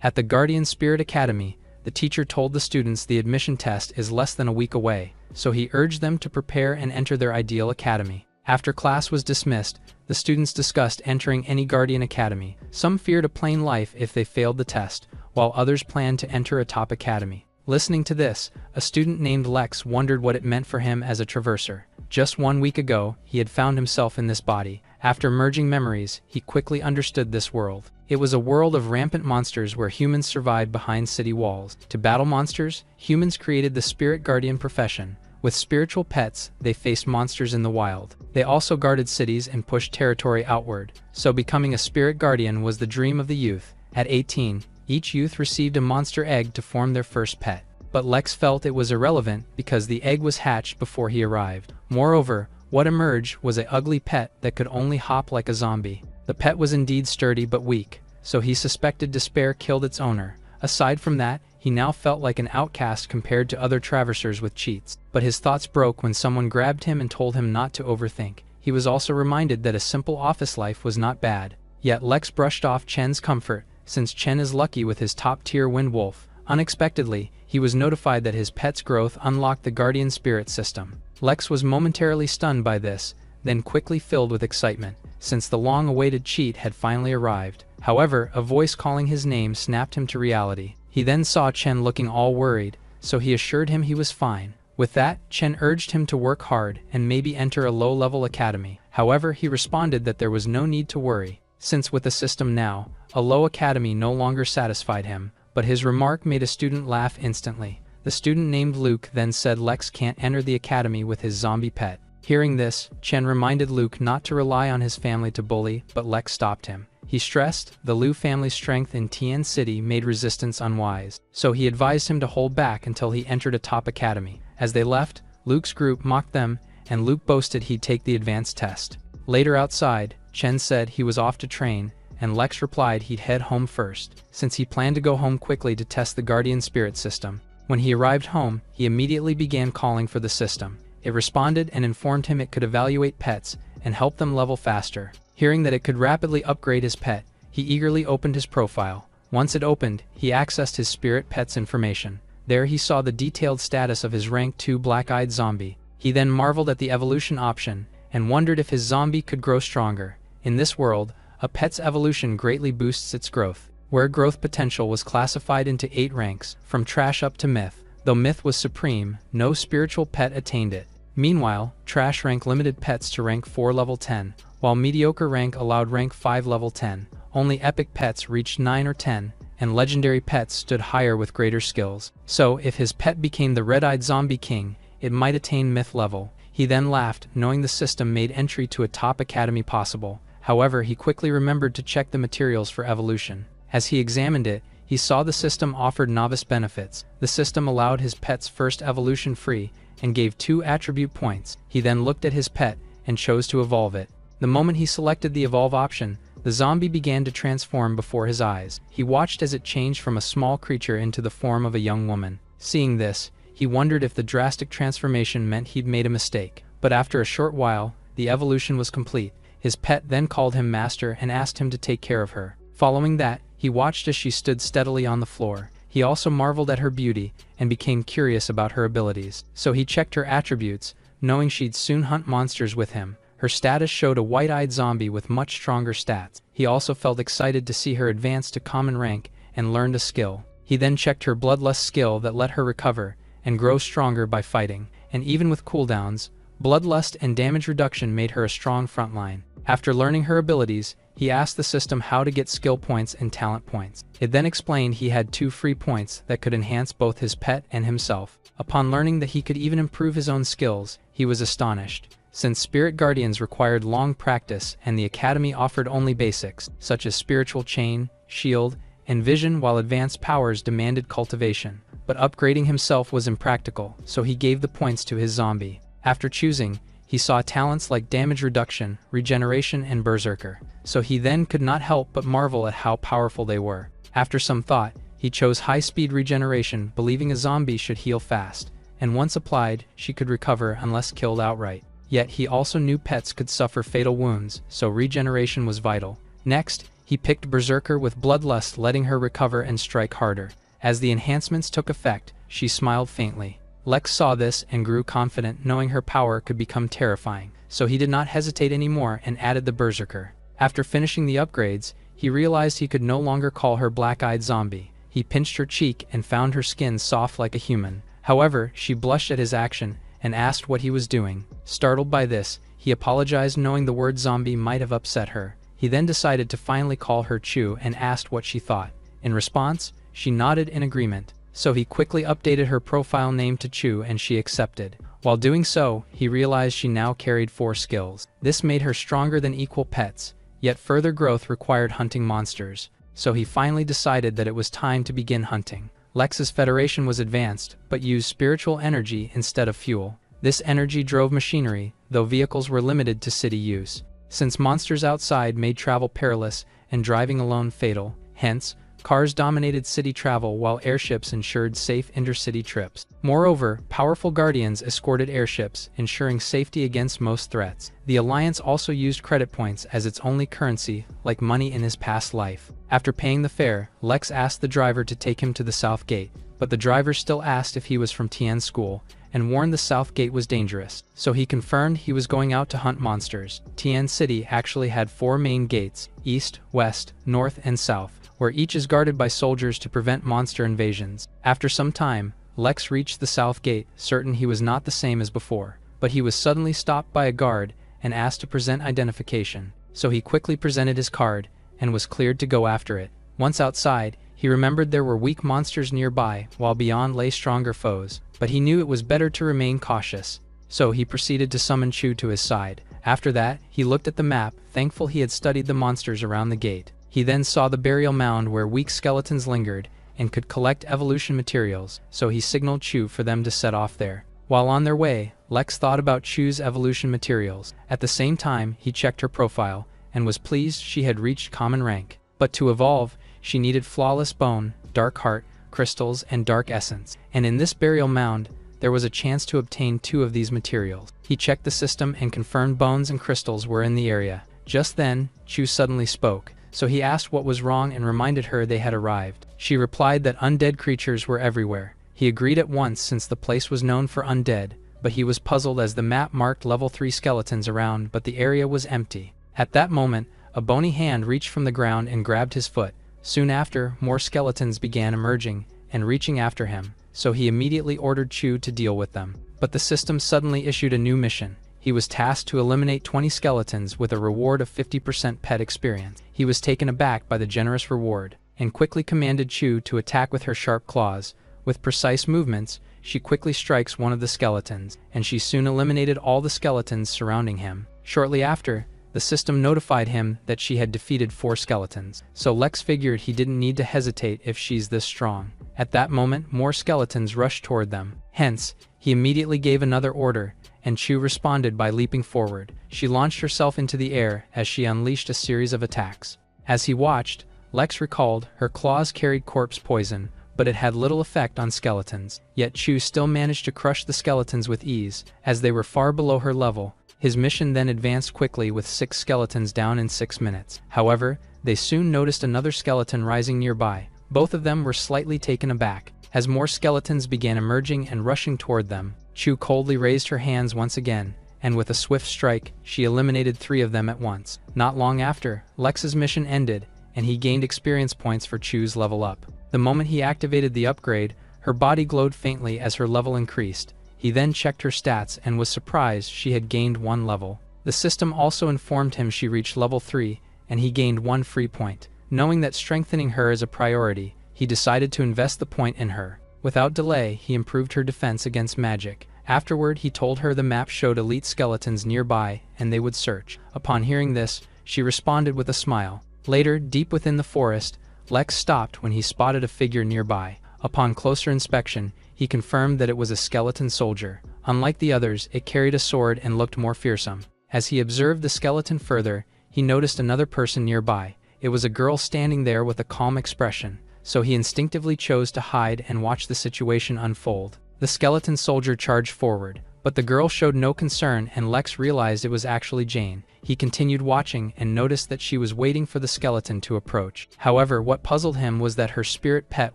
At the Guardian Spirit Academy, the teacher told the students the admission test is less than a week away, so he urged them to prepare and enter their ideal academy. After class was dismissed, the students discussed entering any Guardian Academy. Some feared a plain life if they failed the test, while others planned to enter a top academy. Listening to this, a student named Lex wondered what it meant for him as a traverser. Just 1 week ago, he had found himself in this body. After merging memories, he quickly understood this world. It was a world of rampant monsters where humans survived behind city walls. To battle monsters, humans created the Spirit Guardian profession. With spiritual pets, they faced monsters in the wild. They also guarded cities and pushed territory outward. So becoming a Spirit Guardian was the dream of the youth. At 18, each youth received a monster egg to form their first pet. But Lex felt it was irrelevant because the egg was hatched before he arrived. Moreover, what emerged was an ugly pet that could only hop like a zombie. The pet was indeed sturdy but weak, so he suspected despair killed its owner. Aside from that, he now felt like an outcast compared to other traversers with cheats. But his thoughts broke when someone grabbed him and told him not to overthink. He was also reminded that a simple office life was not bad. Yet Lex brushed off Chen's comfort, since Chen is lucky with his top-tier wind wolf. Unexpectedly, he was notified that his pet's growth unlocked the Guardian Spirit system. Lex was momentarily stunned by this, then quickly filled with excitement, since the long-awaited cheat had finally arrived. However, a voice calling his name snapped him to reality. He then saw Chen looking all worried, so he assured him he was fine. With that, Chen urged him to work hard and maybe enter a low-level academy. However, he responded that there was no need to worry, since with the system now, a low academy no longer satisfied him. But his remark made a student laugh instantly. The student named Luke then said Lex can't enter the academy with his zombie pet. Hearing this, Chen reminded Luke not to rely on his family to bully, but Lex stopped him. He stressed the Liu family's strength in Tian City made resistance unwise, so he advised him to hold back until he entered a top academy. As they left, Luke's group mocked them, and Luke boasted he'd take the advanced test. Later outside, Chen said he was off to train, and Lex replied he'd head home first, since he planned to go home quickly to test the Guardian Spirit system. When he arrived home, he immediately began calling for the system. It responded and informed him it could evaluate pets and help them level faster. Hearing that it could rapidly upgrade his pet, he eagerly opened his profile. Once it opened, he accessed his spirit pet's information. There he saw the detailed status of his rank 2 black-eyed zombie. He then marveled at the evolution option and wondered if his zombie could grow stronger. In this world, a pet's evolution greatly boosts its growth, where growth potential was classified into 8 ranks, from trash up to myth. Though myth was supreme, no spiritual pet attained it. Meanwhile, trash rank limited pets to rank 4 level 10, while mediocre rank allowed rank 5 level 10. Only epic pets reached 9 or 10, and legendary pets stood higher with greater skills. So, if his pet became the red-eyed zombie king, it might attain myth level. He then laughed, knowing the system made entry to a top academy possible. However, he quickly remembered to check the materials for evolution. As he examined it, he saw the system offered novice benefits. The system allowed his pet's first evolution free and gave 2 attribute points. He then looked at his pet and chose to evolve it. The moment he selected the evolve option, the zombie began to transform before his eyes. He watched as it changed from a small creature into the form of a young woman. Seeing this, he wondered if the drastic transformation meant he'd made a mistake. But after a short while, the evolution was complete. His pet then called him master and asked him to take care of her. Following that, he watched as she stood steadily on the floor. He also marveled at her beauty and became curious about her abilities. So he checked her attributes, knowing she'd soon hunt monsters with him. Her status showed a white-eyed zombie with much stronger stats. He also felt excited to see her advance to common rank and learned a skill. He then checked her bloodlust skill that let her recover and grow stronger by fighting. And even with cooldowns, bloodlust and damage reduction made her a strong frontline. After learning her abilities, he asked the system how to get skill points and talent points. It then explained he had 2 free points that could enhance both his pet and himself. Upon learning that he could even improve his own skills, he was astonished. Since Spirit Guardians required long practice and the Academy offered only basics, such as spiritual chain, shield, and vision, while advanced powers demanded cultivation. But upgrading himself was impractical, so he gave the points to his zombie. After choosing, he saw talents like damage reduction, regeneration, and berserker, so he then could not help but marvel at how powerful they were. After some thought, he chose high-speed regeneration, believing a zombie should heal fast, and once applied, she could recover unless killed outright. Yet he also knew pets could suffer fatal wounds, so regeneration was vital. Next, He picked Berserker with Bloodlust, letting her recover and strike harder. As the enhancements took effect, she smiled faintly. Lex saw this and grew confident, knowing her power could become terrifying, so he did not hesitate anymore and added the Berserker. After finishing the upgrades, he realized he could no longer call her Black-Eyed Zombie. He pinched her cheek and found her skin soft like a human. However, she blushed at his action and asked what he was doing. Startled by this, he apologized, knowing the word zombie might have upset her. He then decided to finally call her Chu and asked what she thought. In response, she nodded in agreement, so he quickly updated her profile name to Chu and she accepted. While doing so, he realized she now carried 4 skills. This made her stronger than equal pets, yet further growth required hunting monsters, so he finally decided that it was time to begin hunting. Lex's Federation was advanced, but used spiritual energy instead of fuel. This energy drove machinery, though vehicles were limited to city use, since monsters outside made travel perilous and driving alone fatal. Hence, cars dominated city travel while airships ensured safe intercity trips. Moreover, powerful guardians escorted airships, ensuring safety against most threats. The Alliance also used credit points as its only currency, like money in his past life. After paying the fare, Lex asked the driver to take him to the South Gate, but the driver still asked if he was from Tien's school, and warned the South Gate was dangerous, so he confirmed he was going out to hunt monsters. Tien City actually had 4 main gates, east, west, north, and south, where each is guarded by soldiers to prevent monster invasions. After some time, Lex reached the South Gate, certain he was not the same as before, but he was suddenly stopped by a guard and asked to present identification, so he quickly presented his card and was cleared to go after it. Once outside, he remembered there were weak monsters nearby, while beyond lay stronger foes, but he knew it was better to remain cautious, so he proceeded to summon Chu to his side. After that, he looked at the map, thankful he had studied the monsters around the gate. He then saw the burial mound where weak skeletons lingered and could collect evolution materials, so he signaled Chu for them to set off there. While on their way, Lex thought about Chu's evolution materials. At the same time, he checked her profile and was pleased she had reached common rank. But to evolve, she needed flawless bone, dark heart, crystals, and dark essence. And in this burial mound, there was a chance to obtain 2 of these materials. He checked the system and confirmed bones and crystals were in the area. Just then, Chu suddenly spoke, so he asked what was wrong and reminded her they had arrived. She replied that undead creatures were everywhere. He agreed at once since the place was known for undead, but he was puzzled as the map marked level 3 skeletons around, but the area was empty. At that moment, a bony hand reached from the ground and grabbed his foot. Soon after, more skeletons began emerging and reaching after him, so he immediately ordered Chu to deal with them. But the system suddenly issued a new mission. He was tasked to eliminate 20 skeletons with a reward of 50% pet experience. He was taken aback by the generous reward, and quickly commanded Chu to attack with her sharp claws. With precise movements, she quickly strikes one of the skeletons, and she soon eliminated all the skeletons surrounding him. Shortly after, the system notified him that she had defeated 4 skeletons, so Lex figured he didn't need to hesitate if she's this strong. At that moment, more skeletons rushed toward them. Hence, he immediately gave another order, and Chu responded by leaping forward. She launched herself into the air as she unleashed a series of attacks. As he watched, Lex recalled her claws carried corpse poison, but it had little effect on skeletons. Yet Chu still managed to crush the skeletons with ease, as they were far below her level. His mission then advanced quickly with 6 skeletons down in 6 minutes. However, they soon noticed another skeleton rising nearby. Both of them were slightly taken aback. As more skeletons began emerging and rushing toward them, Chu coldly raised her hands once again, and with a swift strike, she eliminated 3 of them at once. Not long after, Lex's mission ended, and he gained experience points for Chu's level up. The moment he activated the upgrade, her body glowed faintly as her level increased. He then checked her stats and was surprised she had gained 1 level. The system also informed him she reached level 3, and he gained 1 free point. Knowing that strengthening her is a priority, he decided to invest the point in her. Without delay, he improved her defense against magic. Afterward, he told her the map showed elite skeletons nearby, and they would search. Upon hearing this, she responded with a smile. Later, deep within the forest, Lex stopped when he spotted a figure nearby. Upon closer inspection, he confirmed that it was a skeleton soldier. Unlike the others, it carried a sword and looked more fearsome. As he observed the skeleton further, he noticed another person nearby. It was a girl standing there with a calm expression, so he instinctively chose to hide and watch the situation unfold. The skeleton soldier charged forward, But the girl showed no concern, and Lex realized it was actually Jane. He continued watching and noticed that she was waiting for the skeleton to approach. However, what puzzled him was that her spirit pet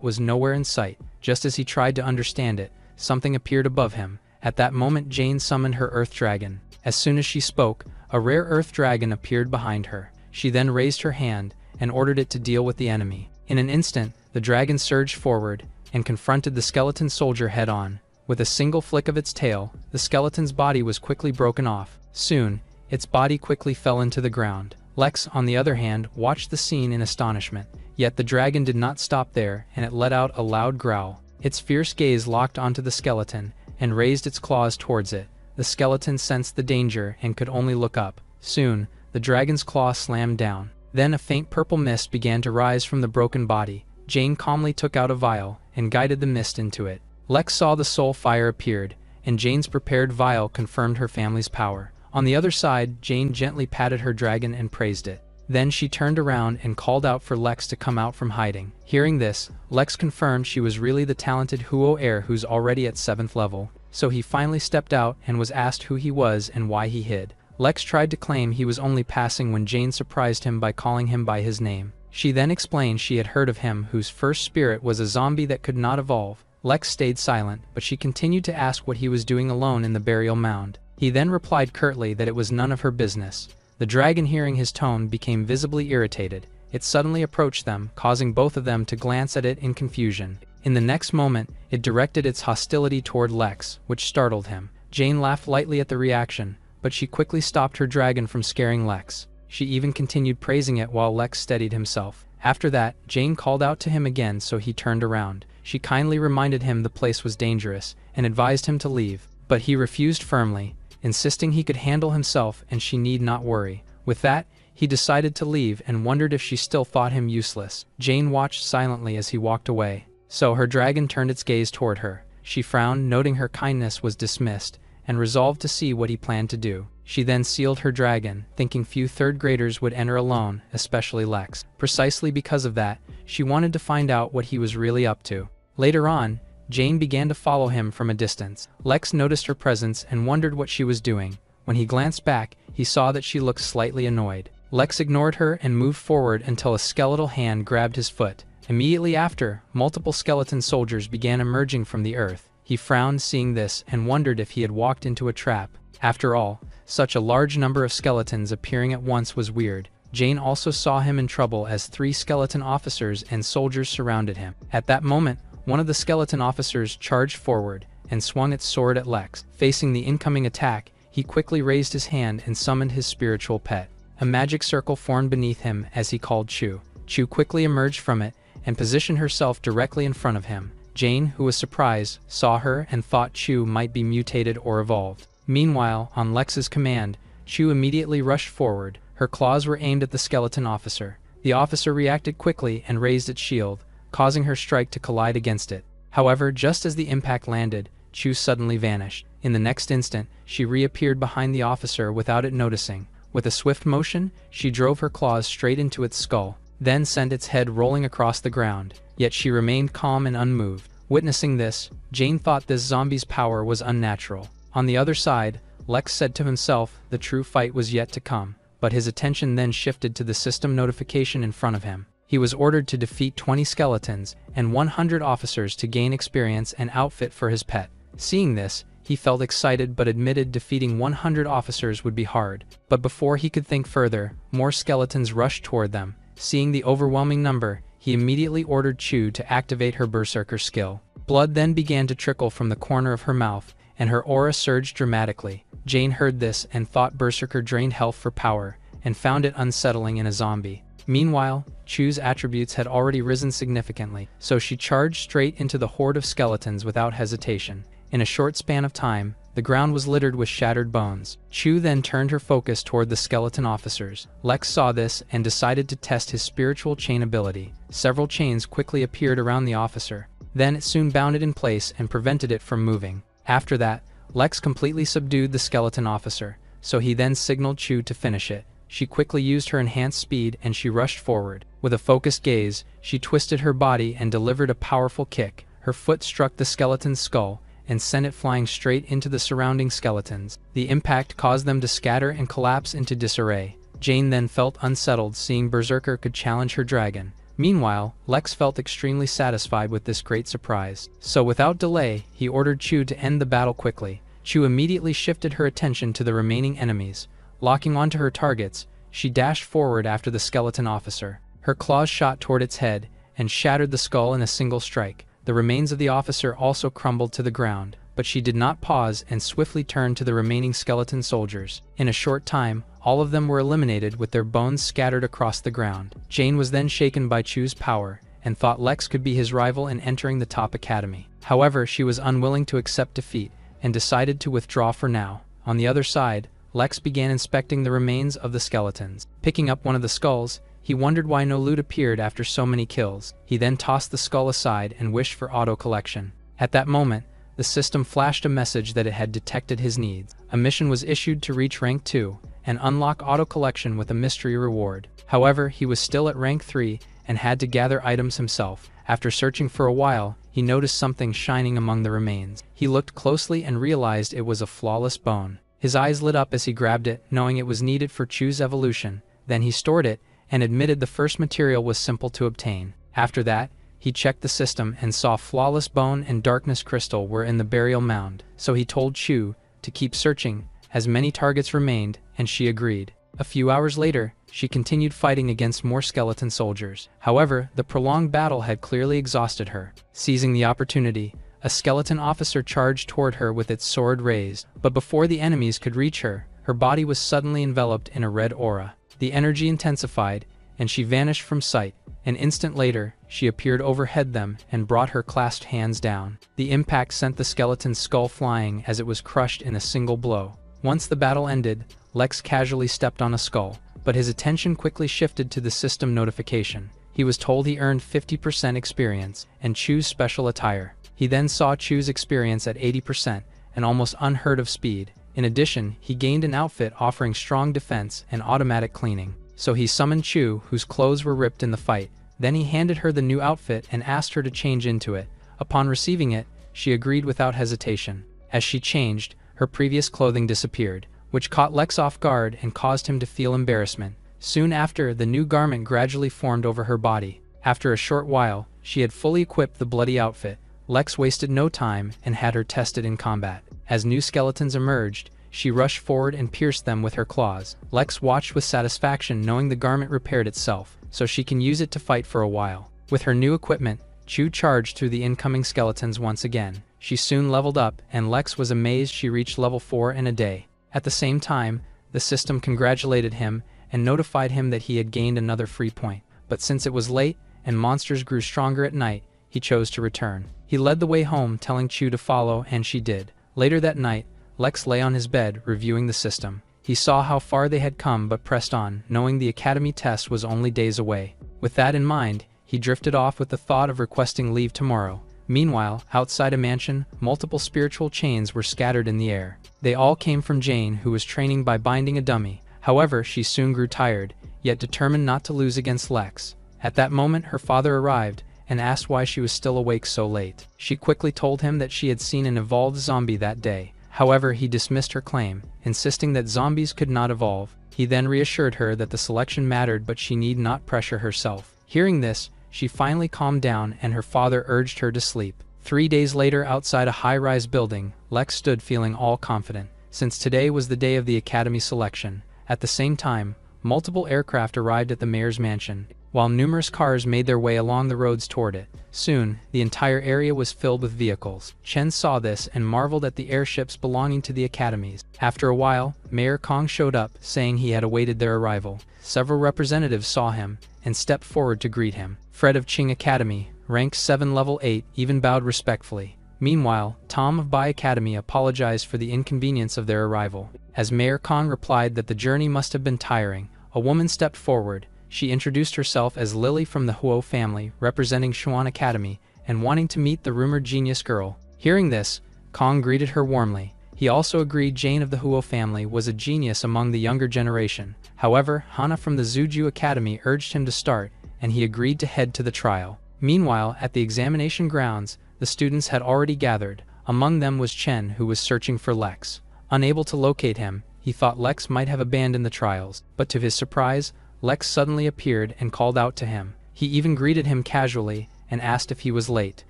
was nowhere in sight. Just as he tried to understand it, something appeared above him. At that moment, Jane summoned her earth dragon. As soon as she spoke, a rare earth dragon appeared behind her. She then raised her hand and ordered it to deal with the enemy. In an instant, the dragon surged forward and confronted the skeleton soldier head-on. With a single flick of its tail, the skeleton's body was quickly broken off. Soon, its body quickly fell into the ground. Lex, on the other hand, watched the scene in astonishment. Yet the dragon did not stop there, and it let out a loud growl. Its fierce gaze locked onto the skeleton and raised its claws towards it. The skeleton sensed the danger and could only look up. Soon, the dragon's claw slammed down. Then a faint purple mist began to rise from the broken body. Jane calmly took out a vial and guided the mist into it. Lex saw the soul fire appeared, and Jane's prepared vial confirmed her family's power. On the other side, Jane gently patted her dragon and praised it. Then she turned around and called out for Lex to come out from hiding. Hearing this, Lex confirmed she was really the talented Huo heir who's already at 7th level. So he finally stepped out and was asked who he was and why he hid. Lex tried to claim he was only passing when Jane surprised him by calling him by his name. She then explained she had heard of him whose first spirit was a zombie that could not evolve. Lex stayed silent, but she continued to ask what he was doing alone in the burial mound. He then replied curtly that it was none of her business. The dragon, hearing his tone, became visibly irritated. It suddenly approached them, causing both of them to glance at it in confusion. In the next moment, it directed its hostility toward Lex, which startled him. Jane laughed lightly at the reaction, but she quickly stopped her dragon from scaring Lex. She even continued praising it while Lex steadied himself. After that, Jane called out to him again, so he turned around. She kindly reminded him the place was dangerous and advised him to leave, but he refused firmly, insisting he could handle himself and she need not worry. With that, he decided to leave and wondered if she still thought him useless. Jane watched silently as he walked away. So her dragon turned its gaze toward her. She frowned, noting her kindness was dismissed, and resolved to see what he planned to do. She then sealed her dragon, thinking few 3rd graders would enter alone, especially Lex. Precisely because of that, she wanted to find out what he was really up to. Later on, Jane began to follow him from a distance. Lex noticed her presence and wondered what she was doing. When he glanced back, he saw that she looked slightly annoyed. Lex ignored her and moved forward until a skeletal hand grabbed his foot. Immediately after, multiple skeleton soldiers began emerging from the earth. He frowned seeing this and wondered if he had walked into a trap. After all, such a large number of skeletons appearing at once was weird. Jane also saw him in trouble as 3 skeleton officers and soldiers surrounded him. At that moment, one of the skeleton officers charged forward and swung its sword at Lex. Facing the incoming attack, he quickly raised his hand and summoned his spiritual pet. A magic circle formed beneath him as he called Chu. Chu quickly emerged from it and positioned herself directly in front of him. Jane, who was surprised, saw her and thought Chu might be mutated or evolved. Meanwhile, on Lex's command, Chu immediately rushed forward. Her claws were aimed at the skeleton officer. The officer reacted quickly and raised its shield, causing her strike to collide against it. However, just as the impact landed, Chu suddenly vanished. In the next instant, she reappeared behind the officer without it noticing. With a swift motion, she drove her claws straight into its skull, then sent its head rolling across the ground. Yet she remained calm and unmoved. Witnessing this, Jane thought this zombie's power was unnatural. On the other side, Lex said to himself the true fight was yet to come, but his attention then shifted to the system notification in front of him. He was ordered to defeat 20 skeletons and 100 officers to gain experience and outfit for his pet. Seeing this, he felt excited but admitted defeating 100 officers would be hard. But before he could think further, more skeletons rushed toward them. Seeing the overwhelming number, he immediately ordered Chu to activate her berserker skill. Blood then began to trickle from the corner of her mouth, and her aura surged dramatically. Jane heard this and thought berserker drained health for power, and found it unsettling in a zombie. Meanwhile, Chu's attributes had already risen significantly, so she charged straight into the horde of skeletons without hesitation. In a short span of time, the ground was littered with shattered bones. Chu then turned her focus toward the skeleton officers. Lex saw this and decided to test his spiritual chain ability. Several chains quickly appeared around the officer. Then it soon bound it in place and prevented it from moving. After that, Lex completely subdued the skeleton officer, so he then signaled Chu to finish it. She quickly used her enhanced speed and she rushed forward. With a focused gaze, she twisted her body and delivered a powerful kick. Her foot struck the skeleton's skull, and sent it flying straight into the surrounding skeletons. The impact caused them to scatter and collapse into disarray. Jane then felt unsettled seeing Berserker could challenge her dragon. Meanwhile, Lex felt extremely satisfied with this great surprise. So without delay, he ordered Chu to end the battle quickly. Chu immediately shifted her attention to the remaining enemies. Locking onto her targets, she dashed forward after the skeleton officer. Her claws shot toward its head and shattered the skull in a single strike. The remains of the officer also crumbled to the ground, but she did not pause and swiftly turned to the remaining skeleton soldiers. In a short time, all of them were eliminated with their bones scattered across the ground. Jane was then shaken by Chu's power and thought Lex could be his rival in entering the top academy. However, she was unwilling to accept defeat and decided to withdraw for now. On the other side, Lex began inspecting the remains of the skeletons. Picking up one of the skulls, he wondered why no loot appeared after so many kills. He then tossed the skull aside and wished for auto-collection. At that moment, the system flashed a message that it had detected his needs. A mission was issued to reach rank 2 and unlock auto-collection with a mystery reward. However, he was still at rank 3 and had to gather items himself. After searching for a while, he noticed something shining among the remains. He looked closely and realized it was a flawless bone. His eyes lit up as he grabbed it, knowing it was needed for Chu's evolution. Then he stored it and admitted the first material was simple to obtain. After that, he checked the system and saw flawless bone and darkness crystal were in the burial mound. So he told Chu to keep searching, as many targets remained, and she agreed. A few hours later, she continued fighting against more skeleton soldiers. However, the prolonged battle had clearly exhausted her. Seizing the opportunity, a skeleton officer charged toward her with its sword raised. But before the enemies could reach her, her body was suddenly enveloped in a red aura. The energy intensified, and she vanished from sight. An instant later, she appeared overhead them and brought her clasped hands down. The impact sent the skeleton's skull flying as it was crushed in a single blow. Once the battle ended, Lex casually stepped on a skull, but his attention quickly shifted to the system notification. He was told he earned 50% experience and Chu's special attire. He then saw Chu's experience at 80% and almost unheard of speed. In addition, he gained an outfit offering strong defense and automatic cleaning. So he summoned Chu, whose clothes were ripped in the fight. Then he handed her the new outfit and asked her to change into it. Upon receiving it, she agreed without hesitation. As she changed, her previous clothing disappeared, which caught Lex off guard and caused him to feel embarrassment. Soon after, the new garment gradually formed over her body. After a short while, she had fully equipped the bloody outfit. Lex wasted no time and had her tested in combat. As new skeletons emerged, she rushed forward and pierced them with her claws. Lex watched with satisfaction knowing the garment repaired itself, so she can use it to fight for a while. With her new equipment, Chu charged through the incoming skeletons once again. She soon leveled up, and Lex was amazed she reached level 4 in a day. At the same time, the system congratulated him and notified him that he had gained another free point. But since it was late and monsters grew stronger at night, he chose to return. He led the way home, telling Chu to follow, and she did. Later that night, Lex lay on his bed, reviewing the system. He saw how far they had come but pressed on, knowing the academy test was only days away. With that in mind, he drifted off with the thought of requesting leave tomorrow. Meanwhile, outside a mansion, multiple spiritual chains were scattered in the air. They all came from Jane, who was training by binding a dummy. However, she soon grew tired, yet determined not to lose against Lex. At that moment, her father arrived and asked why she was still awake so late. She quickly told him that she had seen an evolved zombie that day. However, he dismissed her claim, insisting that zombies could not evolve. He then reassured her that the selection mattered, but she need not pressure herself. Hearing this, she finally calmed down and her father urged her to sleep. 3 days later, outside a high-rise building, Lex stood feeling all confident, since today was the day of the academy selection. At the same time, multiple aircraft arrived at the mayor's mansion, while numerous cars made their way along the roads toward it. Soon, the entire area was filled with vehicles. Chen saw this and marveled at the airships belonging to the academies. After a while, Mayor Kong showed up, saying he had awaited their arrival. Several representatives saw him and stepped forward to greet him. Fred of Qing Academy, rank 7 level 8, even bowed respectfully. Meanwhile, Tom of Bai Academy apologized for the inconvenience of their arrival. As Mayor Kong replied that the journey must have been tiring, a woman stepped forward. She introduced herself as Lily from the Huo family, representing Xuan Academy, and wanting to meet the rumored genius girl. Hearing this, Kong greeted her warmly. He also agreed Jane of the Huo family was a genius among the younger generation. However, Hana from the Zuju Academy urged him to start, and he agreed to head to the trial. Meanwhile, at the examination grounds, the students had already gathered. Among them was Chen, who was searching for Lex. Unable to locate him, he thought Lex might have abandoned the trials, but to his surprise, Lex suddenly appeared and called out to him. He even greeted him casually and asked if he was late.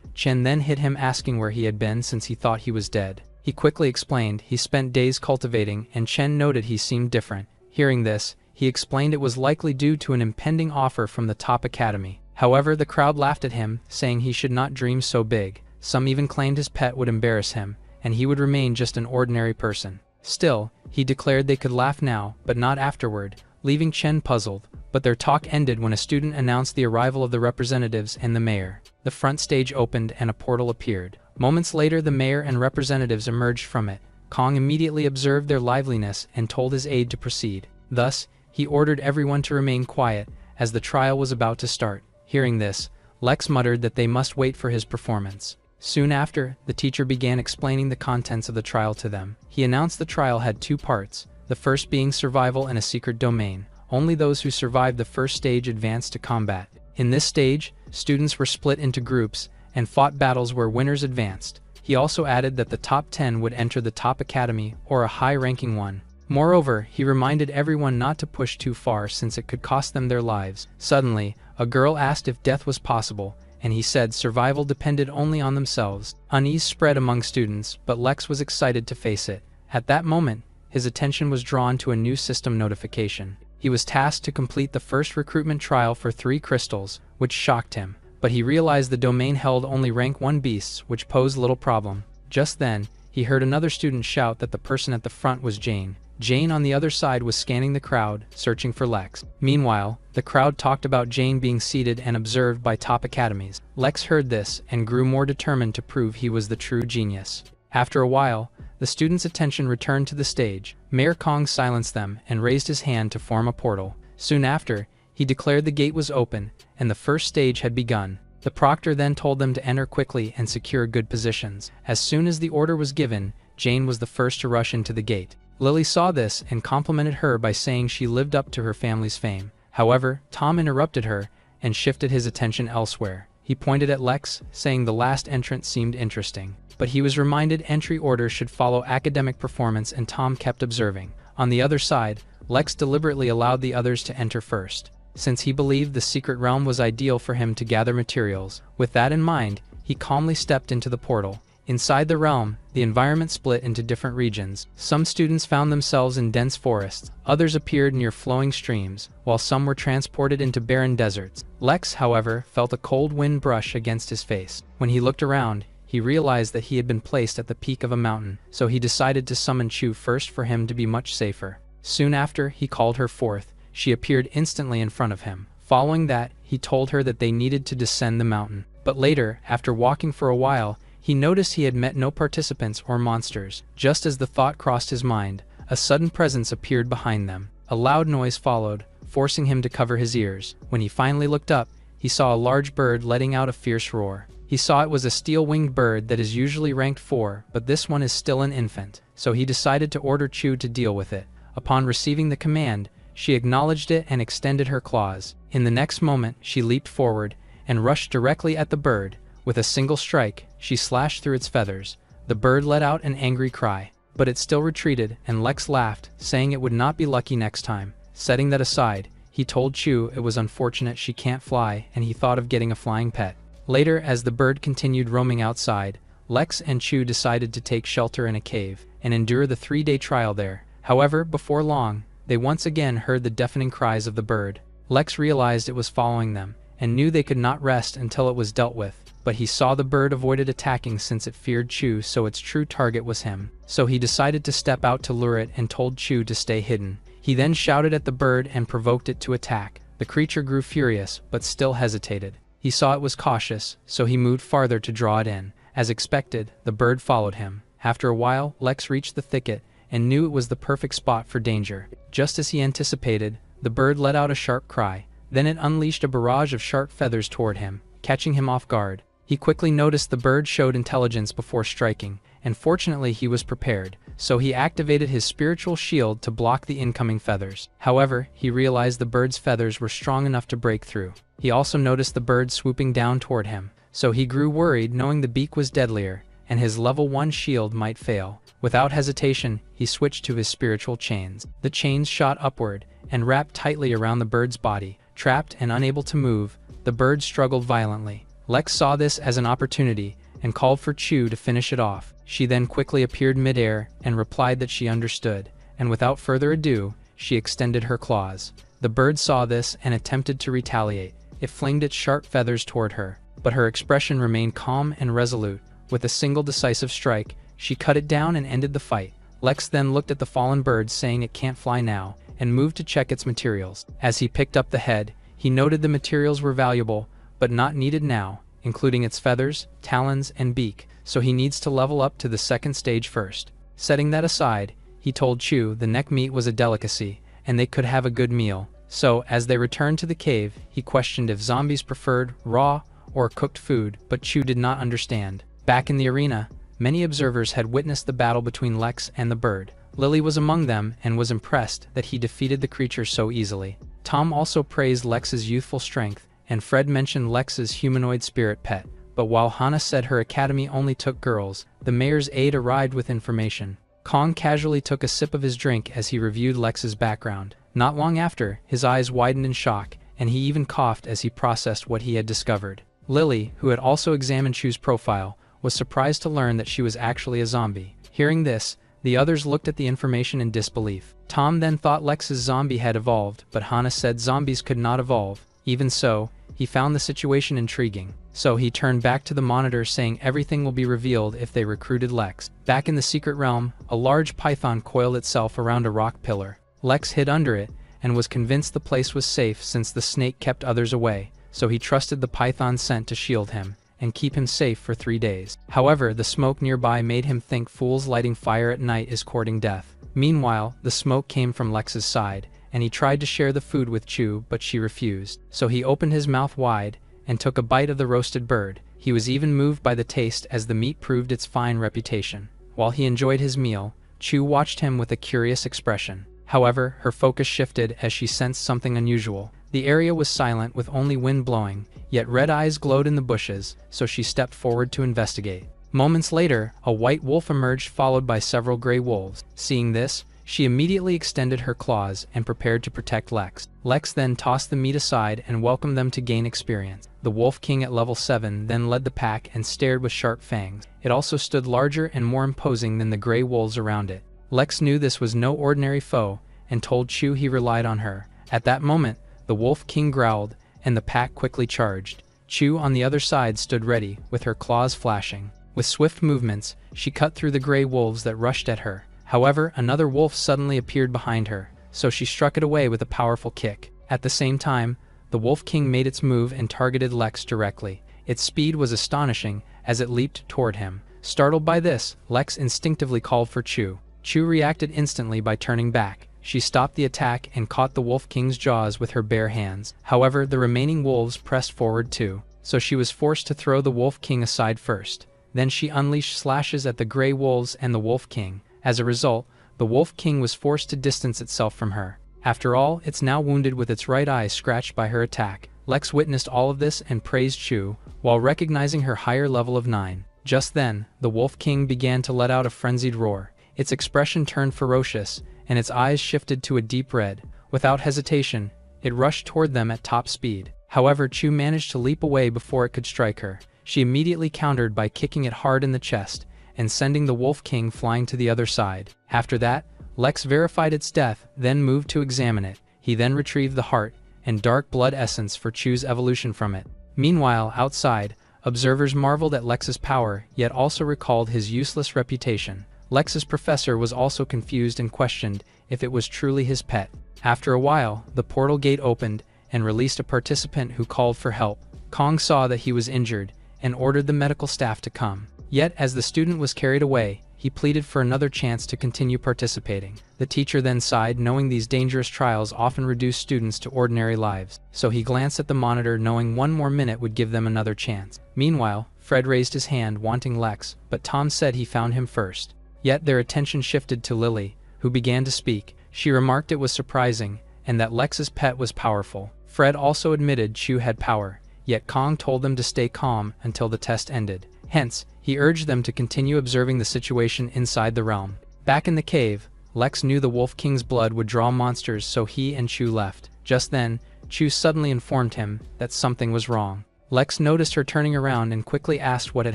Chen then hit him, asking where he had been since he thought he was dead. He quickly explained he spent days cultivating, and Chen noted he seemed different. Hearing this, he explained it was likely due to an impending offer from the top academy. However, the crowd laughed at him, saying he should not dream so big. Some even claimed his pet would embarrass him, and he would remain just an ordinary person. Still, he declared they could laugh now, but not afterward, leaving Chen puzzled. But their talk ended when a student announced the arrival of the representatives and the mayor. The front stage opened and a portal appeared. Moments later, the mayor and representatives emerged from it. Kong immediately observed their liveliness and told his aide to proceed. Thus, he ordered everyone to remain quiet, as the trial was about to start. Hearing this, Lex muttered that they must wait for his performance. Soon after, the teacher began explaining the contents of the trial to them. He announced the trial had 2 parts, the first being survival in a secret domain. Only those who survived the first stage advanced to combat. In this stage, students were split into groups and fought battles where winners advanced. He also added that the top 10 would enter the top academy, or a high-ranking one. Moreover, he reminded everyone not to push too far since it could cost them their lives. Suddenly, a girl asked if death was possible, and he said survival depended only on themselves. Unease spread among students, but Lex was excited to face it. At that moment, his attention was drawn to a new system notification. He was tasked to complete the first recruitment trial for 3 crystals, which shocked him. But he realized the domain held only rank 1 beasts, which posed little problem. Just then, he heard another student shout that the person at the front was Jane. Jane on the other side was scanning the crowd, searching for Lex. Meanwhile, the crowd talked about Jane being seated and observed by top academies. Lex heard this and grew more determined to prove he was the true genius. After a while, the students' attention returned to the stage. Mayor Kong silenced them and raised his hand to form a portal. Soon after, he declared the gate was open, and the first stage had begun. The proctor then told them to enter quickly and secure good positions. As soon as the order was given, Jane was the first to rush into the gate. Lily saw this and complimented her by saying she lived up to her family's fame. However, Tom interrupted her and shifted his attention elsewhere. He pointed at Lex, saying the last entrant seemed interesting. But he was reminded entry orders should follow academic performance, and Tom kept observing. On the other side, Lex deliberately allowed the others to enter first, since he believed the secret realm was ideal for him to gather materials. With that in mind, he calmly stepped into the portal. Inside the realm, the environment split into different regions. Some students found themselves in dense forests, others appeared near flowing streams, while some were transported into barren deserts. Lex, however, felt a cold wind brush against his face. When he looked around, he realized that he had been placed at the peak of a mountain, so he decided to summon Chu first for him to be much safer. Soon after, he called her forth. She appeared instantly in front of him. Following that, he told her that they needed to descend the mountain. But later, after walking for a while, he noticed he had met no participants or monsters. Just as the thought crossed his mind, a sudden presence appeared behind them. A loud noise followed, forcing him to cover his ears. When he finally looked up, he saw a large bird letting out a fierce roar. He saw it was a steel-winged bird that is usually ranked 4, but this one is still an infant, so he decided to order Chu to deal with it. Upon receiving the command, she acknowledged it and extended her claws. In the next moment, she leaped forward and rushed directly at the bird. With a single strike, she slashed through its feathers. The bird let out an angry cry, but it still retreated, and Lex laughed, saying it would not be lucky next time. Setting that aside, he told Chu it was unfortunate she can't fly, and he thought of getting a flying pet. Later, as the bird continued roaming outside, Lex and Chu decided to take shelter in a cave and endure the 3-day trial there. However, before long, they once again heard the deafening cries of the bird. Lex realized it was following them, and knew they could not rest until it was dealt with. But he saw the bird avoided attacking since it feared Chu, so its true target was him. So he decided to step out to lure it and told Chu to stay hidden. He then shouted at the bird and provoked it to attack. The creature grew furious, but still hesitated. He saw it was cautious, so he moved farther to draw it in. As expected, the bird followed him. After a while, Lex reached the thicket and knew it was the perfect spot for danger. Just as he anticipated, the bird let out a sharp cry. Then it unleashed a barrage of sharp feathers toward him, catching him off guard. He quickly noticed the bird showed intelligence before striking, and fortunately he was prepared, so he activated his spiritual shield to block the incoming feathers. However, he realized the bird's feathers were strong enough to break through. He also noticed the bird swooping down toward him, so he grew worried knowing the beak was deadlier, and his level 1 shield might fail. Without hesitation, he switched to his spiritual chains. The chains shot upward and wrapped tightly around the bird's body. Trapped and unable to move, the bird struggled violently. Lex saw this as an opportunity and called for Chu to finish it off. She then quickly appeared midair and replied that she understood, and without further ado, she extended her claws. The bird saw this and attempted to retaliate. It flinged its sharp feathers toward her, but her expression remained calm and resolute. With a single decisive strike, she cut it down and ended the fight. Lex then looked at the fallen bird, saying it can't fly now, and moved to check its materials. As he picked up the head, he noted the materials were valuable, but not needed now, including its feathers, talons, and beak, so he needs to level up to the second stage first. Setting that aside, he told Chu the neck meat was a delicacy, and they could have a good meal. So, as they returned to the cave, he questioned if zombies preferred raw or cooked food, but Chu did not understand. Back in the arena, many observers had witnessed the battle between Lex and the bird. Lily was among them and was impressed that he defeated the creature so easily. Tom also praised Lex's youthful strength, and Fred mentioned Lex's humanoid spirit pet. But while Hannah said her academy only took girls, the mayor's aide arrived with information. Kong casually took a sip of his drink as he reviewed Lex's background. Not long after, his eyes widened in shock, and he even coughed as he processed what he had discovered. Lily, who had also examined Chu's profile, was surprised to learn that she was actually a zombie. Hearing this, the others looked at the information in disbelief. Tom then thought Lex's zombie had evolved, but Hannah said zombies could not evolve. Even so, he found the situation intriguing. So he turned back to the monitor, saying everything will be revealed if they recruited Lex. Back in the secret realm, a large python coiled itself around a rock pillar. Lex hid under it, and was convinced the place was safe since the snake kept others away, so he trusted the python's scent to shield him and keep him safe for 3 days. However, the smoke nearby made him think fools lighting fire at night is courting death. Meanwhile, the smoke came from Lex's side, and he tried to share the food with Chu, but she refused. So he opened his mouth wide and took a bite of the roasted bird. He was even moved by the taste as the meat proved its fine reputation. While he enjoyed his meal, Chu watched him with a curious expression. However, her focus shifted as she sensed something unusual. The area was silent with only wind blowing, yet red eyes glowed in the bushes, so she stepped forward to investigate. Moments later, a white wolf emerged, followed by several gray wolves. Seeing this, she immediately extended her claws and prepared to protect Lex. Lex then tossed the meat aside and welcomed them to gain experience. The Wolf King at level 7 then led the pack and stared with sharp fangs. It also stood larger and more imposing than the gray wolves around it. Lex knew this was no ordinary foe and told Chu he relied on her. At that moment, the Wolf King growled and the pack quickly charged. Chu on the other side stood ready, with her claws flashing. With swift movements, she cut through the gray wolves that rushed at her. However, another wolf suddenly appeared behind her, so she struck it away with a powerful kick. At the same time, the Wolf King made its move and targeted Lex directly. Its speed was astonishing as it leaped toward him. Startled by this, Lex instinctively called for Chu. Chu reacted instantly by turning back. She stopped the attack and caught the Wolf King's jaws with her bare hands. However, the remaining wolves pressed forward too, so she was forced to throw the Wolf King aside first. Then she unleashed slashes at the gray wolves and the Wolf King. As a result, the Wolf King was forced to distance itself from her. After all, it's now wounded with its right eye scratched by her attack. Lex witnessed all of this and praised Chu, while recognizing her higher level of 9. Just then, the Wolf King began to let out a frenzied roar. Its expression turned ferocious, and its eyes shifted to a deep red. Without hesitation, it rushed toward them at top speed. However, Chu managed to leap away before it could strike her. She immediately countered by kicking it hard in the chest and sending the Wolf King flying to the other side. After that, Lex verified its death, then moved to examine it. He then retrieved the heart and dark blood essence for Chu's evolution from it. Meanwhile, outside, observers marveled at Lex's power, yet also recalled his useless reputation. Lex's professor was also confused and questioned if it was truly his pet. After a while, the portal gate opened and released a participant who called for help. Kong saw that he was injured and ordered the medical staff to come. Yet, as the student was carried away, he pleaded for another chance to continue participating. The teacher then sighed, knowing these dangerous trials often reduce students to ordinary lives, so he glanced at the monitor, knowing one more minute would give them another chance. Meanwhile, Fred raised his hand, wanting Lex, but Tom said he found him first. Yet their attention shifted to Lily, who began to speak. She remarked it was surprising, and that Lex's pet was powerful. Fred also admitted Chu had power, yet Kong told them to stay calm until the test ended. Hence, he urged them to continue observing the situation inside the realm. Back in the cave, Lex knew the Wolf King's blood would draw monsters, so he and Chu left. Just then, Chu suddenly informed him that something was wrong. Lex noticed her turning around and quickly asked what had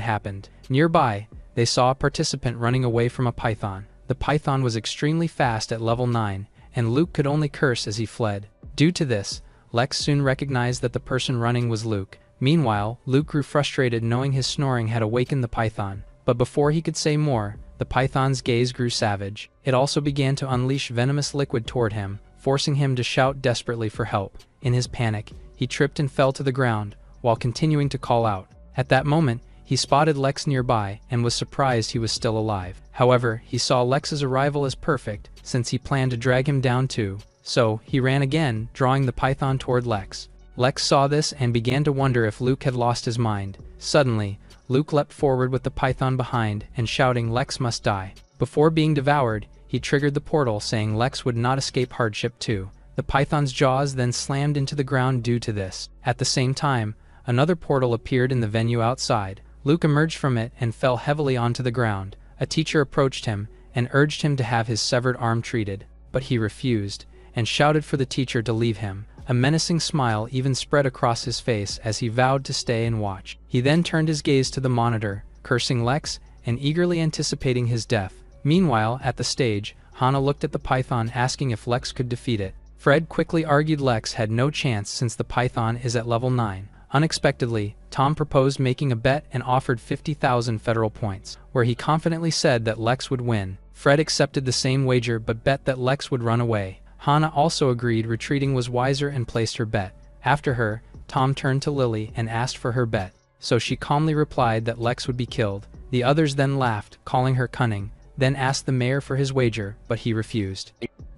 happened. Nearby, they saw a participant running away from a python. The python was extremely fast at level 9, and Luke could only curse as he fled. Due to this, Lex soon recognized that the person running was Luke. Meanwhile, Luke grew frustrated knowing his snoring had awakened the python. But before he could say more, the python's gaze grew savage. It also began to unleash venomous liquid toward him, forcing him to shout desperately for help. In his panic, he tripped and fell to the ground, while continuing to call out. At that moment, he spotted Lex nearby and was surprised he was still alive. However, he saw Lex's arrival as perfect, since he planned to drag him down too. So, he ran again, drawing the python toward Lex. Lex saw this and began to wonder if Luke had lost his mind. Suddenly, Luke leapt forward with the python behind and shouting Lex must die. Before being devoured, he triggered the portal saying Lex would not escape hardship too. The python's jaws then slammed into the ground due to this. At the same time, another portal appeared in the venue outside. Luke emerged from it and fell heavily onto the ground. A teacher approached him and urged him to have his severed arm treated, but he refused and shouted for the teacher to leave him. A menacing smile even spread across his face as he vowed to stay and watch. He then turned his gaze to the monitor, cursing Lex and eagerly anticipating his death. Meanwhile, at the stage, Hana looked at the python asking if Lex could defeat it. Fred quickly argued Lex had no chance since the python is at level 9. Unexpectedly, Tom proposed making a bet and offered 50,000 federal points, where he confidently said that Lex would win. Fred accepted the same wager but bet that Lex would run away. Hana also agreed retreating was wiser and placed her bet. After her, Tom turned to Lily and asked for her bet, so she calmly replied that Lex would be killed. The others then laughed, calling her cunning, then asked the mayor for his wager, but he refused.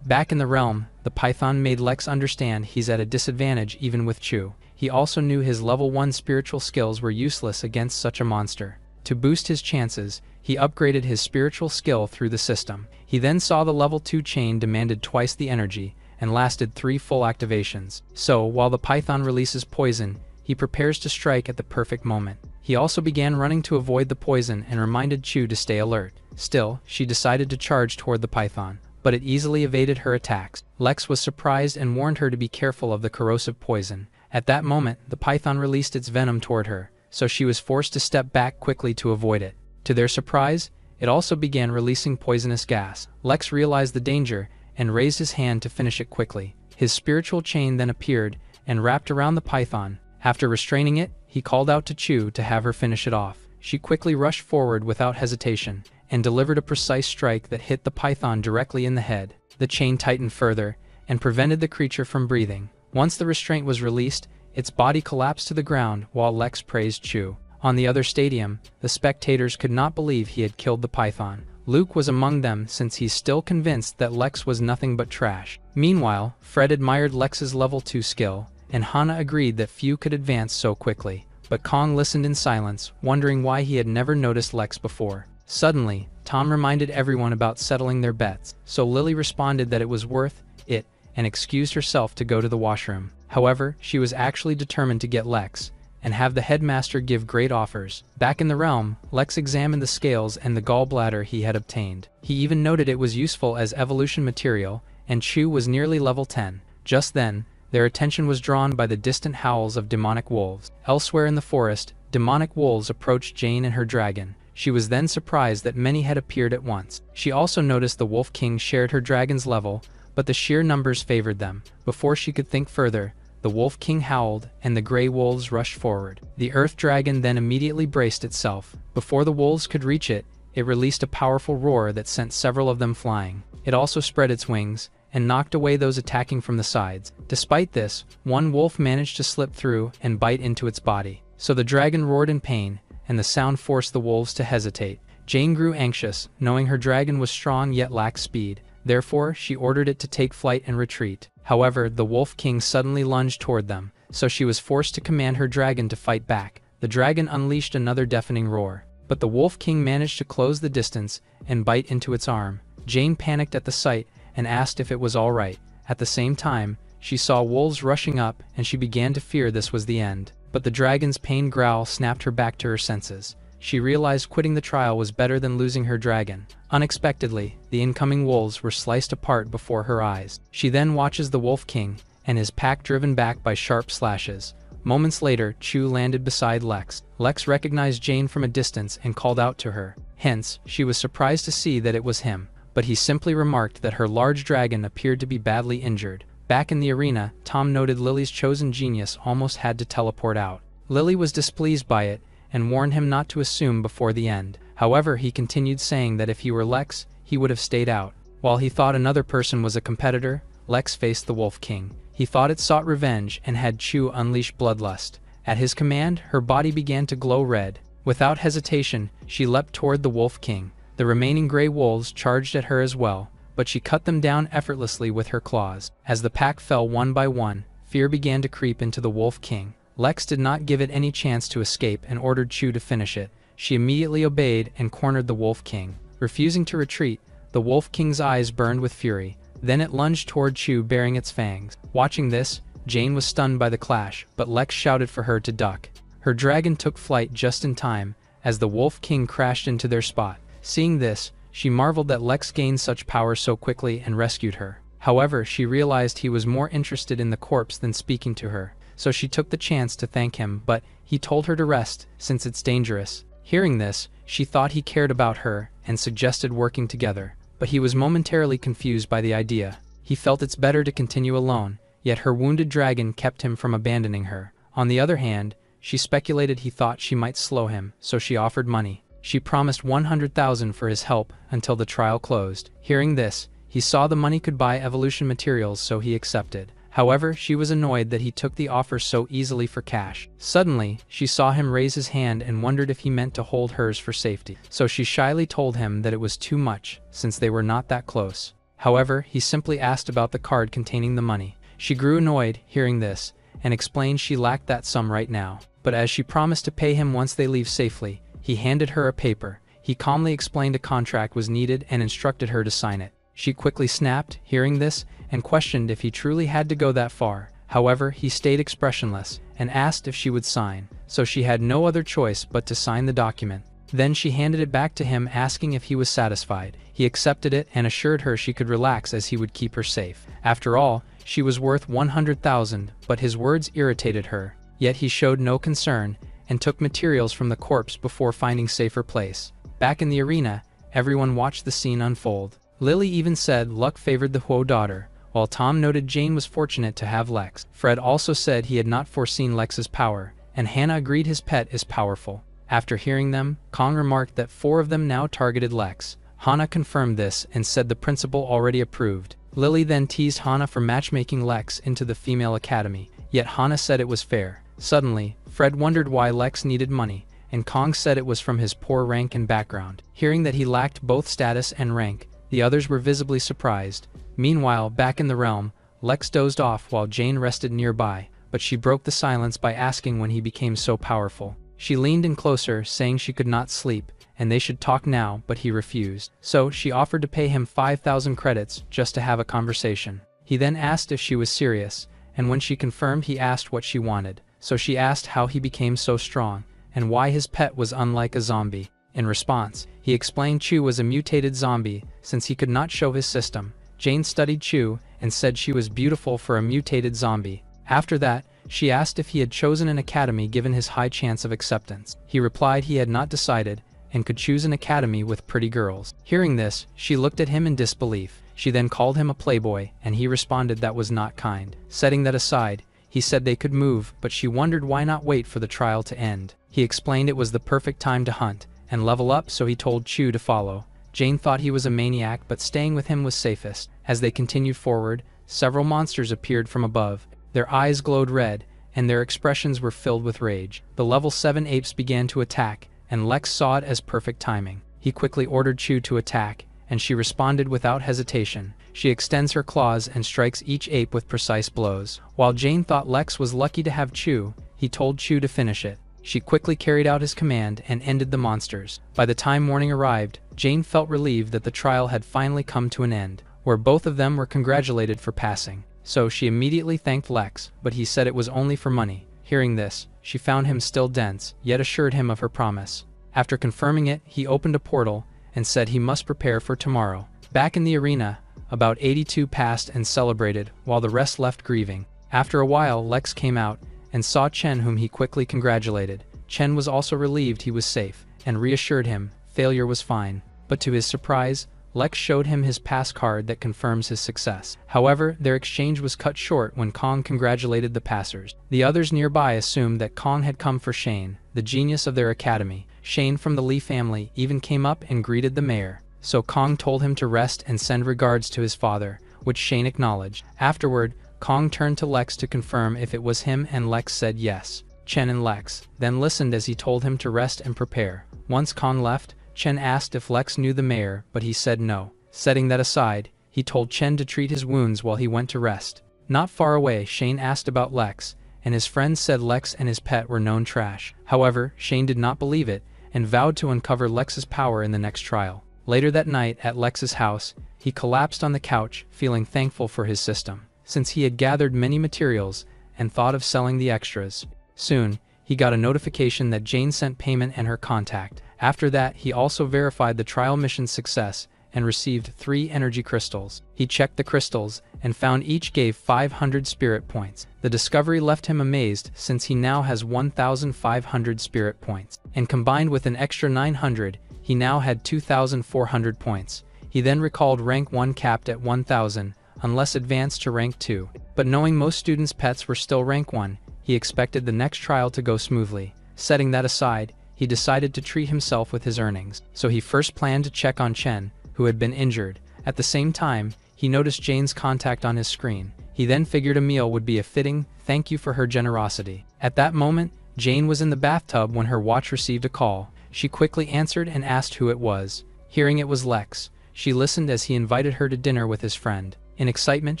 Back in the realm, the python made Lex understand he's at a disadvantage even with Chu. He also knew his level 1 spiritual skills were useless against such a monster. To boost his chances, he upgraded his spiritual skill through the system. He then saw the level 2 chain demanded twice the energy and lasted 3 full activations. So, while the python releases poison, he prepares to strike at the perfect moment. He also began running to avoid the poison and reminded Chu to stay alert. Still, she decided to charge toward the python, but it easily evaded her attacks. Lex was surprised and warned her to be careful of the corrosive poison. At that moment, the python released its venom toward her, so she was forced to step back quickly to avoid it. To their surprise, it also began releasing poisonous gas. Lex realized the danger and raised his hand to finish it quickly. His spiritual chain then appeared and wrapped around the python. After restraining it, he called out to Chu to have her finish it off. She quickly rushed forward without hesitation and delivered a precise strike that hit the python directly in the head. The chain tightened further and prevented the creature from breathing. Once the restraint was released, its body collapsed to the ground while Lex praised Chu. On the other stadium, the spectators could not believe he had killed the python. Luke was among them since he's still convinced that Lex was nothing but trash. Meanwhile, Fred admired Lex's level 2 skill, and Hana agreed that few could advance so quickly. But Kong listened in silence, wondering why he had never noticed Lex before. Suddenly, Tom reminded everyone about settling their bets, so Lily responded that it was worth it and excused herself to go to the washroom. However, she was actually determined to get Lex and have the headmaster give great offers. Back in the realm, Lex examined the scales and the gallbladder he had obtained. He even noted it was useful as evolution material, and Chu was nearly level 10. Just then, their attention was drawn by the distant howls of demonic wolves. Elsewhere in the forest, demonic wolves approached Jane and her dragon. She was then surprised that many had appeared at once. She also noticed the Wolf King shared her dragon's level, but the sheer numbers favored them. Before she could think further, the Wolf King howled, and the gray wolves rushed forward. The Earth Dragon then immediately braced itself. Before the wolves could reach it, it released a powerful roar that sent several of them flying. It also spread its wings and knocked away those attacking from the sides. Despite this, one wolf managed to slip through and bite into its body. So the dragon roared in pain, and the sound forced the wolves to hesitate. Jane grew anxious, knowing her dragon was strong yet lacked speed. Therefore, she ordered it to take flight and retreat. However, the Wolf King suddenly lunged toward them, so she was forced to command her dragon to fight back. The dragon unleashed another deafening roar, but the Wolf King managed to close the distance and bite into its arm. Jane panicked at the sight and asked if it was all right. At the same time, she saw wolves rushing up and she began to fear this was the end. but the dragon's pain growl snapped her back to her senses. She realized quitting the trial was better than losing her dragon. Unexpectedly, the incoming wolves were sliced apart before her eyes. She then watches the Wolf King and his pack driven back by sharp slashes. Moments later, Chu landed beside Lex. Lex recognized Jane from a distance and called out to her. Hence, she was surprised to see that it was him, but he simply remarked that her large dragon appeared to be badly injured. Back in the arena, Tom noted Lily's chosen genius almost had to teleport out. Lily was displeased by it and warned him not to assume before the end. However, he continued saying that if he were Lex, he would have stayed out. While he thought another person was a competitor, Lex faced the Wolf King. He thought it sought revenge and had Chu unleash bloodlust. At his command, her body began to glow red. Without hesitation, she leapt toward the Wolf King. The remaining gray wolves charged at her as well, but she cut them down effortlessly with her claws. As the pack fell one by one, fear began to creep into the Wolf King. Lex did not give it any chance to escape and ordered Chu to finish it. She immediately obeyed and cornered the Wolf King. Refusing to retreat, the Wolf King's eyes burned with fury. Then it lunged toward Chu bearing its fangs. Watching this, Jane was stunned by the clash, but Lex shouted for her to duck. Her dragon took flight just in time, as the Wolf King crashed into their spot. Seeing this, she marveled that Lex gained such power so quickly and rescued her. However, she realized he was more interested in the corpse than speaking to her, so she took the chance to thank him, but he told her to rest, since it's dangerous. Hearing this, she thought he cared about her and suggested working together, but he was momentarily confused by the idea. He felt it's better to continue alone, yet her wounded dragon kept him from abandoning her. On the other hand, she speculated he thought she might slow him, so she offered money. She promised 100,000 for his help until the trial closed. Hearing this, he saw the money could buy evolution materials, so he accepted. However, she was annoyed that he took the offer so easily for cash. Suddenly, she saw him raise his hand and wondered if he meant to hold hers for safety. So she shyly told him that it was too much, since they were not that close. However, he simply asked about the card containing the money. She grew annoyed hearing this, and explained she lacked that sum right now. But as she promised to pay him once they leave safely, he handed her a paper. He calmly explained a contract was needed and instructed her to sign it. She quickly snapped, hearing this, and questioned if he truly had to go that far. However, he stayed expressionless, and asked if she would sign, so she had no other choice but to sign the document. Then she handed it back to him, asking if he was satisfied. He accepted it and assured her she could relax as he would keep her safe. After all, she was worth 100,000, but his words irritated her. Yet he showed no concern, and took materials from the corpse before finding safer place. Back in the arena, everyone watched the scene unfold. Lily even said luck favored the Huo daughter, while Tom noted Jane was fortunate to have Lex. Fred also said he had not foreseen Lex's power, and Hannah agreed his pet is powerful. After hearing them, Kong remarked that 4 of them now targeted Lex. Hannah confirmed this and said the principal already approved. Lily then teased Hannah for matchmaking Lex into the female academy, yet Hannah said it was fair. Suddenly, Fred wondered why Lex needed money, and Kong said it was from his poor rank and background. Hearing that he lacked both status and rank, the others were visibly surprised. Meanwhile, back in the realm, Lex dozed off while Jane rested nearby, but she broke the silence by asking when he became so powerful. She leaned in closer, saying she could not sleep, and they should talk now, but he refused. So she offered to pay him 5,000 credits just to have a conversation. He then asked if she was serious, and when she confirmed, he asked what she wanted. So she asked how he became so strong, and why his pet was unlike a zombie. In response, he explained Chu was a mutated zombie, since he could not show his system. Jane studied Chu, and said she was beautiful for a mutated zombie. After that, she asked if he had chosen an academy given his high chance of acceptance. He replied he had not decided, and could choose an academy with pretty girls. Hearing this, she looked at him in disbelief. She then called him a playboy, and he responded that was not kind. Setting that aside, he said they could move, but she wondered why not wait for the trial to end. He explained it was the perfect time to hunt and level up, so he told Chu to follow. Jane thought he was a maniac, but staying with him was safest. As they continued forward, several monsters appeared from above. Their eyes glowed red, and their expressions were filled with rage. The level 7 apes began to attack, and Lex saw it as perfect timing. He quickly ordered Chu to attack, and she responded without hesitation. She extends her claws and strikes each ape with precise blows. While Jane thought Lex was lucky to have Chu, he told Chu to finish it. She quickly carried out his command and ended the monsters. By the time morning arrived, Jane felt relieved that the trial had finally come to an end, where both of them were congratulated for passing. So she immediately thanked Lex, but he said it was only for money. Hearing this, she found him still dense, yet assured him of her promise. After confirming it, he opened a portal and said he must prepare for tomorrow. Back in the arena, about 82 passed and celebrated, while the rest left grieving. After a while, Lex came out and saw Chen, whom he quickly congratulated. Chen was also relieved he was safe, and reassured him failure was fine. But to his surprise, Lex showed him his pass card that confirms his success. However, their exchange was cut short when Kong congratulated the passers. The others nearby assumed that Kong had come for Shane, the genius of their academy. Shane from the Lee family even came up and greeted the mayor. So Kong told him to rest and send regards to his father, which Shane acknowledged. Afterward, Kong turned to Lex to confirm if it was him, and Lex said yes. Chen and Lex then listened as he told him to rest and prepare. Once Kong left, Chen asked if Lex knew the mayor, but he said no. Setting that aside, he told Chen to treat his wounds while he went to rest. Not far away, Shane asked about Lex, and his friends said Lex and his pet were known trash. However, Shane did not believe it, and vowed to uncover Lex's power in the next trial. Later that night, at Lex's house, he collapsed on the couch, feeling thankful for his system, since he had gathered many materials and thought of selling the extras. Soon, he got a notification that Jane sent payment and her contact. After that, he also verified the trial mission's success and received 3 energy crystals. He checked the crystals and found each gave 500 spirit points. The discovery left him amazed, since he now has 1,500 spirit points, and combined with an extra 900, he now had 2,400 points. He then recalled rank 1 capped at 1,000, unless advanced to rank 2. But knowing most students' pets were still rank 1, he expected the next trial to go smoothly. Setting that aside, he decided to treat himself with his earnings. So he first planned to check on Chen, who had been injured. At the same time, he noticed Jane's contact on his screen. He then figured a meal would be a fitting thank you for her generosity. At that moment, Jane was in the bathtub when her watch received a call. She quickly answered and asked who it was. Hearing it was Lex, she listened as he invited her to dinner with his friend. In excitement,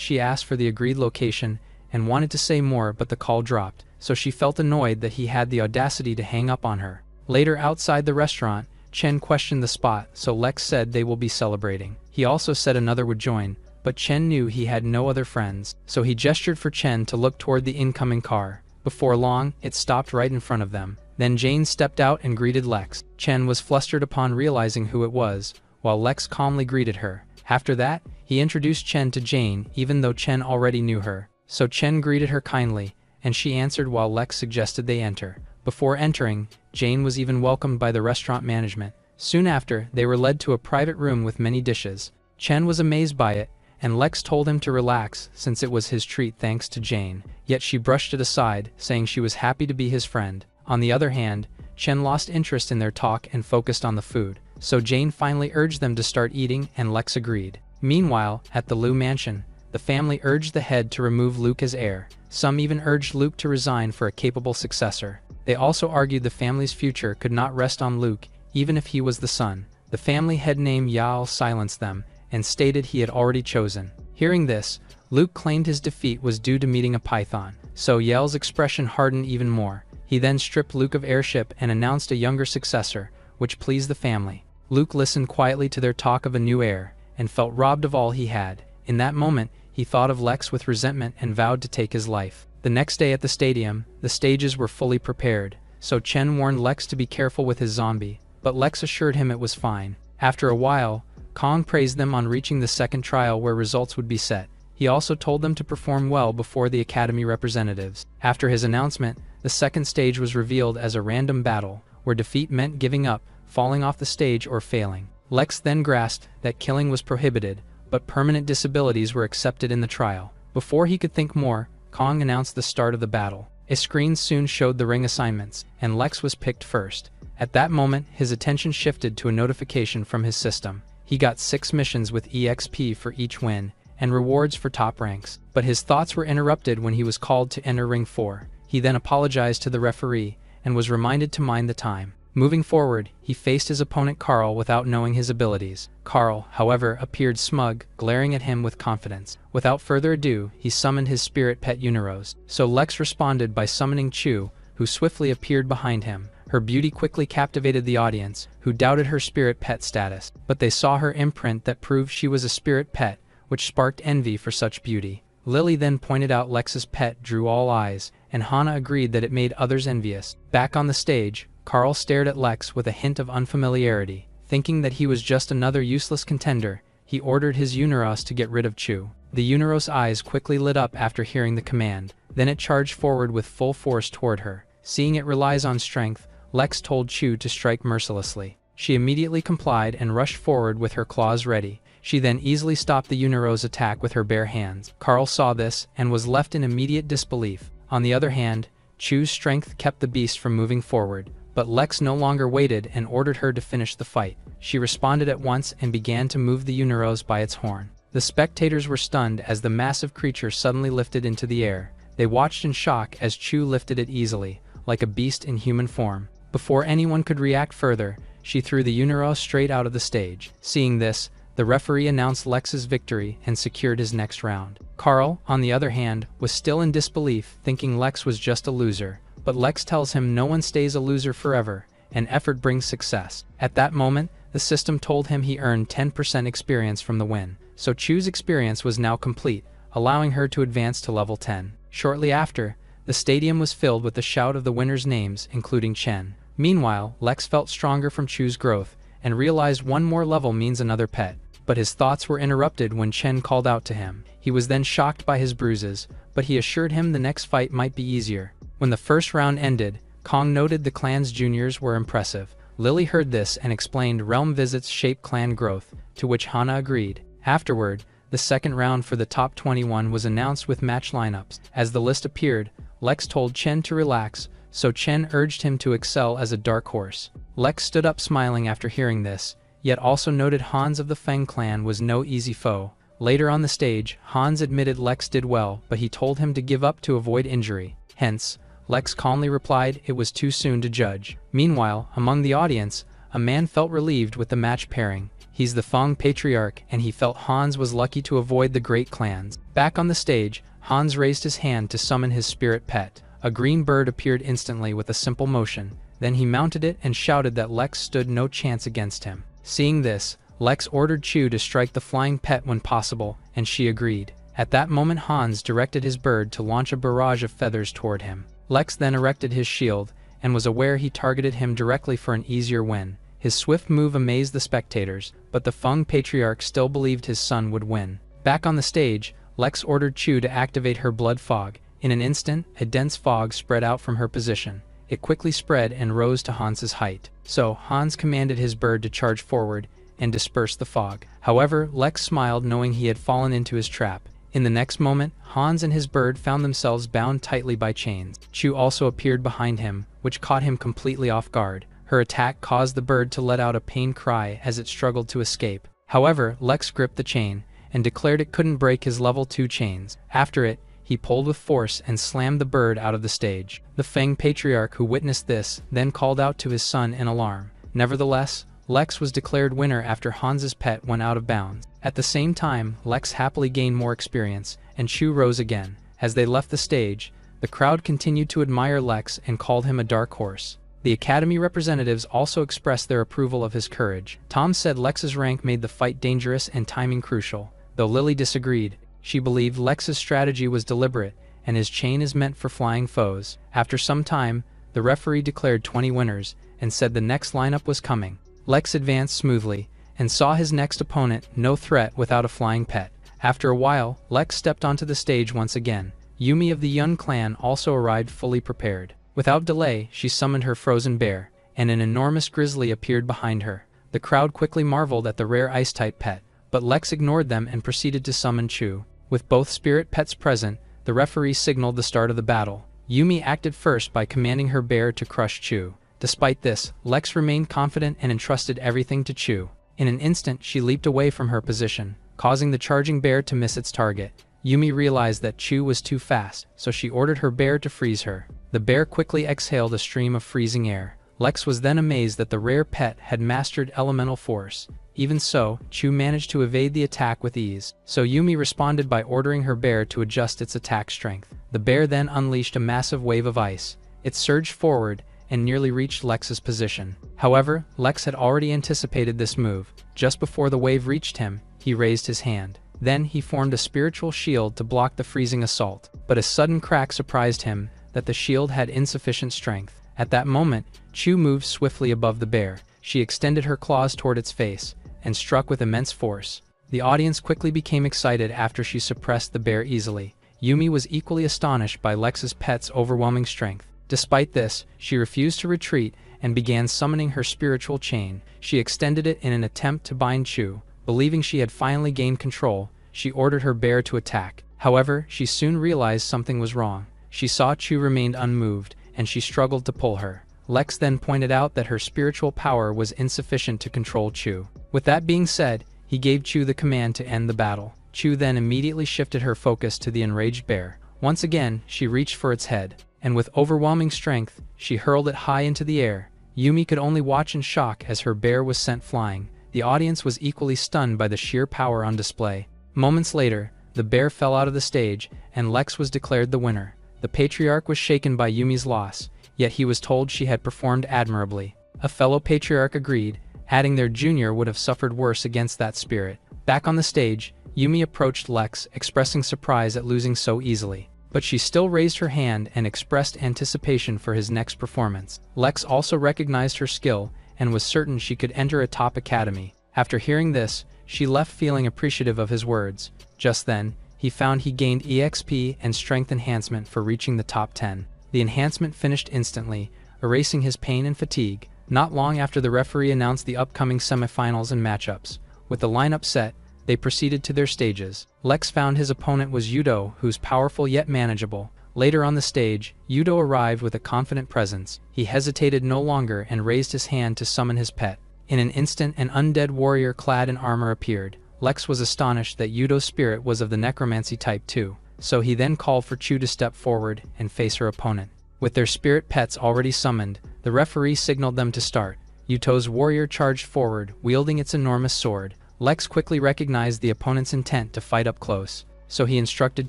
she asked for the agreed location and wanted to say more, but the call dropped, so she felt annoyed that he had the audacity to hang up on her. Later, outside the restaurant, Chen questioned the spot, so Lex said they will be celebrating. He also said another would join, but Chen knew he had no other friends, so he gestured for Chen to look toward the incoming car. Before long, it stopped right in front of them. Then Jane stepped out and greeted Lex. Chen was flustered upon realizing who it was, while Lex calmly greeted her. After that, he introduced Chen to Jane, even though Chen already knew her. So Chen greeted her kindly, and she answered while Lex suggested they enter. Before entering, Jane was even welcomed by the restaurant management. Soon after, they were led to a private room with many dishes. Chen was amazed by it, and Lex told him to relax since it was his treat thanks to Jane. Yet she brushed it aside, saying she was happy to be his friend. On the other hand, Chen lost interest in their talk and focused on the food. So Jane finally urged them to start eating, and Lex agreed. Meanwhile, at the Liu mansion, the family urged the head to remove Luke as heir. Some even urged Luke to resign for a capable successor. They also argued the family's future could not rest on Luke, even if he was the son. The family head named Yao silenced them and stated he had already chosen. Hearing this, Luke claimed his defeat was due to meeting a python, so Yao's expression hardened even more. He then stripped Luke of heirship and announced a younger successor, which pleased the family. Luke listened quietly to their talk of a new heir, and felt robbed of all he had. In that moment, he thought of Lex with resentment and vowed to take his life. The next day at the stadium, the stages were fully prepared, so Chen warned Lex to be careful with his zombie, but Lex assured him it was fine. After a while, Kong praised them on reaching the second trial where results would be set. He also told them to perform well before the academy representatives. After his announcement, the second stage was revealed as a random battle, where defeat meant giving up, falling off the stage, or failing. Lex then grasped that killing was prohibited, but permanent disabilities were accepted in the trial. Before he could think more, Kong announced the start of the battle. A screen soon showed the ring assignments, and Lex was picked first. At that moment, his attention shifted to a notification from his system. He got 6 missions with EXP for each win, and rewards for top ranks. But his thoughts were interrupted when he was called to enter Ring 4. He then apologized to the referee, and was reminded to mind the time. Moving forward, he faced his opponent Carl without knowing his abilities. Carl, however, appeared smug, glaring at him with confidence. Without further ado, he summoned his spirit pet Unirose. So Lex responded by summoning Chu, who swiftly appeared behind him. Her beauty quickly captivated the audience, who doubted her spirit pet status. But they saw her imprint that proved she was a spirit pet, which sparked envy for such beauty. Lily then pointed out Lex's pet drew all eyes, and Hana agreed that it made others envious. Back on the stage, Carl stared at Lex with a hint of unfamiliarity. Thinking that he was just another useless contender, he ordered his Uniros to get rid of Chu. The Uniros' eyes quickly lit up after hearing the command, then it charged forward with full force toward her. Seeing it relies on strength, Lex told Chu to strike mercilessly. She immediately complied and rushed forward with her claws ready. She then easily stopped the Uniros' attack with her bare hands. Carl saw this and was left in immediate disbelief. On the other hand, Chu's strength kept the beast from moving forward, but Lex no longer waited and ordered her to finish the fight. She responded at once and began to move the Uniros by its horn. The spectators were stunned as the massive creature suddenly lifted into the air. They watched in shock as Chu lifted it easily, like a beast in human form. Before anyone could react further, she threw the Uniro straight out of the stage. Seeing this, the referee announced Lex's victory and secured his next round. Carl, on the other hand, was still in disbelief, thinking Lex was just a loser. But Lex tells him no one stays a loser forever, and effort brings success. At that moment, the system told him he earned 10% experience from the win, so Chu's experience was now complete, allowing her to advance to level 10. Shortly after, the stadium was filled with the shout of the winners' names, including Chen. Meanwhile, Lex felt stronger from Chu's growth, and realized one more level means another pet. But his thoughts were interrupted when Chen called out to him. He was then shocked by his bruises, but he assured him the next fight might be easier. When the first round ended, Kong noted the clan's juniors were impressive. Lily heard this and explained realm visits shape clan growth, to which Hana agreed. Afterward, the second round for the top 21 was announced with match lineups. As the list appeared, Lex told Chen to relax, so Chen urged him to excel as a dark horse. Lex stood up smiling after hearing this, yet also noted Hans of the Feng clan was no easy foe. Later on the stage, Hans admitted Lex did well, but he told him to give up to avoid injury. Hence, Lex calmly replied it was too soon to judge. Meanwhile, among the audience, a man felt relieved with the match pairing. He's the Feng patriarch, and he felt Hans was lucky to avoid the great clans. Back on the stage, Hans raised his hand to summon his spirit pet. A green bird appeared instantly with a simple motion. Then he mounted it and shouted that Lex stood no chance against him. Seeing this, Lex ordered Chu to strike the flying pet when possible, and she agreed. At that moment, Hans directed his bird to launch a barrage of feathers toward him. Lex then erected his shield, and was aware he targeted him directly for an easier win. His swift move amazed the spectators, but the Feng patriarch still believed his son would win. Back on the stage, Lex ordered Chu to activate her blood fog. In an instant, a dense fog spread out from her position. It quickly spread and rose to Hans's height. So, Hans commanded his bird to charge forward and disperse the fog. However, Lex smiled knowing he had fallen into his trap. In the next moment, Hans and his bird found themselves bound tightly by chains. Chu also appeared behind him, which caught him completely off guard. Her attack caused the bird to let out a pained cry as it struggled to escape. However, Lex gripped the chain and declared it couldn't break his level 2 chains. After it, he pulled with force and slammed the bird out of the stage. The Feng patriarch who witnessed this then called out to his son in alarm. Nevertheless, Lex was declared winner after Hans's pet went out of bounds. At the same time, Lex happily gained more experience, and Chu rose again. As they left the stage, the crowd continued to admire Lex and called him a dark horse. The Academy representatives also expressed their approval of his courage. Tom said Lex's rank made the fight dangerous and timing crucial, though Lily disagreed. She believed Lex's strategy was deliberate, and his chain is meant for flying foes. After some time, the referee declared 20 winners, and said the next lineup was coming. Lex advanced smoothly, and saw his next opponent no threat without a flying pet. After a while, Lex stepped onto the stage once again. Yumi of the Yun clan also arrived fully prepared. Without delay, she summoned her frozen bear, and an enormous grizzly appeared behind her. The crowd quickly marveled at the rare ice-type pet, but Lex ignored them and proceeded to summon Chu. With both spirit pets present, the referee signaled the start of the battle. Yumi acted first by commanding her bear to crush Chu. Despite this, Lex remained confident and entrusted everything to Chu. In an instant, she leaped away from her position, causing the charging bear to miss its target. Yumi realized that Chu was too fast, so she ordered her bear to freeze her. The bear quickly exhaled a stream of freezing air. Lex was then amazed that the rare pet had mastered elemental force. Even so, Chu managed to evade the attack with ease, so Yumi responded by ordering her bear to adjust its attack strength. The bear then unleashed a massive wave of ice. It surged forward and nearly reached Lex's position. However, Lex had already anticipated this move. Just before the wave reached him, he raised his hand. Then he formed a spiritual shield to block the freezing assault. But a sudden crack surprised him. that the shield had insufficient strength. At that moment, Chu moved swiftly above the bear. She extended her claws toward its face and struck with immense force. The audience quickly became excited after she suppressed the bear easily. Yumi was equally astonished by Lex's pet's overwhelming strength. Despite this, she refused to retreat and began summoning her spiritual chain. She extended it in an attempt to bind Chu. Believing she had finally gained control, she ordered her bear to attack. However, she soon realized something was wrong. She saw Chu remained unmoved, and she struggled to pull her. Lex then pointed out that her spiritual power was insufficient to control Chu. With that being said, he gave Chu the command to end the battle. Chu then immediately shifted her focus to the enraged bear. Once again, she reached for its head, and with overwhelming strength, she hurled it high into the air. Yumi could only watch in shock as her bear was sent flying. The audience was equally stunned by the sheer power on display. Moments later, the bear fell out of the stage, and Lex was declared the winner. The patriarch was shaken by Yumi's loss, yet he was told she had performed admirably. A fellow patriarch agreed, adding their junior would have suffered worse against that spirit. Back on the stage, Yumi approached Lex, expressing surprise at losing so easily. But she still raised her hand and expressed anticipation for his next performance. Lex also recognized her skill and was certain she could enter a top academy. After hearing this, she left feeling appreciative of his words. Just then, he found he gained EXP and strength enhancement for reaching the top 10. The enhancement finished instantly, erasing his pain and fatigue. Not long after the referee announced the upcoming semifinals and matchups. With the lineup set, they proceeded to their stages. Lex found his opponent was Yudo, who's powerful yet manageable. Later on the stage, Yudo arrived with a confident presence. He hesitated no longer and raised his hand to summon his pet. In an instant, an undead warrior clad in armor appeared. Lex was astonished that Yudo's spirit was of the necromancy type too, so he then called for Chu to step forward and face her opponent. With their spirit pets already summoned, the referee signaled them to start. Yudo's warrior charged forward, wielding its enormous sword. Lex quickly recognized the opponent's intent to fight up close, so he instructed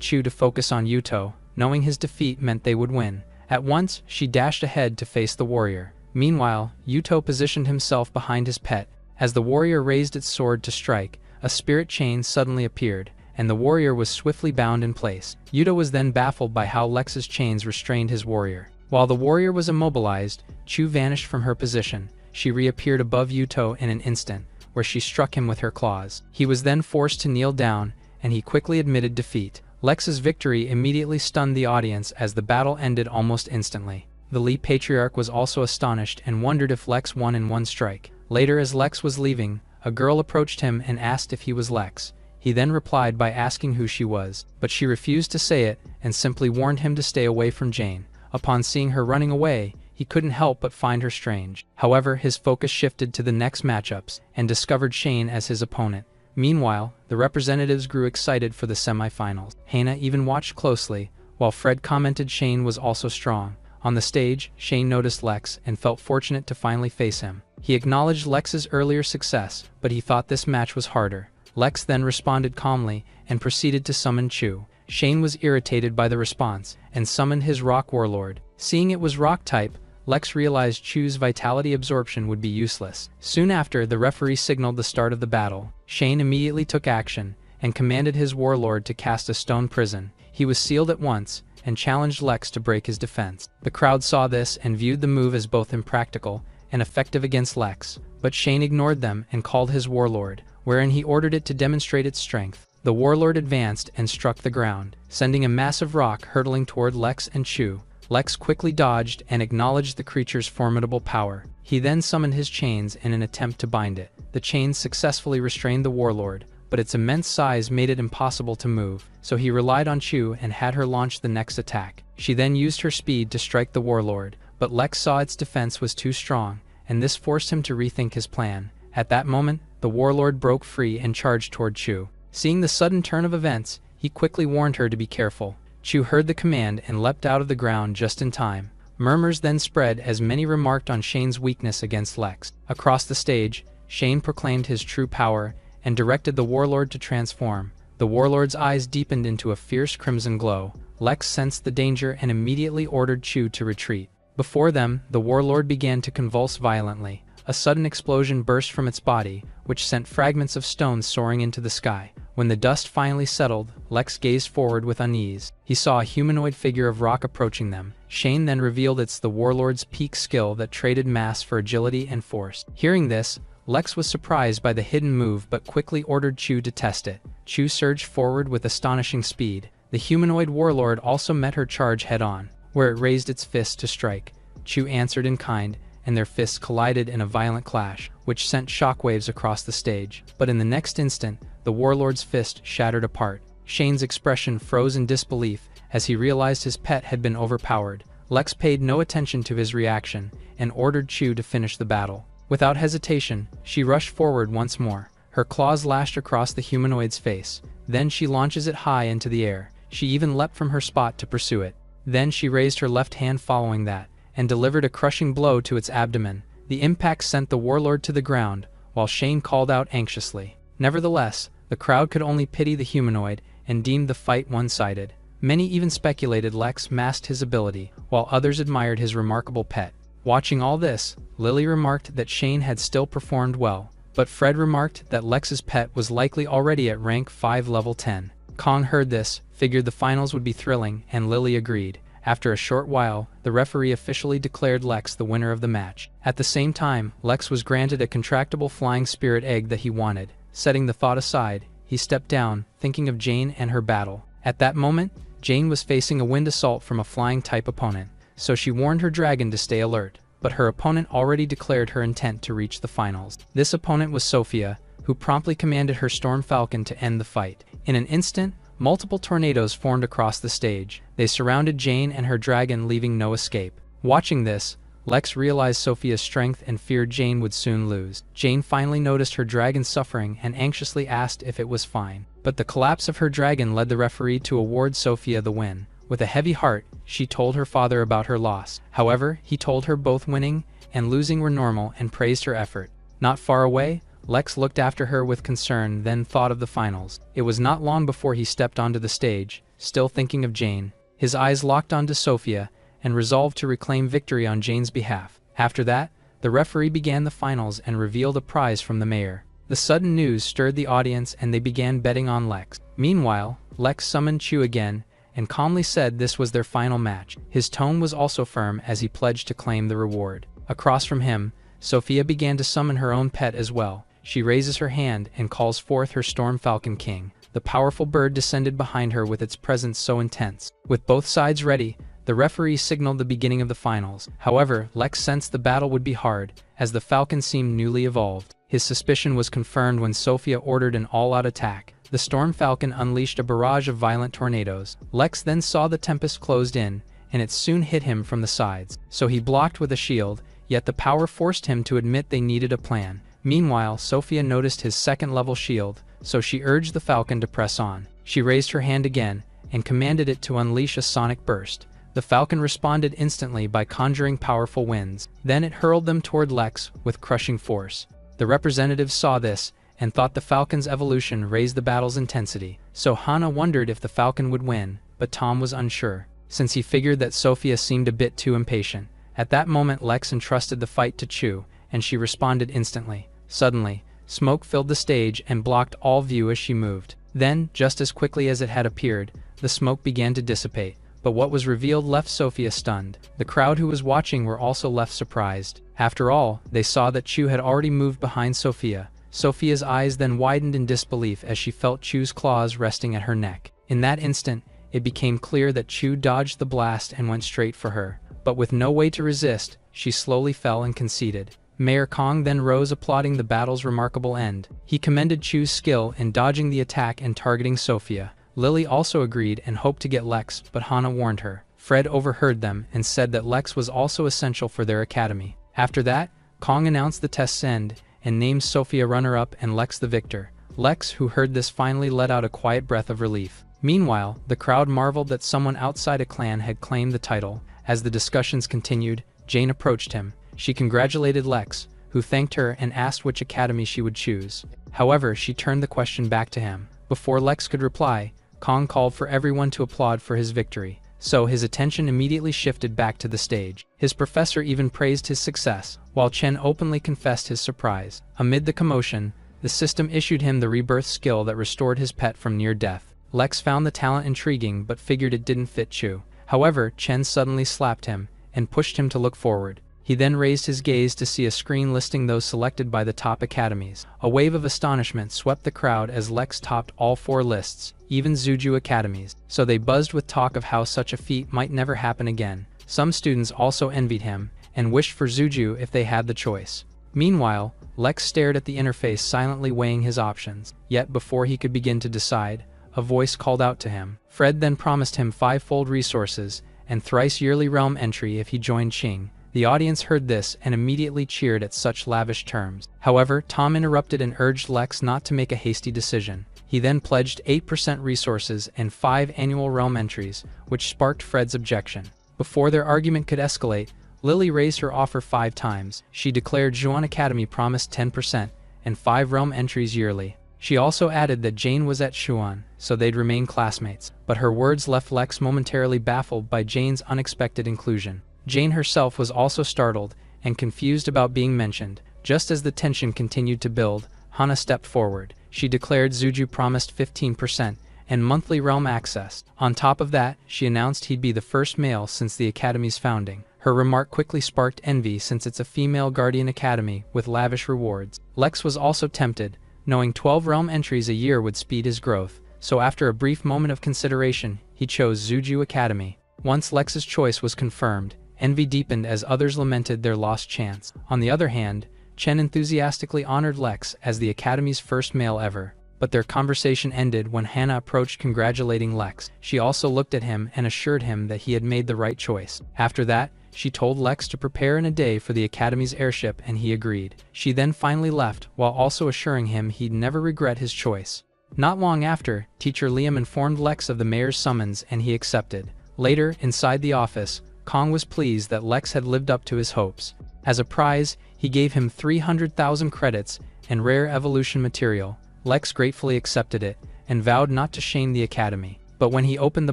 Chu to focus on Yudo, knowing his defeat meant they would win. At once, she dashed ahead to face the warrior. Meanwhile, Yudo positioned himself behind his pet. As the warrior raised its sword to strike, a spirit chain suddenly appeared, and the warrior was swiftly bound in place. Yudo was then baffled by how Lex's chains restrained his warrior. While the warrior was immobilized, Chu vanished from her position. She reappeared above Yudo in an instant, where she struck him with her claws. He was then forced to kneel down, and he quickly admitted defeat. Lex's victory immediately stunned the audience as the battle ended almost instantly. The Lee Patriarch was also astonished and wondered if Lex won in one strike. Later, as Lex was leaving, a girl approached him and asked if he was Lex. He then replied by asking who she was, but she refused to say it and simply warned him to stay away from Jane. Upon seeing her running away, he couldn't help but find her strange. However, his focus shifted to the next matchups and discovered Shane as his opponent. Meanwhile, the representatives grew excited for the semifinals. Hannah even watched closely, while Fred commented Shane was also strong. On the stage, Shane noticed Lex and felt fortunate to finally face him. He acknowledged Lex's earlier success, but he thought this match was harder. Lex then responded calmly and proceeded to summon Chu. Shane was irritated by the response and summoned his rock warlord. Seeing it was rock type, Lex realized Chu's vitality absorption would be useless. Soon after, the referee signaled the start of the battle. Shane immediately took action and commanded his warlord to cast a stone prison. He was sealed at once and challenged Lex to break his defense. The crowd saw this and viewed the move as both impractical and effective against Lex, but Shane ignored them and called his warlord, wherein he ordered it to demonstrate its strength. The warlord advanced and struck the ground, sending a massive rock hurtling toward Lex and Chu. Lex quickly dodged and acknowledged the creature's formidable power. He then summoned his chains in an attempt to bind it. The chains successfully restrained the warlord, but its immense size made it impossible to move, so he relied on Chu and had her launch the next attack. She then used her speed to strike the warlord, but Lex saw its defense was too strong, and this forced him to rethink his plan. At that moment, the warlord broke free and charged toward Chu. Seeing the sudden turn of events, he quickly warned her to be careful. Chu heard the command and leapt out of the ground just in time. Murmurs then spread as many remarked on Shane's weakness against Lex. Across the stage, Shane proclaimed his true power and directed the warlord to transform. The warlord's eyes deepened into a fierce crimson glow. Lex sensed the danger and immediately ordered Chu to retreat. Before them, the warlord began to convulse violently. A sudden explosion burst from its body, which sent fragments of stone soaring into the sky. When the dust finally settled, Lex gazed forward with unease. He saw a humanoid figure of rock approaching them, Shane then revealed it's the warlord's peak skill that traded mass for agility and force. Hearing this, Lex was surprised by the hidden move but quickly ordered Chu to test it. Chu surged forward with astonishing speed. The humanoid warlord also met her charge head-on, where it raised its fist to strike. Chu answered in kind, and their fists collided in a violent clash, which sent shockwaves across the stage. But in the next instant, the warlord's fist shattered apart. Shane's expression froze in disbelief as he realized his pet had been overpowered. Lex paid no attention to his reaction and ordered Chu to finish the battle. Without hesitation, she rushed forward once more. Her claws lashed across the humanoid's face. Then she launches it high into the air. She even leapt from her spot to pursue it. Then she raised her left hand following that, and delivered a crushing blow to its abdomen. The impact sent the warlord to the ground, while Shane called out anxiously. Nevertheless, the crowd could only pity the humanoid and deemed the fight one-sided. Many even speculated Lex masked his ability, while others admired his remarkable pet. Watching all this, Lily remarked that Shane had still performed well, but Fred remarked that Lex's pet was likely already at rank 5 level 10. Kong heard this, figured the finals would be thrilling, and Lily agreed. After a short while, the referee officially declared Lex the winner of the match. At the same time, Lex was granted a contractable flying spirit egg that he wanted. Setting the thought aside, he stepped down, thinking of Jane and her battle. At that moment, Jane was facing a wind assault from a flying-type opponent, so she warned her dragon to stay alert. But her opponent already declared her intent to reach the finals. This opponent was Sophia, who promptly commanded her Storm Falcon to end the fight. In an instant, multiple tornadoes formed across the stage. They surrounded Jane and her dragon, leaving no escape. Watching this, Lex realized Sophia's strength and feared Jane would soon lose. Jane finally noticed her dragon suffering and anxiously asked if it was fine. But the collapse of her dragon led the referee to award Sophia the win. With a heavy heart, she told her father about her loss. However, he told her both winning and losing were normal and praised her effort. Not far away, Lex looked after her with concern, then thought of the finals. It was not long before he stepped onto the stage, still thinking of Jane. His eyes locked onto Sophia, and resolved to reclaim victory on Jane's behalf. After that, the referee began the finals and revealed a prize from the mayor. The sudden news stirred the audience and they began betting on Lex. Meanwhile, Lex summoned Chu again, and calmly said this was their final match. His tone was also firm as he pledged to claim the reward. Across from him, Sophia began to summon her own pet as well. She raises her hand and calls forth her Storm Falcon King. The powerful bird descended behind her with its presence so intense. With both sides ready, the referee signaled the beginning of the finals. However, Lex sensed the battle would be hard, as the Falcon seemed newly evolved. His suspicion was confirmed when Sophia ordered an all-out attack. The Storm Falcon unleashed a barrage of violent tornadoes. Lex then saw the tempest closed in, and it soon hit him from the sides. So he blocked with a shield, yet the power forced him to admit they needed a plan. Meanwhile, Sophia noticed his second-level shield, so she urged the Falcon to press on. She raised her hand again, and commanded it to unleash a sonic burst. The Falcon responded instantly by conjuring powerful winds. Then it hurled them toward Lex with crushing force. The representatives saw this, and thought the Falcon's evolution raised the battle's intensity. So Hana wondered if the Falcon would win, but Tom was unsure, since he figured that Sophia seemed a bit too impatient. At that moment, Lex entrusted the fight to Chu, and she responded instantly. Suddenly, smoke filled the stage and blocked all view as she moved. Then, just as quickly as it had appeared, the smoke began to dissipate. But what was revealed left Sophia stunned. The crowd who was watching were also left surprised. After all, they saw that Chu had already moved behind Sophia. Sophia's eyes then widened in disbelief as she felt Chu's claws resting at her neck. In that instant, it became clear that Chu dodged the blast and went straight for her. But with no way to resist, she slowly fell and conceded. Mayor Kong then rose, applauding the battle's remarkable end. He commended Chu's skill in dodging the attack and targeting Sophia. Lily also agreed and hoped to get Lex, but Hana warned her. Fred overheard them and said that Lex was also essential for their academy. After that, Kong announced the test's end and named Sophia runner-up and Lex the victor. Lex, who heard this, finally let out a quiet breath of relief. Meanwhile, the crowd marveled that someone outside a clan had claimed the title. As the discussions continued, Jane approached him. She congratulated Lex, who thanked her and asked which academy she would choose. However, she turned the question back to him. Before Lex could reply, Kong called for everyone to applaud for his victory, so his attention immediately shifted back to the stage. His professor even praised his success, while Chen openly confessed his surprise. Amid the commotion, the system issued him the rebirth skill that restored his pet from near death. Lex found the talent intriguing but figured it didn't fit Chu. However, Chen suddenly slapped him and pushed him to look forward. He then raised his gaze to see a screen listing those selected by the top academies. A wave of astonishment swept the crowd as Lex topped all 4 lists, even Zuju academies, so they buzzed with talk of how such a feat might never happen again. Some students also envied him and wished for Zuju if they had the choice. Meanwhile, Lex stared at the interface silently weighing his options, yet before he could begin to decide, a voice called out to him. Fred then promised him 5-fold resources and thrice yearly realm entry if he joined Qing. The audience heard this and immediately cheered at such lavish terms. However, Tom interrupted and urged Lex not to make a hasty decision. He then pledged 8% resources and 5 annual realm entries, which sparked Fred's objection. Before their argument could escalate, Lily raised her offer 5 times. She declared Zhuan Academy promised 10% and 5 realm entries yearly. She also added that Jane was at Xuan, so they'd remain classmates. But her words left Lex momentarily baffled by Jane's unexpected inclusion. Jane herself was also startled and confused about being mentioned. Just as the tension continued to build, Hana stepped forward. She declared Zuju promised 15% and monthly realm access. On top of that, she announced he'd be the first male since the Academy's founding. Her remark quickly sparked envy since it's a female guardian academy with lavish rewards. Lex was also tempted, knowing 12 realm entries a year would speed his growth, so after a brief moment of consideration, he chose Zuju Academy. Once Lex's choice was confirmed, envy deepened as others lamented their lost chance. On the other hand, Chen enthusiastically honored Lex as the Academy's first male ever. But their conversation ended when Hannah approached congratulating Lex. She also looked at him and assured him that he had made the right choice. After that, she told Lex to prepare in a day for the Academy's airship and he agreed. She then finally left, while also assuring him he'd never regret his choice. Not long after, Teacher Liam informed Lex of the mayor's summons and he accepted. Later, inside the office, Kong was pleased that Lex had lived up to his hopes. As a prize, he gave him 300,000 credits and rare evolution material. Lex gratefully accepted it and vowed not to shame the Academy. But when he opened the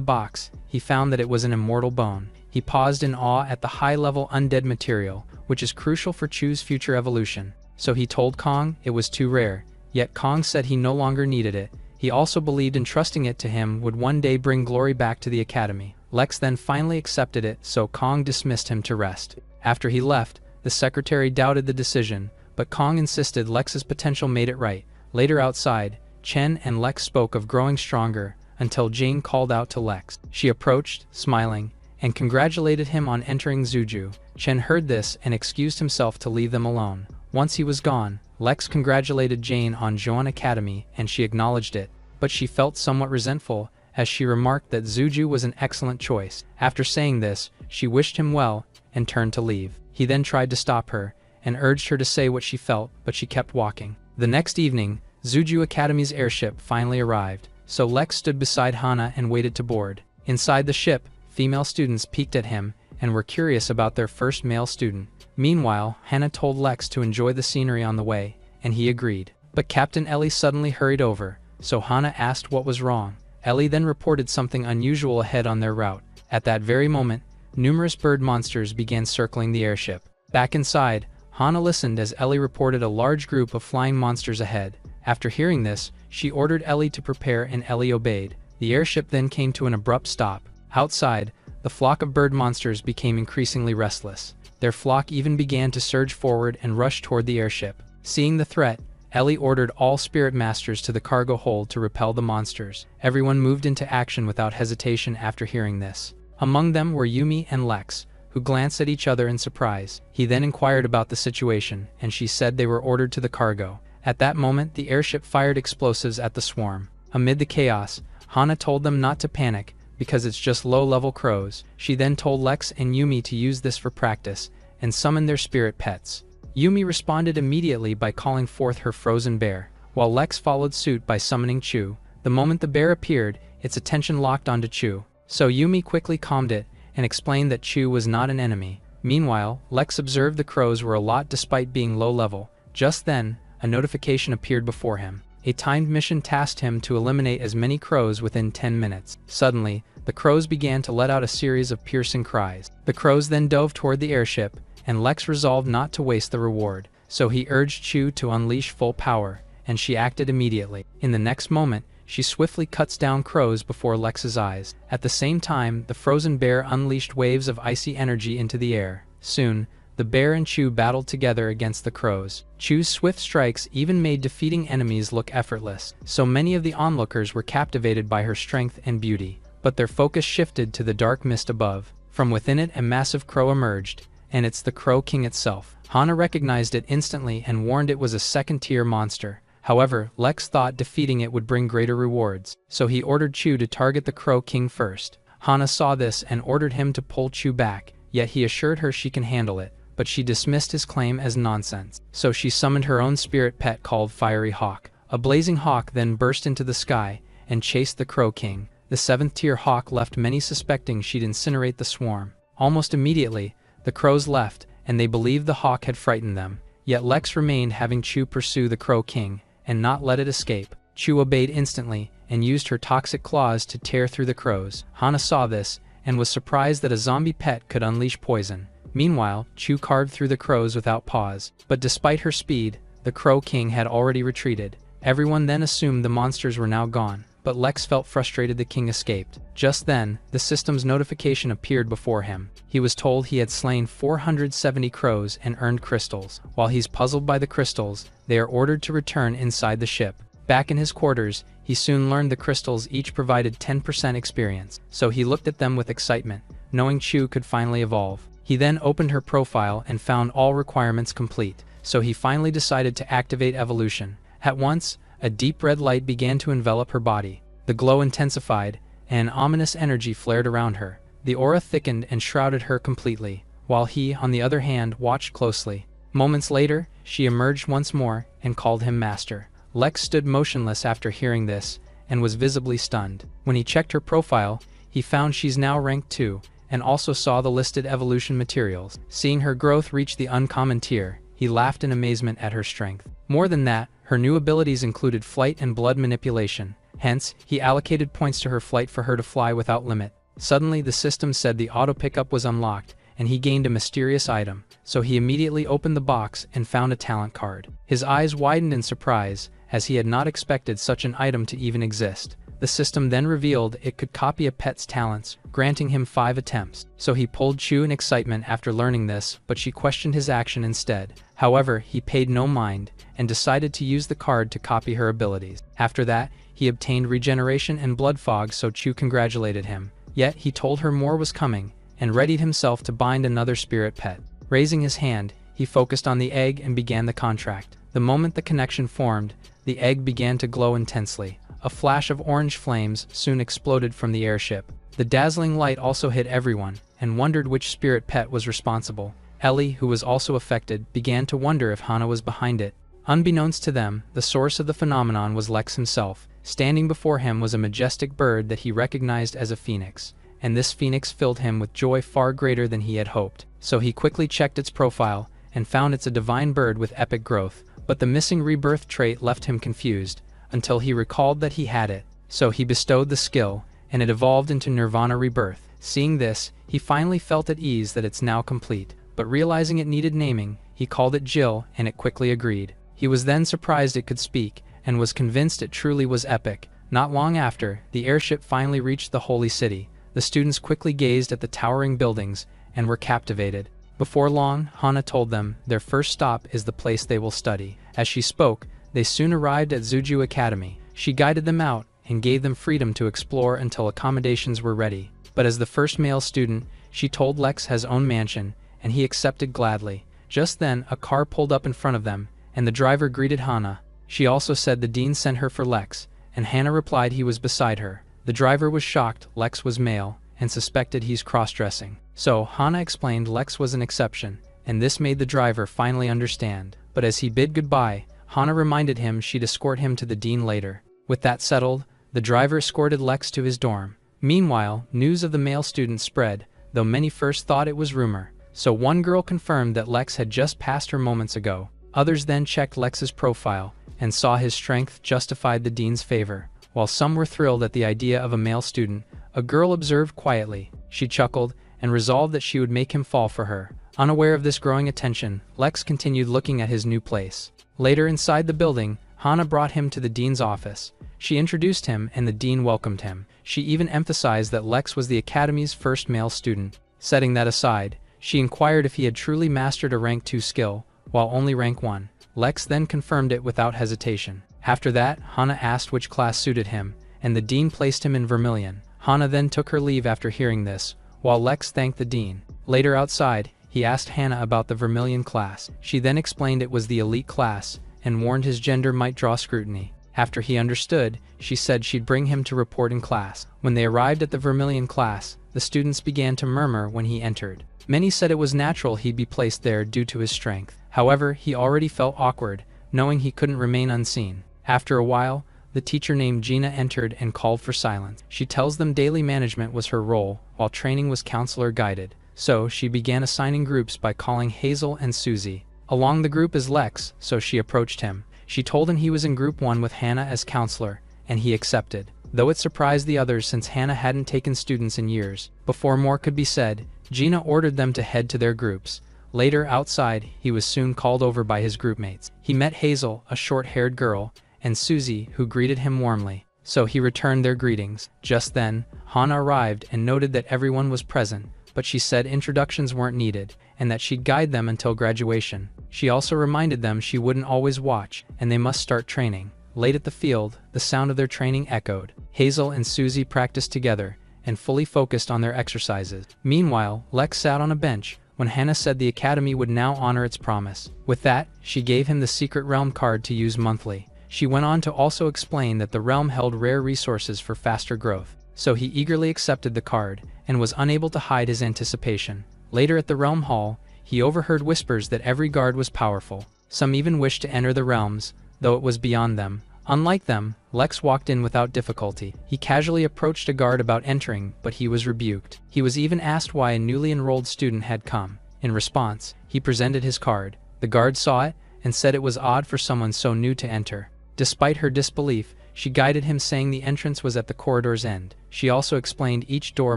box, he found that it was an immortal bone. He paused in awe at the high-level undead material, which is crucial for Chu's future evolution. So he told Kong it was too rare, yet Kong said he no longer needed it. He also believed entrusting it to him would one day bring glory back to the Academy. Lex then finally accepted it, so Kong dismissed him to rest. After he left, the secretary doubted the decision, but Kong insisted Lex's potential made it right. Later outside, Chen and Lex spoke of growing stronger, until Jane called out to Lex. She approached, smiling, and congratulated him on entering Zuju. Chen heard this and excused himself to leave them alone. Once he was gone, Lex congratulated Jane on Zhuan Academy and she acknowledged it, but she felt somewhat resentful as she remarked that Zuju was an excellent choice. After saying this, she wished him well and turned to leave. He then tried to stop her and urged her to say what she felt, but she kept walking. The next evening, Zuju Academy's airship finally arrived, so Lex stood beside Hana and waited to board. Inside the ship, female students peeked at him and were curious about their first male student. Meanwhile, Hannah told Lex to enjoy the scenery on the way, and he agreed. But Captain Ellie suddenly hurried over, so Hana asked what was wrong. Ellie then reported something unusual ahead on their route. At that very moment, numerous bird monsters began circling the airship. Back inside, Hana listened as Ellie reported a large group of flying monsters ahead. After hearing this, she ordered Ellie to prepare and Ellie obeyed. The airship then came to an abrupt stop. Outside, the flock of bird monsters became increasingly restless. Their flock even began to surge forward and rush toward the airship. Seeing the threat, Ellie ordered all spirit masters to the cargo hold to repel the monsters. Everyone moved into action without hesitation after hearing this. Among them were Yumi and Lex, who glanced at each other in surprise. He then inquired about the situation, and she said they were ordered to the cargo. At that moment, the airship fired explosives at the swarm. Amid the chaos, Hana told them not to panic, because it's just low-level crows. She then told Lex and Yumi to use this for practice, and summon their spirit pets. Yumi responded immediately by calling forth her frozen bear, while Lex followed suit by summoning Chu. The moment the bear appeared, its attention locked onto Chu. So Yumi quickly calmed it, and explained that Chu was not an enemy. Meanwhile, Lex observed the crows were a lot despite being low-level. Just then, a notification appeared before him. A timed mission tasked him to eliminate as many crows within 10 minutes. Suddenly, the crows began to let out a series of piercing cries. The crows then dove toward the airship, and Lex resolved not to waste the reward, so he urged Chu to unleash full power, and she acted immediately. In the next moment, she swiftly cuts down crows before Lex's eyes. At the same time, the frozen bear unleashed waves of icy energy into the air. Soon, the bear and Chu battled together against the crows. Chu's swift strikes even made defeating enemies look effortless, so many of the onlookers were captivated by her strength and beauty. But their focus shifted to the dark mist above. From within it, a massive crow emerged, and it's the Crow King itself. Hana recognized it instantly and warned it was a second-tier monster. However, Lex thought defeating it would bring greater rewards, so he ordered Chu to target the Crow King first. Hana saw this and ordered him to pull Chu back, yet he assured her she can handle it. But she dismissed his claim as nonsense. So she summoned her own spirit pet called Fiery Hawk. A blazing hawk then burst into the sky and chased the Crow King. The 7th-tier hawk left many suspecting she'd incinerate the swarm. Almost immediately, the crows left, and they believed the hawk had frightened them. Yet Lex remained, having Chu pursue the Crow King and not let it escape. Chu obeyed instantly and used her toxic claws to tear through the crows. Hana saw this and was surprised that a zombie pet could unleash poison. Meanwhile, Chu carved through the crows without pause. But despite her speed, the Crow King had already retreated. Everyone then assumed the monsters were now gone, but Lex felt frustrated the king escaped. Just then, the system's notification appeared before him. He was told he had slain 470 crows and earned crystals. While he's puzzled by the crystals, they are ordered to return inside the ship. Back in his quarters, he soon learned the crystals each provided 10% experience, so he looked at them with excitement, knowing Chu could finally evolve. He then opened her profile and found all requirements complete, so he finally decided to activate evolution. At once, a deep red light began to envelop her body. The glow intensified, and an ominous energy flared around her. The aura thickened and shrouded her completely, while he, on the other hand, watched closely. Moments later, she emerged once more and called him master. Lex stood motionless after hearing this, and was visibly stunned. When he checked her profile, he found she's now rank 2, and also saw the listed evolution materials. Seeing her growth reach the uncommon tier, he laughed in amazement at her strength. More than that, her new abilities included flight and blood manipulation. Hence, he allocated points to her flight for her to fly without limit. Suddenly, the system said the auto pickup was unlocked, and he gained a mysterious item, so he immediately opened the box and found a talent card. His eyes widened in surprise, as he had not expected such an item to even exist. The system then revealed it could copy a pet's talents, granting him 5 attempts. So he pulled Chu in excitement after learning this, but she questioned his action instead. However, he paid no mind, and decided to use the card to copy her abilities. After that, he obtained regeneration and blood fog, so Chu congratulated him. Yet, he told her more was coming, and readied himself to bind another spirit pet. Raising his hand, he focused on the egg and began the contract. The moment the connection formed, the egg began to glow intensely. A flash of orange flames soon exploded from the airship. The dazzling light also hit everyone, and wondered which spirit pet was responsible. Ellie, who was also affected, began to wonder if Hana was behind it. Unbeknownst to them, the source of the phenomenon was Lex himself. Standing before him was a majestic bird that he recognized as a phoenix, and this phoenix filled him with joy far greater than he had hoped. So he quickly checked its profile, and found it's a divine bird with epic growth. But the missing rebirth trait left him confused, until he recalled that he had it. So he bestowed the skill, and it evolved into Nirvana Rebirth. Seeing this, he finally felt at ease that it's now complete. But realizing it needed naming, he called it Jill, and it quickly agreed. He was then surprised it could speak, and was convinced it truly was epic. Not long after, the airship finally reached the holy city. The students quickly gazed at the towering buildings, and were captivated. Before long, Hana told them their first stop is the place they will study. As she spoke, they soon arrived at Zuju Academy. She guided them out, and gave them freedom to explore until accommodations were ready. But as the first male student, she told Lex his own mansion, and he accepted gladly. Just then, a car pulled up in front of them, and the driver greeted Hana. She also said the dean sent her for Lex, and Hana replied he was beside her. The driver was shocked Lex was male, and suspected he's cross-dressing. So, Hana explained Lex was an exception, and this made the driver finally understand. But as he bid goodbye, Hana reminded him she'd escort him to the dean later. With that settled, the driver escorted Lex to his dorm. Meanwhile, news of the male student spread, though many first thought it was rumor. So one girl confirmed that Lex had just passed her moments ago. Others then checked Lex's profile, and saw his strength justified the dean's favor. While some were thrilled at the idea of a male student, a girl observed quietly. She chuckled, and resolved that she would make him fall for her. Unaware of this growing attention, Lex continued looking at his new place. Later inside the building, Hana brought him to the dean's office. She introduced him and the dean welcomed him. She even emphasized that Lex was the academy's first male student. Setting that aside, she inquired if he had truly mastered a rank 2 skill, while only rank 1. Lex then confirmed it without hesitation. After that, Hana asked which class suited him, and the dean placed him in Vermilion. Hana then took her leave after hearing this, while Lex thanked the dean. Later outside, he asked Hana about the Vermilion class. She then explained it was the elite class, and warned his gender might draw scrutiny. After he understood, she said she'd bring him to report in class. When they arrived at the Vermilion class, the students began to murmur when he entered. Many said it was natural he'd be placed there due to his strength. However, he already felt awkward, knowing he couldn't remain unseen. After a while, the teacher named Gina entered and called for silence. She tells them daily management was her role, while training was counselor guided. So, she began assigning groups by calling Hazel and Susie. Along the group is Lex, so she approached him. She told him he was in group 1 with Hana as counselor, and he accepted. Though it surprised the others since Hana hadn't taken students in years. Before more could be said, Gina ordered them to head to their groups. Later, outside, he was soon called over by his groupmates. He met Hazel, a short-haired girl, and Susie, who greeted him warmly. So he returned their greetings. Just then, Hana arrived and noted that everyone was present, but she said introductions weren't needed, and that she'd guide them until graduation. She also reminded them she wouldn't always watch, and they must start training. Late at the field, the sound of their training echoed. Hazel and Susie practiced together, and fully focused on their exercises. Meanwhile, Lex sat on a bench, when Hana said the academy would now honor its promise. With that, she gave him the secret realm card to use monthly. She went on to also explain that the realm held rare resources for faster growth. So he eagerly accepted the card, and was unable to hide his anticipation. Later at the realm hall, he overheard whispers that every guard was powerful. Some even wished to enter the realms, though it was beyond them. Unlike them, Lex walked in without difficulty. He casually approached a guard about entering, but he was rebuked. He was even asked why a newly enrolled student had come. In response, he presented his card. The guard saw it, and said it was odd for someone so new to enter. Despite her disbelief, she guided him, saying the entrance was at the corridor's end. She also explained each door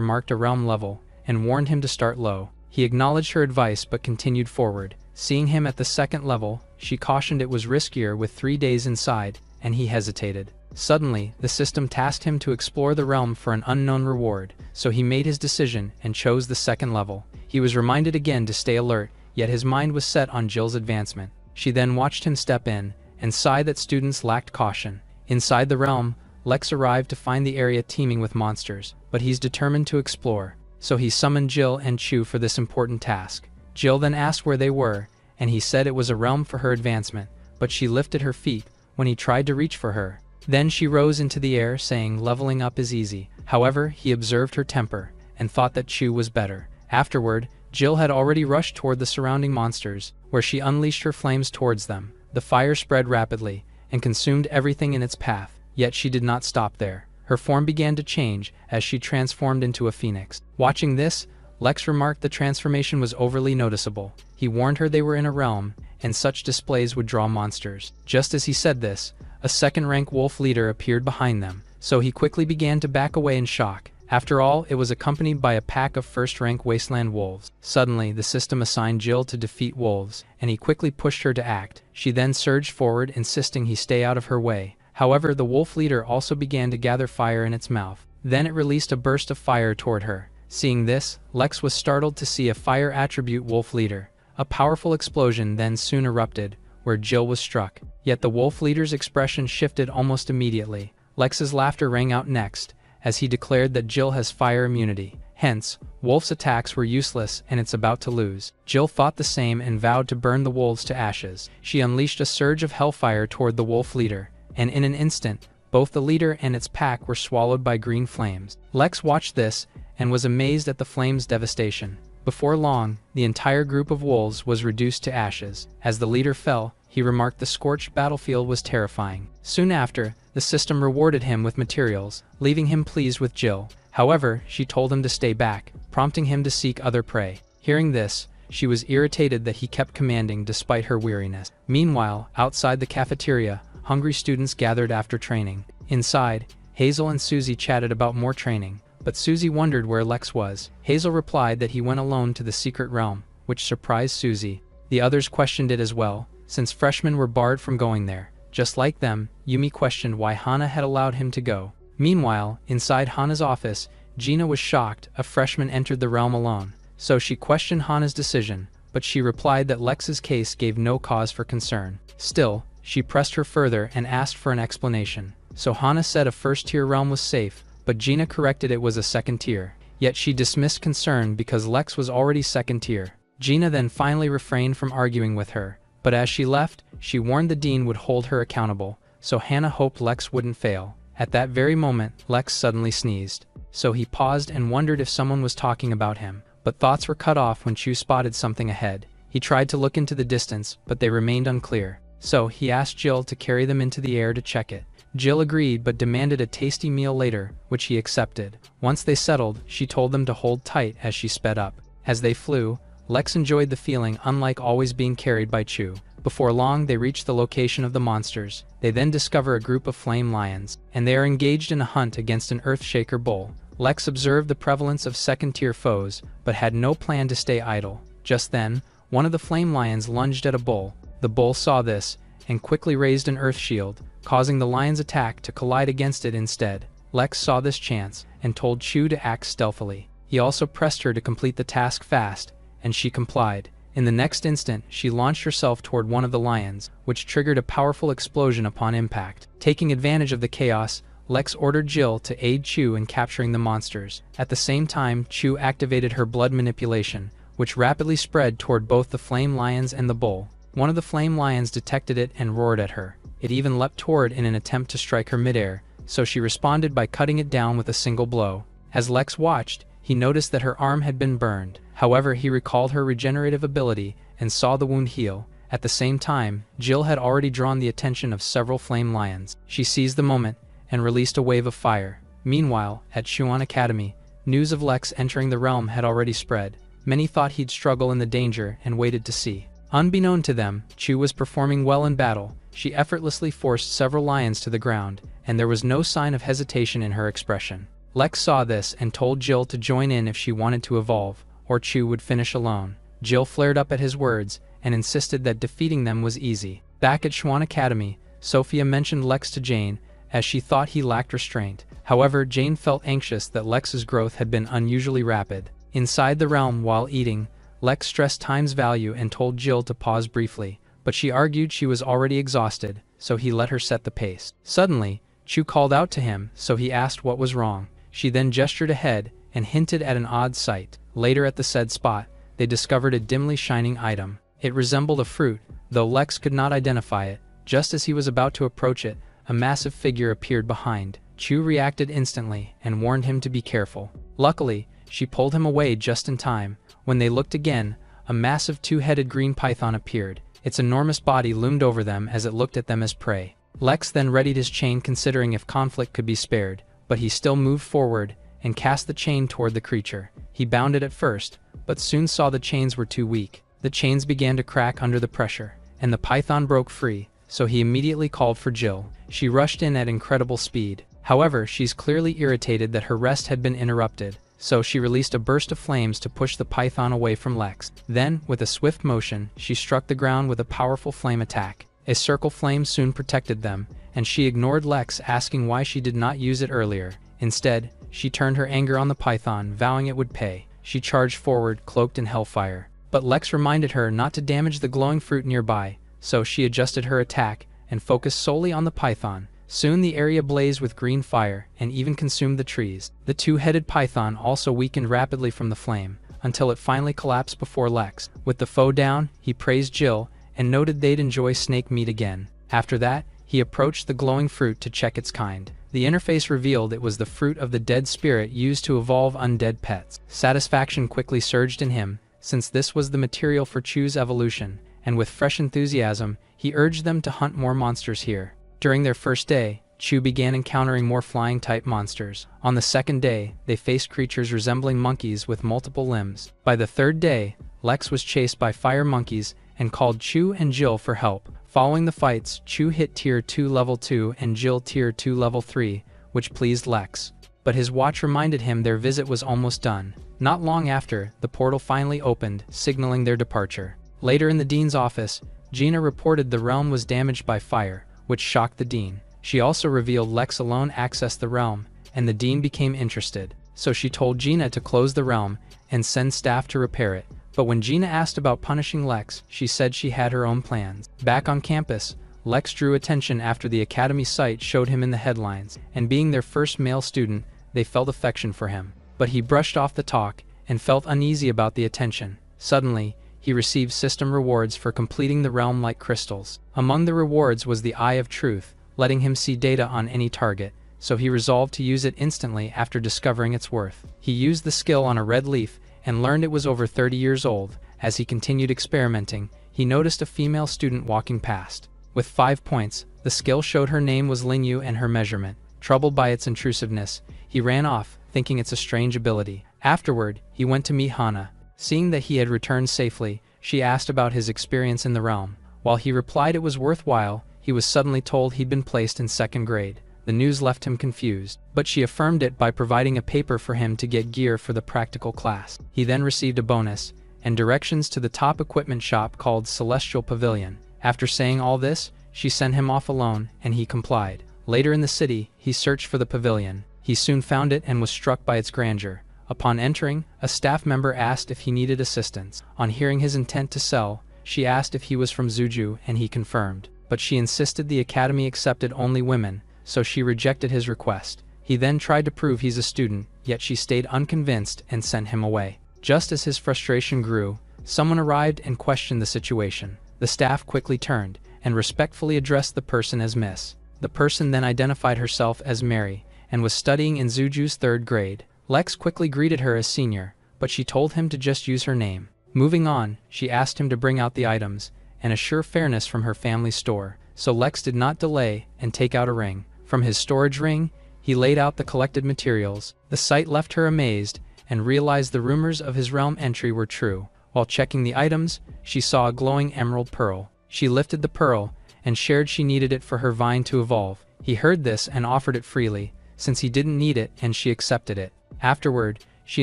marked a realm level, and warned him to start low. He acknowledged her advice but continued forward. Seeing him at the second level, she cautioned it was riskier with 3 days inside, and he hesitated. Suddenly, the system tasked him to explore the realm for an unknown reward, so he made his decision and chose the second level. He was reminded again to stay alert, yet his mind was set on Jill's advancement. She then watched him step in, and sighed that students lacked caution. Inside the realm, Lex arrived to find the area teeming with monsters, but he's determined to explore, so he summoned Jill and Chu for this important task. Jill then asked where they were, and he said it was a realm for her advancement, but she lifted her feet when he tried to reach for her. Then she rose into the air, saying leveling up is easy. However, he observed her temper, and thought that Chu was better. Afterward, Jill had already rushed toward the surrounding monsters, where she unleashed her flames towards them. The fire spread rapidly, and consumed everything in its path, yet she did not stop there. Her form began to change, as she transformed into a phoenix. Watching this, Lex remarked the transformation was overly noticeable. He warned her they were in a realm, and such displays would draw monsters. Just as he said this, a second-rank wolf leader appeared behind them, so he quickly began to back away in shock. After all, it was accompanied by a pack of first-rank wasteland wolves. Suddenly, the system assigned Jill to defeat wolves, and he quickly pushed her to act. She then surged forward, insisting he stay out of her way. However, the wolf leader also began to gather fire in its mouth. Then it released a burst of fire toward her. Seeing this, Lex was startled to see a fire attribute wolf leader. A powerful explosion then soon erupted, where Jill was struck. Yet the wolf leader's expression shifted almost immediately. Lex's laughter rang out next, as he declared that Jill has fire immunity. Hence, Wolf's attacks were useless and it's about to lose. Jill thought the same and vowed to burn the wolves to ashes. She unleashed a surge of hellfire toward the wolf leader, and in an instant, both the leader and its pack were swallowed by green flames. Lex watched this and was amazed at the flames' devastation. Before long, the entire group of wolves was reduced to ashes. As the leader fell, he remarked the scorched battlefield was terrifying. Soon after, the system rewarded him with materials, leaving him pleased with Jill. However, she told him to stay back, prompting him to seek other prey. Hearing this, she was irritated that he kept commanding despite her weariness. Meanwhile, outside the cafeteria, hungry students gathered after training. Inside, Hazel and Susie chatted about more training, but Susie wondered where Lex was. Hazel replied that he went alone to the secret realm, which surprised Susie. The others questioned it as well, since freshmen were barred from going there. Just like them, Yumi questioned why Hana had allowed him to go. Meanwhile, inside Hana's office, Gina was shocked. A freshman entered the realm alone, so she questioned Hana's decision, but she replied that Lex's case gave no cause for concern. Still, she pressed her further and asked for an explanation. So Hana said a first-tier realm was safe, but Gina corrected it was a second tier. Yet she dismissed concern because Lex was already second tier. Gina then finally refrained from arguing with her, but as she left, she warned the dean would hold her accountable, so Hana hoped Lex wouldn't fail. At that very moment, Lex suddenly sneezed. So he paused and wondered if someone was talking about him, but thoughts were cut off when Chu spotted something ahead. He tried to look into the distance, but they remained unclear. So he asked Jill to carry them into the air to check it. Jill agreed but demanded a tasty meal later, which he accepted. Once they settled, she told them to hold tight as she sped up. As they flew, Lex enjoyed the feeling, unlike always being carried by Chu. Before long they reach the location of the monsters. They then discover a group of flame lions, and they are engaged in a hunt against an Earthshaker bull. Lex observed the prevalence of second-tier foes, but had no plan to stay idle. Just then, one of the flame lions lunged at a bull. The bull saw this, and quickly raised an earth shield, causing the lion's attack to collide against it instead. Lex saw this chance, and told Chu to act stealthily. He also pressed her to complete the task fast, and she complied. In the next instant, she launched herself toward one of the lions, which triggered a powerful explosion upon impact. Taking advantage of the chaos, Lex ordered Jill to aid Chu in capturing the monsters. At the same time, Chu activated her blood manipulation, which rapidly spread toward both the flame lions and the bull. One of the flame lions detected it and roared at her. It even leapt toward in an attempt to strike her midair, so she responded by cutting it down with a single blow. As Lex watched, he noticed that her arm had been burned. However, he recalled her regenerative ability and saw the wound heal. At the same time, Jill had already drawn the attention of several flame lions. She seized the moment and released a wave of fire. Meanwhile, at Chuan Academy, news of Lex entering the realm had already spread. Many thought he'd struggle in the danger and waited to see. Unbeknown to them, Chu was performing well in battle. She effortlessly forced several lions to the ground, and there was no sign of hesitation in her expression. Lex saw this and told Jill to join in if she wanted to evolve, or Chu would finish alone. Jill flared up at his words and insisted that defeating them was easy. Back at Chuan Academy, Sophia mentioned Lex to Jane, as she thought he lacked restraint. However, Jane felt anxious that Lex's growth had been unusually rapid. Inside the realm while eating, Lex stressed time's value and told Jill to pause briefly, but she argued she was already exhausted, so he let her set the pace. Suddenly, Chu called out to him, so he asked what was wrong. She then gestured ahead and hinted at an odd sight. Later at the said spot, they discovered a dimly shining item. It resembled a fruit, though Lex could not identify it. Just as he was about to approach it, a massive figure appeared behind. Chu reacted instantly and warned him to be careful. Luckily, she pulled him away just in time. When they looked again, a massive two-headed green python appeared. Its enormous body loomed over them as it looked at them as prey. Lex then readied his chain, considering if conflict could be spared, but he still moved forward and cast the chain toward the creature. He bounded at first, but soon saw the chains were too weak. The chains began to crack under the pressure, and the python broke free, so he immediately called for Jill. She rushed in at incredible speed. However, she's clearly irritated that her rest had been interrupted, so she released a burst of flames to push the python away from Lex. Then, with a swift motion, she struck the ground with a powerful flame attack. A circle flame soon protected them, and she ignored Lex asking why she did not use it earlier. Instead, she turned her anger on the python, vowing it would pay. She charged forward, cloaked in hellfire. But Lex reminded her not to damage the glowing fruit nearby, so she adjusted her attack and focused solely on the python. Soon the area blazed with green fire and even consumed the trees. The two-headed python also weakened rapidly from the flame, until it finally collapsed before Lex. With the foe down, he praised Jill and noted they'd enjoy snake meat again. After that, he approached the glowing fruit to check its kind. The interface revealed it was the fruit of the dead spirit used to evolve undead pets. Satisfaction quickly surged in him, since this was the material for Chu's evolution, and with fresh enthusiasm, he urged them to hunt more monsters here. During their first day, Chu began encountering more flying-type monsters. On the second day, they faced creatures resembling monkeys with multiple limbs. By the third day, Lex was chased by fire monkeys and called Chu and Jill for help. Following the fights, Chu hit Tier 2 Level 2 and Jill Tier 2 Level 3, which pleased Lex. But his watch reminded him their visit was almost done. Not long after, the portal finally opened, signaling their departure. Later in the dean's office, Gina reported the realm was damaged by fire, which shocked the dean. She also revealed Lex alone accessed the realm, and the dean became interested. So she told Gina to close the realm and send staff to repair it. But when Gina asked about punishing Lex, she said she had her own plans. Back on campus, Lex drew attention after the academy site showed him in the headlines, and being their first male student, they felt affection for him. But he brushed off the talk and felt uneasy about the attention. Suddenly, he received system rewards for completing the realm like crystals. Among the rewards was the Eye of Truth, letting him see data on any target, so he resolved to use it instantly after discovering its worth. He used the skill on a red leaf and learned it was over 30 years old. As he continued experimenting, he noticed a female student walking past. With 5 points, the skill showed her name was Lingyu and her measurement. Troubled by its intrusiveness, he ran off, thinking it's a strange ability. Afterward, he went to meet Hana. Seeing that he had returned safely, she asked about his experience in the realm. While he replied it was worthwhile, he was suddenly told he'd been placed in 2nd grade. The news left him confused, but she affirmed it by providing a paper for him to get gear for the practical class. He then received a bonus, and directions to the top equipment shop called Celestial Pavilion. After saying all this, she sent him off alone, and he complied. Later in the city, he searched for the pavilion. He soon found it and was struck by its grandeur. Upon entering, a staff member asked if he needed assistance. On hearing his intent to sell, she asked if he was from Zuju, and he confirmed. But she insisted the academy accepted only women, so she rejected his request. He then tried to prove he's a student, yet she stayed unconvinced and sent him away. Just as his frustration grew, someone arrived and questioned the situation. The staff quickly turned and respectfully addressed the person as Miss. The person then identified herself as Mary and was studying in Zuju's 3rd grade. Lex quickly greeted her as senior, but she told him to just use her name. Moving on, she asked him to bring out the items and assure fairness from her family store. So Lex did not delay and take out a ring. From his storage ring, he laid out the collected materials. The sight left her amazed and realized the rumors of his realm entry were true. While checking the items, she saw a glowing emerald pearl. She lifted the pearl and shared she needed it for her vine to evolve. He heard this and offered it freely, since he didn't need it, and she accepted it. Afterward, she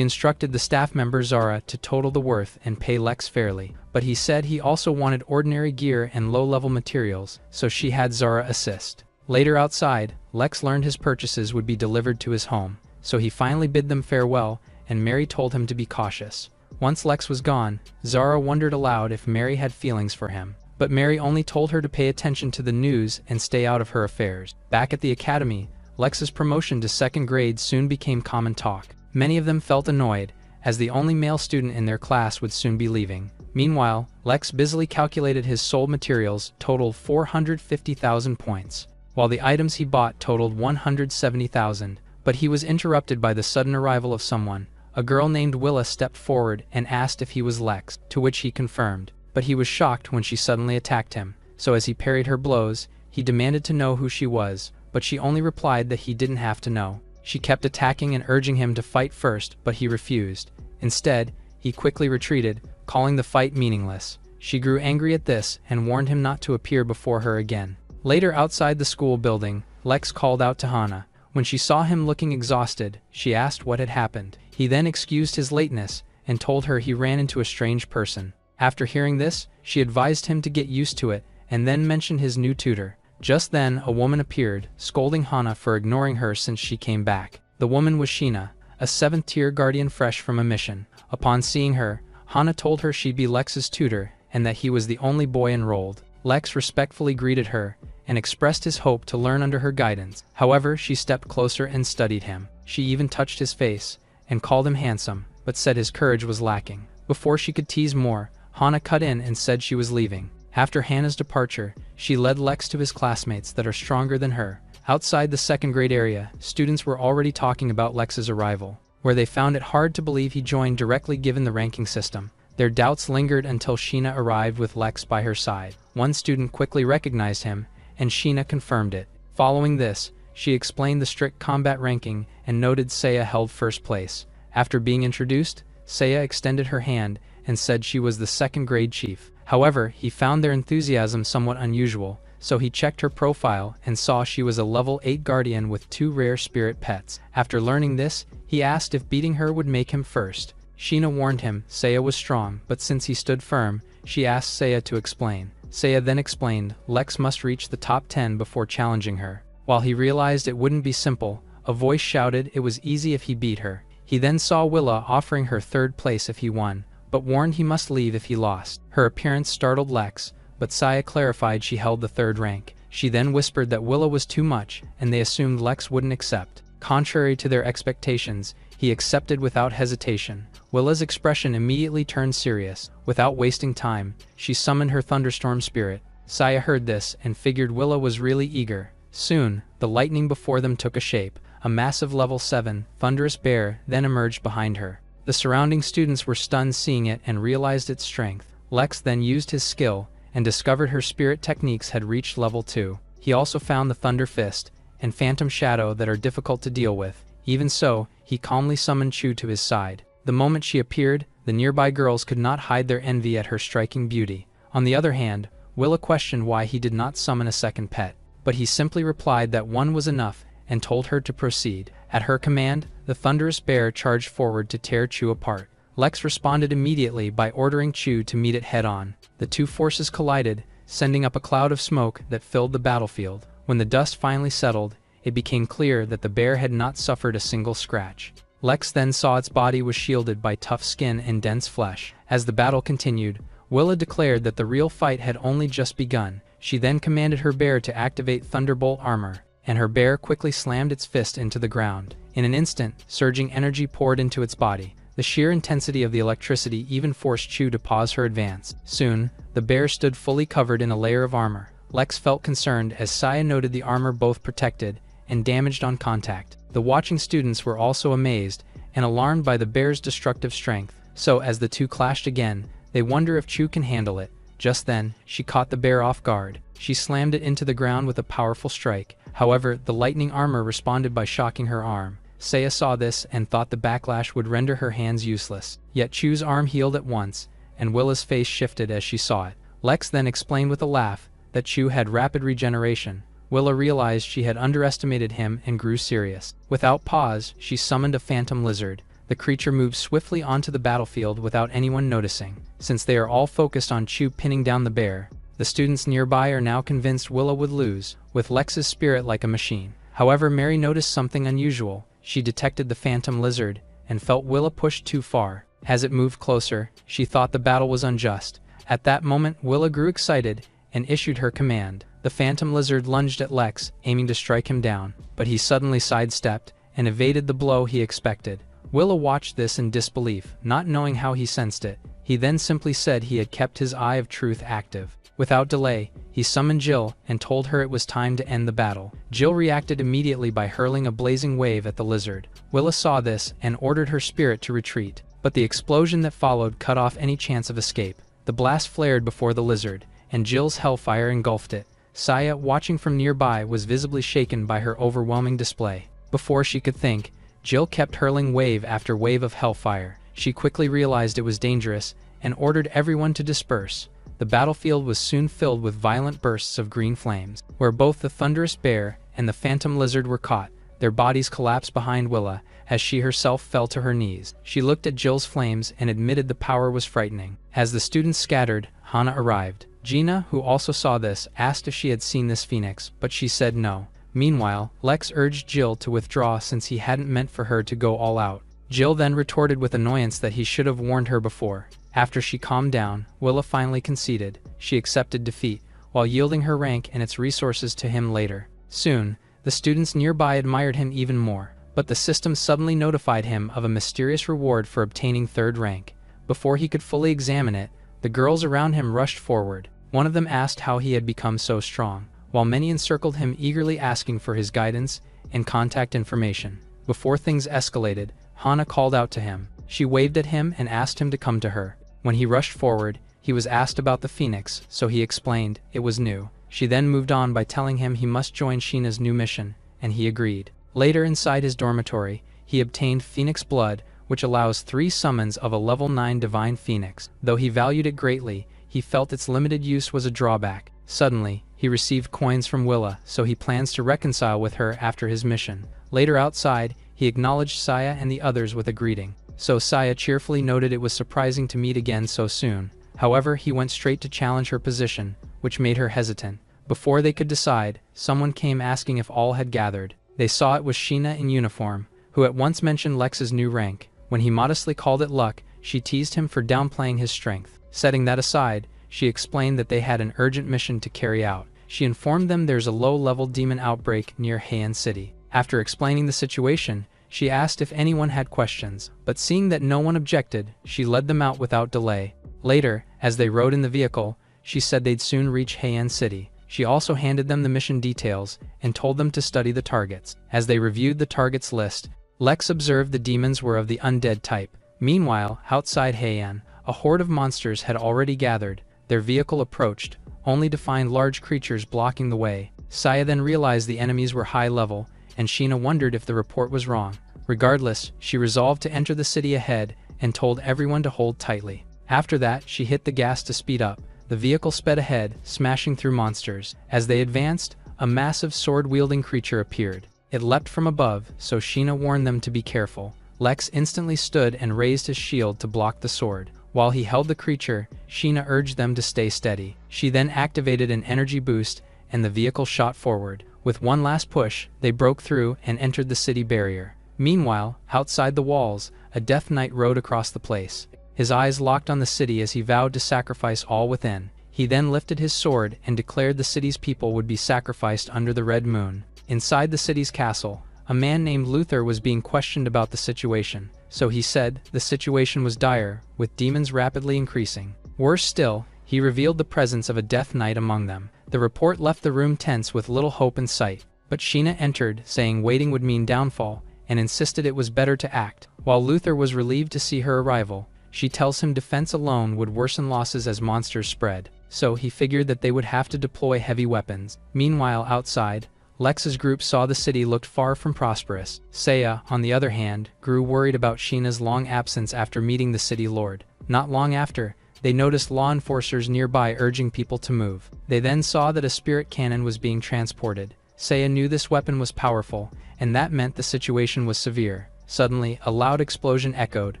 instructed the staff member Zara to total the worth and pay Lex fairly, but he said he also wanted ordinary gear and low-level materials, so she had Zara assist. Later outside, Lex learned his purchases would be delivered to his home, so he finally bid them farewell, and Mary told him to be cautious. Once Lex was gone, Zara wondered aloud if Mary had feelings for him, but Mary only told her to pay attention to the news and stay out of her affairs. Back at the academy, Lex's promotion to 2nd grade soon became common talk. Many of them felt annoyed, as the only male student in their class would soon be leaving. Meanwhile, Lex busily calculated his sold materials totaled 450,000 points, while the items he bought totaled 170,000, but he was interrupted by the sudden arrival of someone. A girl named Willa stepped forward and asked if he was Lex, to which he confirmed, but he was shocked when she suddenly attacked him. So as he parried her blows, he demanded to know who she was, but she only replied that he didn't have to know. She kept attacking and urging him to fight first, but he refused. Instead, he quickly retreated, calling the fight meaningless. She grew angry at this and warned him not to appear before her again. Later outside the school building, Lex called out to Hana. When she saw him looking exhausted, she asked what had happened. He then excused his lateness and told her he ran into a strange person. After hearing this, she advised him to get used to it and then mentioned his new tutor. Just then, a woman appeared, scolding Hana for ignoring her since she came back. The woman was Sheena, a 7th-tier guardian fresh from a mission. Upon seeing her, Hana told her she'd be Lex's tutor and that he was the only boy enrolled. Lex respectfully greeted her and expressed his hope to learn under her guidance. However, she stepped closer and studied him. She even touched his face and called him handsome, but said his courage was lacking. Before she could tease more, Hana cut in and said she was leaving. After Hana's departure, she led Lex to his classmates that are stronger than her. Outside the 2nd grade area, students were already talking about Lex's arrival, where they found it hard to believe he joined directly given the ranking system. Their doubts lingered until Sheena arrived with Lex by her side. One student quickly recognized him, and Sheena confirmed it. Following this, she explained the strict combat ranking and noted Seiya held 1st place. After being introduced, Seiya extended her hand and said she was the 2nd grade chief. However, he found their enthusiasm somewhat unusual, so he checked her profile and saw she was a level 8 guardian with 2 rare spirit pets. After learning this, he asked if beating her would make him first. Sheena warned him Seiya was strong, but since he stood firm, she asked Seiya to explain. Saya then explained Lex must reach the top 10 before challenging her. While he realized it wouldn't be simple, a voice shouted it was easy if he beat her. He then saw Willa offering her third place if he won, but warned he must leave if he lost. Her appearance startled Lex, but Saya clarified she held the third rank. She then whispered that Willa was too much, and they assumed Lex wouldn't accept. Contrary to their expectations, he accepted without hesitation. Willa's expression immediately turned serious. Without wasting time, she summoned her thunderstorm spirit. Saya heard this and figured Willa was really eager. Soon, the lightning before them took a shape. A massive level 7, thunderous bear then emerged behind her. The surrounding students were stunned seeing it and realized its strength. Lex then used his skill and discovered her spirit techniques had reached level 2. He also found the Thunder Fist and Phantom Shadow that are difficult to deal with. Even so, he calmly summoned Chu to his side. The moment she appeared, the nearby girls could not hide their envy at her striking beauty. On the other hand, Willa questioned why he did not summon a second pet, but he simply replied that one was enough and told her to proceed. At her command, the thunderous bear charged forward to tear Chu apart. Lex responded immediately by ordering Chu to meet it head-on. The two forces collided, sending up a cloud of smoke that filled the battlefield. When the dust finally settled, it became clear that the bear had not suffered a single scratch. Lex then saw its body was shielded by tough skin and dense flesh. As the battle continued, Willa declared that the real fight had only just begun. She then commanded her bear to activate Thunderbolt armor, and her bear quickly slammed its fist into the ground. In an instant, surging energy poured into its body. The sheer intensity of the electricity even forced Chu to pause her advance. Soon, the bear stood fully covered in a layer of armor. Lex felt concerned as Saya noted the armor both protected and damaged on contact. The watching students were also amazed and alarmed by the bear's destructive strength. So as the two clashed again, they wonder if Chu can handle it. Just then, she caught the bear off guard. She slammed it into the ground with a powerful strike. However, the lightning armor responded by shocking her arm. Saya saw this and thought the backlash would render her hands useless. Yet Chu's arm healed at once, and Willa's face shifted as she saw it. Lex then explained with a laugh that Chu had rapid regeneration. Willa realized she had underestimated him and grew serious. Without pause, she summoned a phantom lizard. The creature moved swiftly onto the battlefield without anyone noticing. Since they are all focused on Chu pinning down the bear, the students nearby are now convinced Willa would lose, with Lex's spirit like a machine. However, Mary noticed something unusual. She detected the phantom lizard and felt Willa pushed too far. As it moved closer, she thought the battle was unjust. At that moment, Willa grew excited and issued her command. The phantom lizard lunged at Lex, aiming to strike him down, but he suddenly sidestepped and evaded the blow he expected. Willa watched this in disbelief, not knowing how he sensed it. He then simply said he had kept his eye of truth active. Without delay, he summoned Jill and told her it was time to end the battle. Jill reacted immediately by hurling a blazing wave at the lizard. Willa saw this and ordered her spirit to retreat, but the explosion that followed cut off any chance of escape. The blast flared before the lizard, and Jill's hellfire engulfed it. Saya, watching from nearby, was visibly shaken by her overwhelming display. Before she could think, Jill kept hurling wave after wave of hellfire. She quickly realized it was dangerous and ordered everyone to disperse. The battlefield was soon filled with violent bursts of green flames. Where both the thunderous bear and the phantom lizard were caught, their bodies collapsed behind Willa as she herself fell to her knees. She looked at Jill's flames and admitted the power was frightening. As the students scattered, Hana arrived. Gina, who also saw this, asked if she had seen this phoenix, but she said no. Meanwhile, Lex urged Jill to withdraw since he hadn't meant for her to go all out. Jill then retorted with annoyance that he should have warned her before. After she calmed down, Willa finally conceded. She accepted defeat, while yielding her rank and its resources to him later. Soon, the students nearby admired him even more, but the system suddenly notified him of a mysterious reward for obtaining third rank. Before he could fully examine it, the girls around him rushed forward. One of them asked how he had become so strong, while many encircled him eagerly asking for his guidance and contact information. Before things escalated, Hana called out to him. She waved at him and asked him to come to her. When he rushed forward, he was asked about the phoenix, so he explained it was new. She then moved on by telling him he must join Sheena's new mission, and he agreed. Later, inside his dormitory, he obtained Phoenix Blood, which allows 3 summons of a level 9 divine phoenix. Though he valued it greatly, he felt its limited use was a drawback. Suddenly, he received coins from Willa, so he plans to reconcile with her after his mission. Later outside, he acknowledged Saya and the others with a greeting. So Saya cheerfully noted it was surprising to meet again so soon. However, he went straight to challenge her position, which made her hesitant. Before they could decide, someone came asking if all had gathered. They saw it was Sheena in uniform, who at once mentioned Lex's new rank. When he modestly called it luck, she teased him for downplaying his strength. Setting that aside, she explained that they had an urgent mission to carry out. She informed them there's a low-level demon outbreak near Heian City. After explaining the situation, she asked if anyone had questions, but seeing that no one objected, she led them out without delay. Later, as they rode in the vehicle, she said they'd soon reach Heian City. She also handed them the mission details and told them to study the targets. As they reviewed the targets list, Lex observed the demons were of the undead type. Meanwhile, outside Heian, a horde of monsters had already gathered. Their vehicle approached, only to find large creatures blocking the way. Saya then realized the enemies were high level, and Sheena wondered if the report was wrong. Regardless, she resolved to enter the city ahead and told everyone to hold tightly. After that, she hit the gas to speed up. The vehicle sped ahead, smashing through monsters. As they advanced, a massive sword-wielding creature appeared. It leapt from above, so Sheena warned them to be careful. Lex instantly stood and raised his shield to block the sword. While he held the creature, Sheena urged them to stay steady. She then activated an energy boost, and the vehicle shot forward. With one last push, they broke through and entered the city barrier. Meanwhile, outside the walls, a Death Knight rode across the place. His eyes locked on the city as he vowed to sacrifice all within. He then lifted his sword and declared the city's people would be sacrificed under the red moon. Inside the city's castle, a man named Luther was being questioned about the situation. So he said the situation was dire, with demons rapidly increasing. Worse still, he revealed the presence of a Death Knight among them. The report left the room tense with little hope in sight. But Sheena entered, saying waiting would mean downfall, and insisted it was better to act. While Luther was relieved to see her arrival, she tells him defense alone would worsen losses as monsters spread. So he figured that they would have to deploy heavy weapons. Meanwhile, outside, Lex's group saw the city looked far from prosperous. Saya, on the other hand, grew worried about Sheena's long absence after meeting the city lord. Not long after, they noticed law enforcers nearby urging people to move. They then saw that a spirit cannon was being transported. Saya knew this weapon was powerful, and that meant the situation was severe. Suddenly, a loud explosion echoed,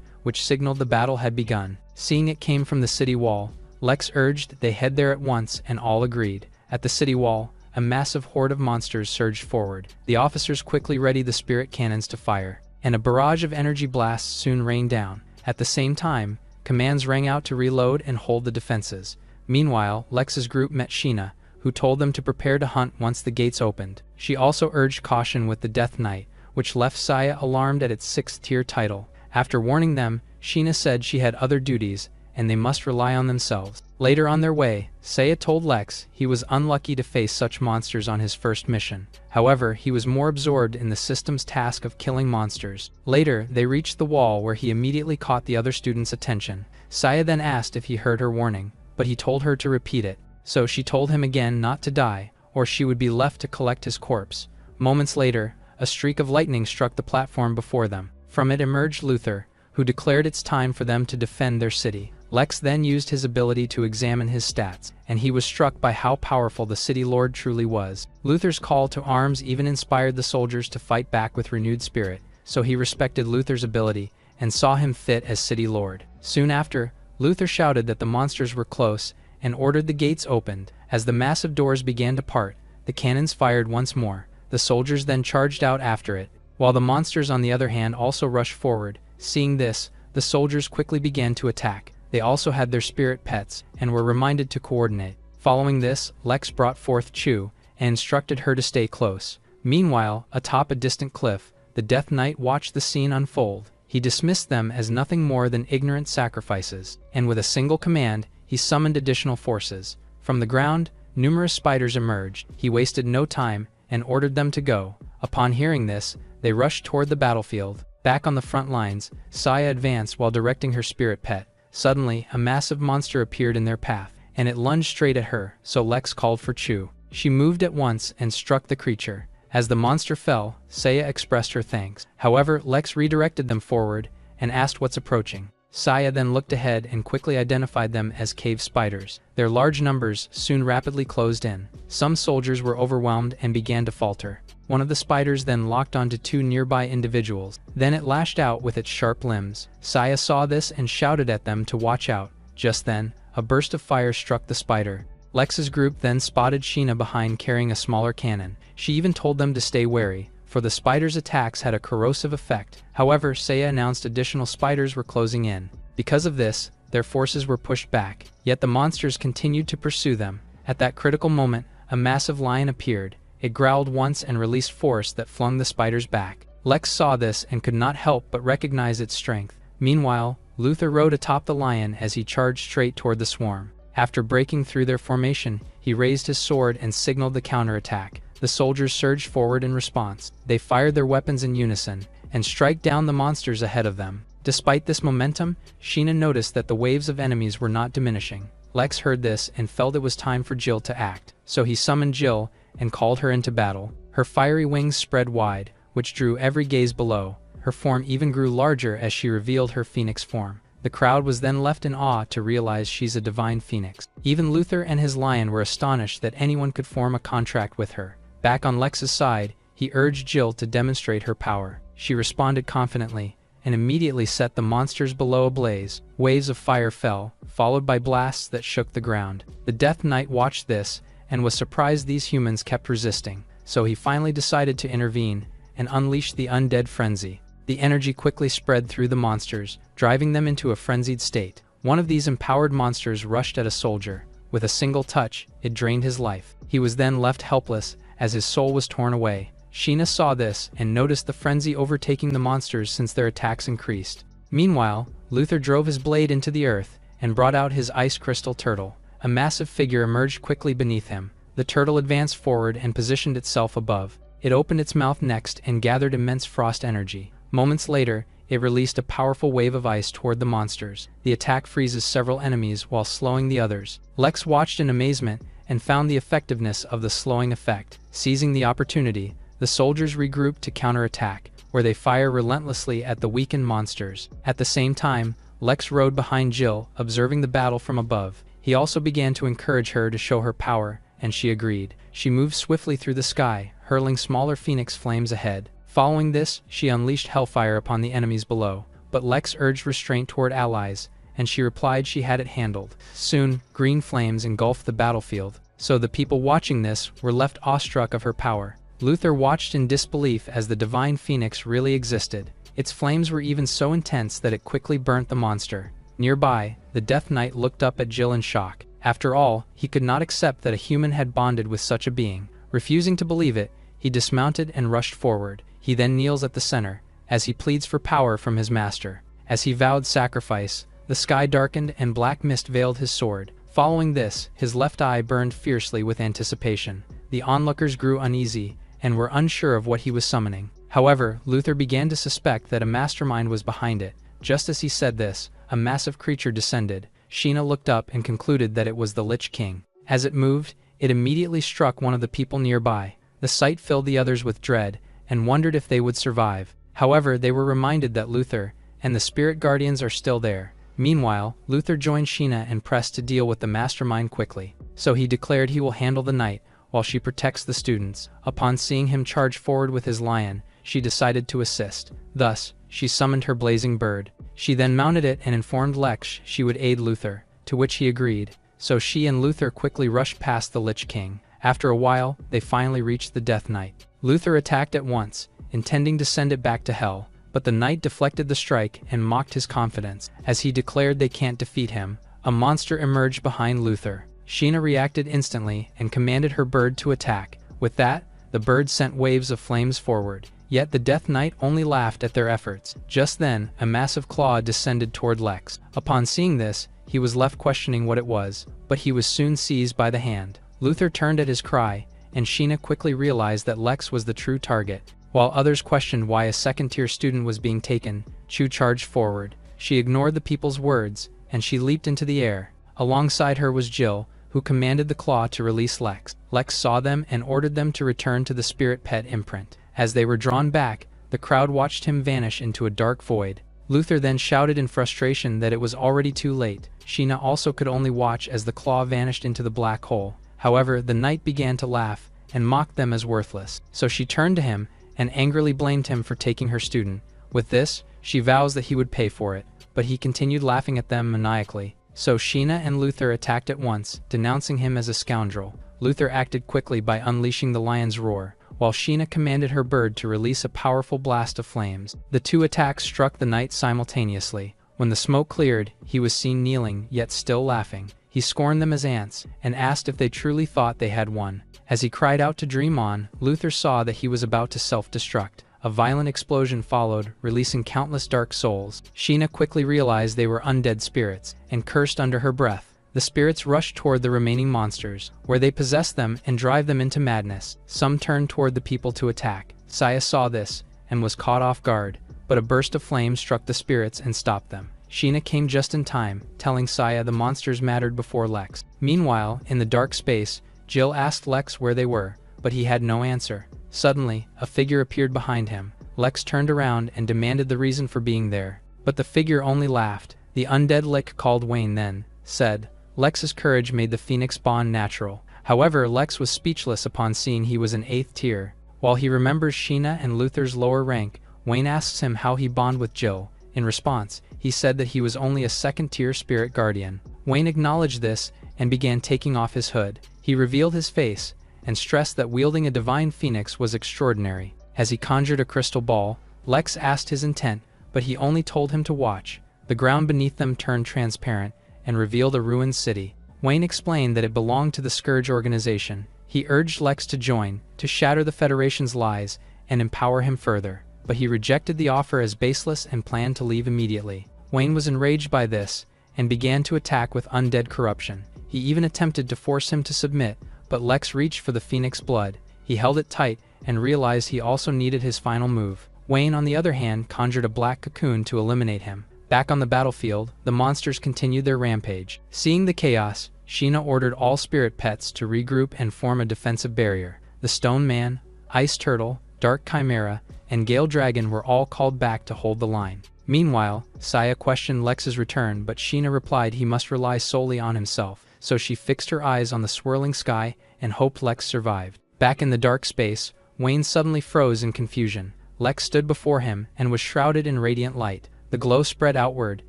which signaled the battle had begun. Seeing it came from the city wall, Lex urged they head there at once, and all agreed. At the city wall, a massive horde of monsters surged forward. The officers quickly readied the spirit cannons to fire, and a barrage of energy blasts soon rained down. At the same time, commands rang out to reload and hold the defenses. Meanwhile, Lex's group met Sheena, who told them to prepare to hunt once the gates opened. She also urged caution with the Death Knight, which left Saya alarmed at its 6th-tier title. After warning them, Sheena said she had other duties, and they must rely on themselves. Later on their way, Saya told Lex he was unlucky to face such monsters on his first mission. However, he was more absorbed in the system's task of killing monsters. Later, they reached the wall where he immediately caught the other students' attention. Saya then asked if he heard her warning, but he told her to repeat it. So she told him again not to die, or she would be left to collect his corpse. Moments later, a streak of lightning struck the platform before them. From it emerged Luther, who declared it's time for them to defend their city. Lex then used his ability to examine his stats, and he was struck by how powerful the city lord truly was. Luther's call to arms even inspired the soldiers to fight back with renewed spirit, so he respected Luther's ability and saw him fit as city lord. Soon after, Luther shouted that the monsters were close and ordered the gates opened. As the massive doors began to part, the cannons fired once more. The soldiers then charged out after it, while the monsters on the other hand also rushed forward. Seeing this, the soldiers quickly began to attack. They also had their spirit pets, and were reminded to coordinate. Following this, Lex brought forth Chu, and instructed her to stay close. Meanwhile, atop a distant cliff, the Death Knight watched the scene unfold. He dismissed them as nothing more than ignorant sacrifices, and with a single command, he summoned additional forces. From the ground, numerous spiders emerged. He wasted no time, and ordered them to go. Upon hearing this, they rushed toward the battlefield. Back on the front lines, Saya advanced while directing her spirit pet. Suddenly, a massive monster appeared in their path, and it lunged straight at her, so Lex called for Chu. She moved at once and struck the creature. As the monster fell, Saya expressed her thanks. However, Lex redirected them forward and asked what's approaching. Saya then looked ahead and quickly identified them as cave spiders. Their large numbers soon rapidly closed in. Some soldiers were overwhelmed and began to falter. One of the spiders then locked onto 2 nearby individuals. Then it lashed out with its sharp limbs. Saya saw this and shouted at them to watch out. Just then, a burst of fire struck the spider. Lex's group then spotted Sheena behind carrying a smaller cannon. She even told them to stay wary, for the spiders' attacks had a corrosive effect. However, Seiya announced additional spiders were closing in. Because of this, their forces were pushed back, yet the monsters continued to pursue them. At that critical moment, a massive lion appeared. It growled once and released force that flung the spiders back. Lex saw this and could not help but recognize its strength. Meanwhile, Luther rode atop the lion as he charged straight toward the swarm. After breaking through their formation, he raised his sword and signaled the counterattack. The soldiers surged forward in response. They fired their weapons in unison and struck down the monsters ahead of them. Despite this momentum, Sheena noticed that the waves of enemies were not diminishing. Lex heard this and felt it was time for Jill to act. So he summoned Jill and called her into battle. Her fiery wings spread wide, which drew every gaze below. Her form even grew larger as she revealed her phoenix form. The crowd was then left in awe to realize she's a divine phoenix. Even Luther and his lion were astonished that anyone could form a contract with her. Back on Lex's side, he urged Jill to demonstrate her power. She responded confidently and immediately set the monsters below ablaze. Waves of fire fell, followed by blasts that shook the ground. The Death Knight watched this and was surprised these humans kept resisting, so he finally decided to intervene and unleash the undead frenzy. The energy quickly spread through the monsters, driving them into a frenzied state. One of these empowered monsters rushed at a soldier. With a single touch, it drained his life. He was then left helpless as his soul was torn away. Sheena saw this and noticed the frenzy overtaking the monsters since their attacks increased. Meanwhile, Luther drove his blade into the earth and brought out his ice crystal turtle. A massive figure emerged quickly beneath him. The turtle advanced forward and positioned itself above. It opened its mouth next and gathered immense frost energy. Moments later, it released a powerful wave of ice toward the monsters. The attack freezes several enemies while slowing the others. Lex watched in amazement and found the effectiveness of the slowing effect. Seizing the opportunity, the soldiers regrouped to counterattack, where they fire relentlessly at the weakened monsters. At the same time, Lex rode behind Jill, observing the battle from above. He also began to encourage her to show her power, and she agreed. She moved swiftly through the sky, hurling smaller phoenix flames ahead. Following this, she unleashed hellfire upon the enemies below, but Lex urged restraint toward allies, and she replied she had it handled. Soon, green flames engulfed the battlefield, so the people watching this were left awestruck of her power. Luther watched in disbelief as the divine phoenix really existed. Its flames were even so intense that it quickly burnt the monster. Nearby, the Death Knight looked up at Jill in shock. After all, he could not accept that a human had bonded with such a being. Refusing to believe it, he dismounted and rushed forward. He then kneels at the center, as he pleads for power from his master. As he vowed sacrifice, the sky darkened and black mist veiled his sword. Following this, his left eye burned fiercely with anticipation. The onlookers grew uneasy and were unsure of what he was summoning. However, Luther began to suspect that a mastermind was behind it. Just as he said this, a massive creature descended. Sheena looked up and concluded that it was the Lich King. As it moved, it immediately struck one of the people nearby. The sight filled the others with dread, and wondered if they would survive. However, they were reminded that Luther and the spirit guardians are still there. Meanwhile, Luther joined Sheena and pressed to deal with the mastermind quickly. So he declared he will handle the knight, while she protects the students. Upon seeing him charge forward with his lion, she decided to assist. Thus, she summoned her blazing bird. She then mounted it and informed Lex she would aid Luther, to which he agreed. So she and Luther quickly rushed past the Lich King. After a while, they finally reached the Death Knight. Luther attacked at once, intending to send it back to hell, but the knight deflected the strike and mocked his confidence. As he declared they can't defeat him, a monster emerged behind Luther. Sheena reacted instantly and commanded her bird to attack. With that, the bird sent waves of flames forward. Yet the Death Knight only laughed at their efforts. Just then, a massive claw descended toward Lex. Upon seeing this, he was left questioning what it was, but he was soon seized by the hand. Luther turned at his cry, and Sheena quickly realized that Lex was the true target. While others questioned why a second-tier student was being taken, Chu charged forward. She ignored the people's words, and she leaped into the air. Alongside her was Jill, who commanded the claw to release Lex. Lex saw them and ordered them to return to the spirit pet imprint. As they were drawn back, the crowd watched him vanish into a dark void. Luther then shouted in frustration that it was already too late. Sheena also could only watch as the claw vanished into the black hole. However, the knight began to laugh and mocked them as worthless. So she turned to him and angrily blamed him for taking her student. With this, she vows that he would pay for it, but he continued laughing at them maniacally. So Sheena and Luther attacked at once, denouncing him as a scoundrel. Luther acted quickly by unleashing the lion's roar, while Sheena commanded her bird to release a powerful blast of flames. The two attacks struck the knight simultaneously. When the smoke cleared, he was seen kneeling, yet still laughing. He scorned them as ants, and asked if they truly thought they had won. As he cried out to dream on, Luther saw that he was about to self-destruct. A violent explosion followed, releasing countless dark souls. Sheena quickly realized they were undead spirits, and cursed under her breath. The spirits rushed toward the remaining monsters, where they possess them and drive them into madness. Some turned toward the people to attack. Saya saw this, and was caught off guard, but a burst of flame struck the spirits and stopped them. Sheena came just in time, telling Saya the monsters mattered before Lex. Meanwhile, in the dark space, Jill asked Lex where they were, but he had no answer. Suddenly, a figure appeared behind him. Lex turned around and demanded the reason for being there, but the figure only laughed. The undead Lick called Wayne then said, Lex's courage made the Phoenix bond natural. However, Lex was speechless upon seeing he was an 8th tier. While he remembers Sheena and Luther's lower rank, Wayne asks him how he bond with Jill. In response, he said that he was only a 2nd tier spirit guardian. Wayne acknowledged this and began taking off his hood. He revealed his face and stressed that wielding a divine phoenix was extraordinary. As he conjured a crystal ball, Lex asked his intent, but he only told him to watch. The ground beneath them turned transparent and revealed a ruined city. Wayne explained that it belonged to the Scourge organization. He urged Lex to join, to shatter the Federation's lies, and empower him further. But he rejected the offer as baseless and planned to leave immediately. Wayne was enraged by this, and began to attack with undead corruption. He even attempted to force him to submit, but Lex reached for the Phoenix blood. He held it tight, and realized he also needed his final move. Wayne, on the other hand, conjured a black cocoon to eliminate him. Back on the battlefield, the monsters continued their rampage. Seeing the chaos, Sheena ordered all spirit pets to regroup and form a defensive barrier. The Stone Man, Ice Turtle, Dark Chimera, and Gale Dragon were all called back to hold the line. Meanwhile, Saya questioned Lex's return, but Sheena replied he must rely solely on himself, so she fixed her eyes on the swirling sky and hoped Lex survived. Back in the dark space, Wayne suddenly froze in confusion. Lex stood before him and was shrouded in radiant light. The glow spread outward,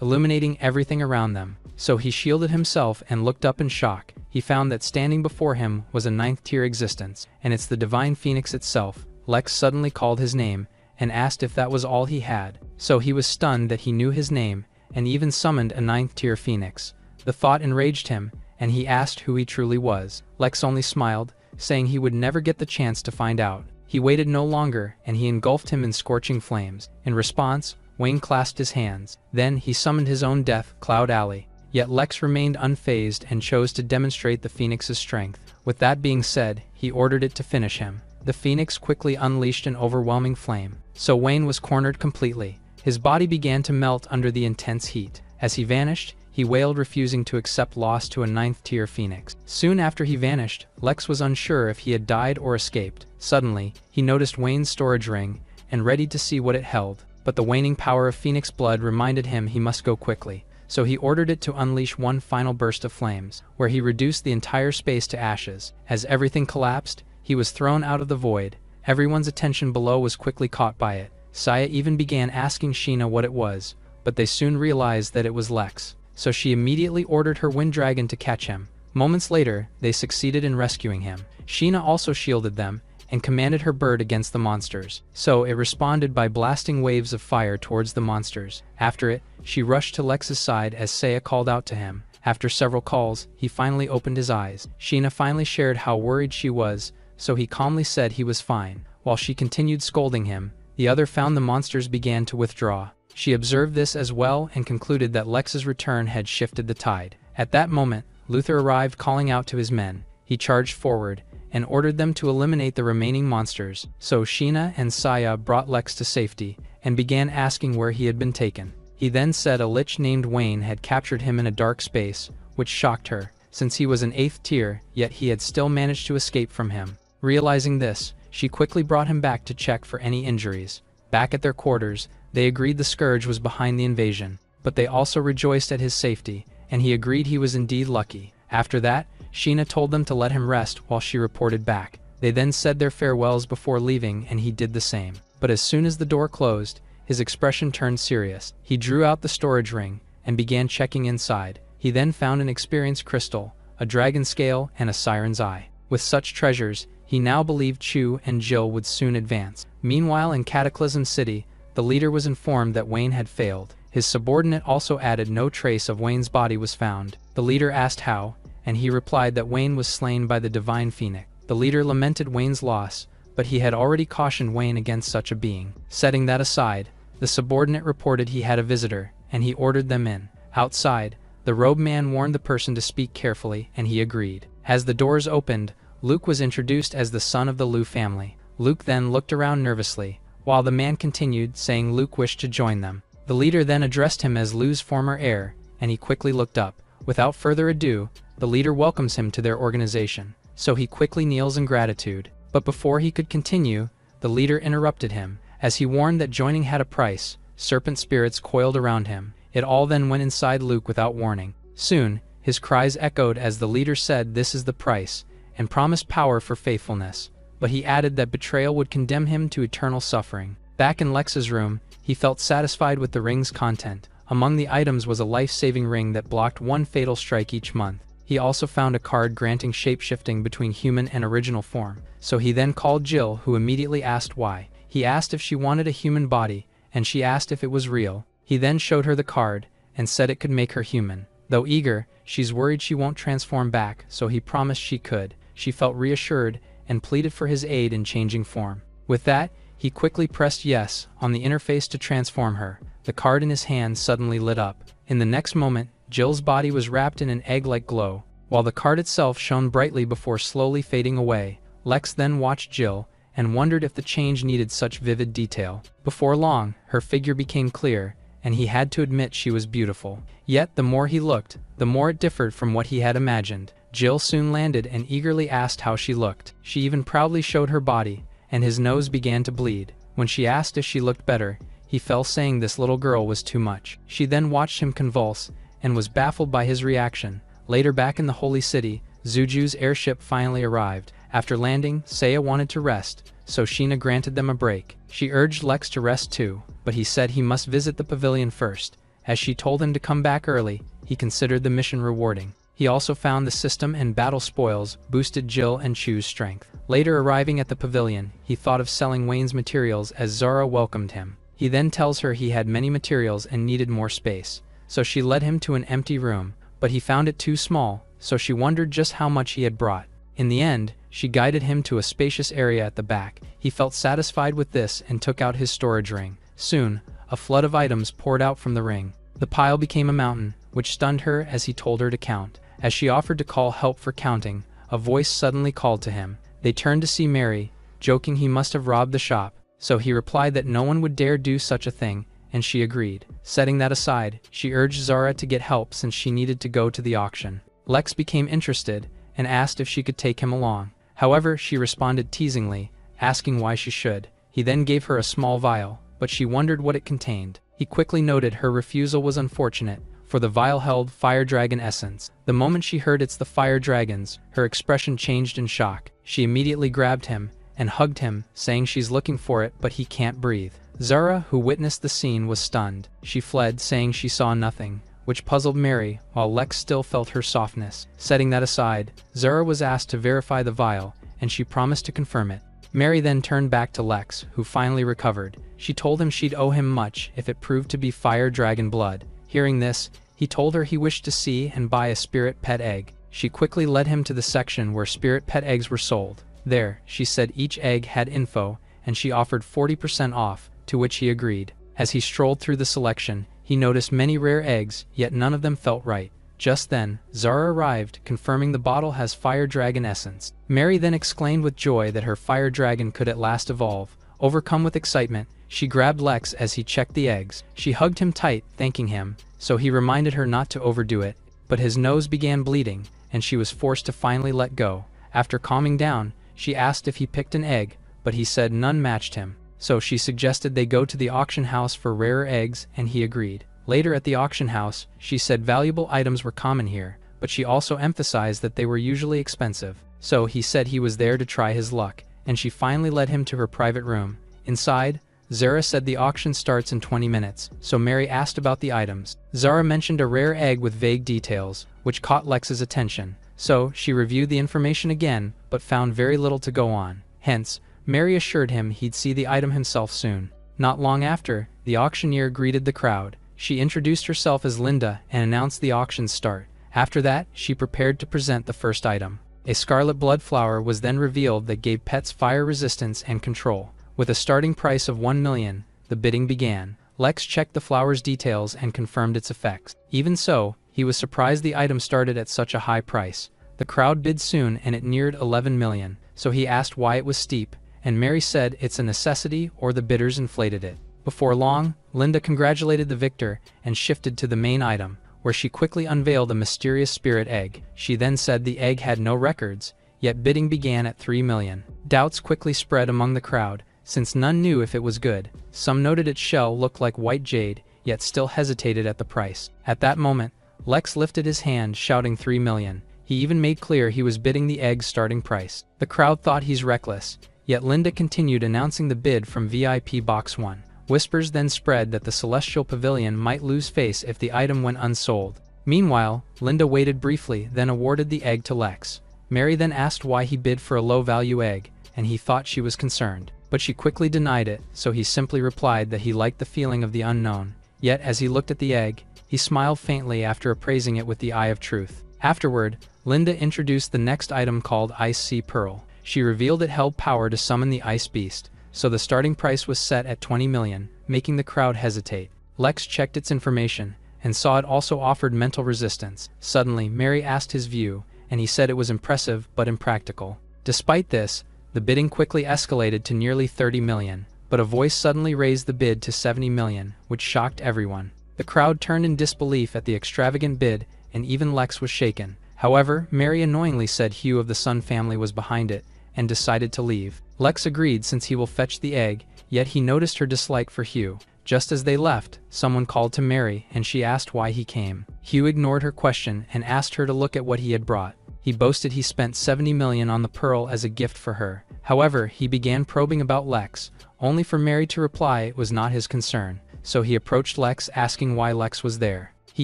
illuminating everything around them. So he shielded himself and looked up in shock. He found that standing before him was a 9th tier existence, and it's the divine phoenix itself. Lex suddenly called his name and asked if that was all he had. So he was stunned that he knew his name and even summoned a 9th tier phoenix. The thought enraged him, and he asked who he truly was. Lex only smiled, saying he would never get the chance to find out. He waited no longer, and he engulfed him in scorching flames. In response, Wayne clasped his hands. Then he summoned his own death, Cloud Alley. Yet Lex remained unfazed and chose to demonstrate the Phoenix's strength. With that being said, he ordered it to finish him. The Phoenix quickly unleashed an overwhelming flame. So Wayne was cornered completely. His body began to melt under the intense heat. As he vanished, he wailed, refusing to accept loss to a 9th tier Phoenix. Soon after he vanished, Lex was unsure if he had died or escaped. Suddenly, he noticed Wayne's storage ring, and readied to see what it held. But the waning power of Phoenix blood reminded him he must go quickly. So he ordered it to unleash one final burst of flames, where he reduced the entire space to ashes. As everything collapsed, he was thrown out of the void. Everyone's attention below was quickly caught by it. Saya even began asking Sheena what it was, but they soon realized that it was Lex. So she immediately ordered her wind dragon to catch him. Moments later, they succeeded in rescuing him. Sheena also shielded them, and commanded her bird against the monsters. So it responded by blasting waves of fire towards the monsters. After it, she rushed to Lex's side as Saya called out to him. After several calls, he finally opened his eyes. Sheena finally shared how worried she was, so he calmly said he was fine. While she continued scolding him, the other found the monsters began to withdraw. She observed this as well and concluded that Lex's return had shifted the tide. At that moment, Luther arrived, calling out to his men. He charged forward and ordered them to eliminate the remaining monsters. So Sheena and Saya brought Lex to safety and began asking where he had been taken. He then said a lich named Wayne had captured him in a dark space, which shocked her, since he was an 8th tier, yet he had still managed to escape from him. Realizing this, she quickly brought him back to check for any injuries. Back at their quarters, they agreed the Scourge was behind the invasion, but they also rejoiced at his safety, and he agreed he was indeed lucky. After that, Sheena told them to let him rest while she reported back. They then said their farewells before leaving, and he did the same. But as soon as the door closed, his expression turned serious. He drew out the storage ring and began checking inside. He He then found an experienced crystal, a dragon scale, and a siren's eye. With such treasures, he now believed Chu and Jill would soon advance. Meanwhile, in Cataclysm City, the leader was informed that Wayne had failed. His subordinate also added no trace of Wayne's body was found. The leader asked how, and he replied that Wayne was slain by the divine phoenix. The leader lamented Wayne's loss, but he had already cautioned Wayne against such a being. Setting that aside, the subordinate reported he had a visitor, and he ordered them in. Outside, the robed man warned the person to speak carefully, and he agreed. As the doors opened, Luke was introduced as the son of the Liu family. Luke then looked around nervously, while the man continued, saying Luke wished to join them. The leader then addressed him as Liu's former heir, and he quickly looked up. Without further ado, the leader welcomes him to their organization, so he quickly kneels in gratitude. But before he could continue, the leader interrupted him, as he warned that joining had a price. Serpent spirits coiled around him. It all then went inside Luke without warning. Soon, his cries echoed as the leader said this is the price, and promised power for faithfulness. But he added that betrayal would condemn him to eternal suffering. Back in Lex's room, he felt satisfied with the ring's content. Among the items was a life-saving ring that blocked one fatal strike each month. He also found a card granting shape-shifting between human and original form. So he then called Jill, who immediately asked why. He asked if she wanted a human body, and she asked if it was real. He then showed her the card, and said it could make her human. Though eager, she's worried she won't transform back, so he promised she could. She felt reassured, and pleaded for his aid in changing form. With that, he quickly pressed yes on the interface to transform her. The card in his hand suddenly lit up. In the next moment, Jill's body was wrapped in an egg-like glow, while the card itself shone brightly before slowly fading away. Lex then watched Jill, and wondered if the change needed such vivid detail. Before long, her figure became clear, and he had to admit she was beautiful. Yet the more he looked, the more it differed from what he had imagined. Jill soon landed and eagerly asked how she looked. She even proudly showed her body, and his nose began to bleed. When she asked if she looked better, he fell, saying this little girl was too much. She then watched him convulse, and was baffled by his reaction. Later, back in the Holy City, Zuju's airship finally arrived. After landing, Seiya wanted to rest, so Sheena granted them a break. She urged Lex to rest too, but he said he must visit the pavilion first. As she told him to come back early, he considered the mission rewarding. He also found the system and battle spoils boosted Jill and Chu's strength. Later, arriving at the pavilion, he thought of selling Wayne's materials as Zara welcomed him. He then tells her he had many materials and needed more space, so she led him to an empty room, but he found it too small, so she wondered just how much he had brought. In the end, she guided him to a spacious area at the back. He felt satisfied with this and took out his storage ring. Soon, a flood of items poured out from the ring. The pile became a mountain, which stunned her as he told her to count. As she offered to call help for counting, a voice suddenly called to him. They turned to see Mary, joking he must have robbed the shop, so he replied that no one would dare do such a thing, and she agreed. Setting that aside, she urged Zara to get help since she needed to go to the auction. Lex became interested, and asked if she could take him along. However, she responded teasingly, asking why she should. He then gave her a small vial, but she wondered what it contained. He quickly noted her refusal was unfortunate, for the vial held fire dragon essence. The moment she heard it's the fire dragons, her expression changed in shock. She immediately grabbed him and hugged him, saying she's looking for it but he can't breathe. Zara, who witnessed the scene, was stunned. She fled, saying she saw nothing, which puzzled Mary, while Lex still felt her softness. Setting that aside, Zara was asked to verify the vial, and she promised to confirm it. Mary then turned back to Lex, who finally recovered. She told him she'd owe him much if it proved to be fire dragon blood. Hearing this, he told her he wished to see and buy a spirit pet egg. She quickly led him to the section where spirit pet eggs were sold. There, she said each egg had info, and she offered 40% off, to which he agreed. As he strolled through the selection, he noticed many rare eggs, yet none of them felt right. Just then, Zara arrived, confirming the bottle has fire dragon essence. Mary then exclaimed with joy that her fire dragon could at last evolve. Overcome with excitement, she grabbed Lex as he checked the eggs. She hugged him tight, thanking him, so he reminded her not to overdo it, but his nose began bleeding, and she was forced to finally let go. After calming down, she asked if he picked an egg, but he said none matched him. So she suggested they go to the auction house for rarer eggs, and he agreed. Later at the auction house, she said valuable items were common here, but she also emphasized that they were usually expensive. So he said he was there to try his luck, and she finally led him to her private room. Inside, Zara said the auction starts in 20 minutes, so Mary asked about the items. Zara mentioned a rare egg with vague details, which caught Lex's attention, so she reviewed the information again, but found very little to go on. Hence, Mary assured him he'd see the item himself soon. Not long after, the auctioneer greeted the crowd. She introduced herself as Linda and announced the auction's start. After that, she prepared to present the first item. A scarlet blood flower was then revealed that gave pets fire resistance and control. With a starting price of 1 million, the bidding began. Lex checked the flower's details and confirmed its effects. Even so, he was surprised the item started at such a high price. The crowd bid soon and it neared 11 million, so he asked why it was steep, and Mary said it's a necessity or the bidders inflated it. Before long, Linda congratulated the victor and shifted to the main item, where she quickly unveiled a mysterious spirit egg. She then said the egg had no records, yet bidding began at 3 million. Doubts quickly spread among the crowd, since none knew if it was good. Some noted its shell looked like white jade, yet still hesitated at the price. At that moment, Lex lifted his hand, shouting 3 million. He even made clear he was bidding the egg's starting price. The crowd thought he's reckless, yet Linda continued announcing the bid from VIP Box 1. Whispers then spread that the Celestial Pavilion might lose face if the item went unsold. Meanwhile, Linda waited briefly, then awarded the egg to Lex. Mary then asked why he bid for a low-value egg, and he thought she was concerned. But she quickly denied it, so he simply replied that he liked the feeling of the unknown. Yet as he looked at the egg, he smiled faintly after appraising it with the eye of truth. Afterward, Linda introduced the next item called Ice Sea Pearl. She revealed it held power to summon the Ice Beast, so the starting price was set at 20 million, making the crowd hesitate. Lex checked its information, and saw it also offered mental resistance. Suddenly, Mary asked his view, and he said it was impressive but impractical. Despite this, the bidding quickly escalated to nearly 30 million, but a voice suddenly raised the bid to 70 million, which shocked everyone. The crowd turned in disbelief at the extravagant bid, and even Lex was shaken. However, Mary annoyingly said Hugh of the Sun family was behind it, and decided to leave. Lex agreed since he will fetch the egg, yet he noticed her dislike for Hugh. Just as they left, someone called to Mary and she asked why he came. Hugh ignored her question and asked her to look at what he had brought. He boasted he spent 70 million on the pearl as a gift for her. However, he began probing about Lex, only for Mary to reply it was not his concern. So he approached Lex asking why Lex was there. He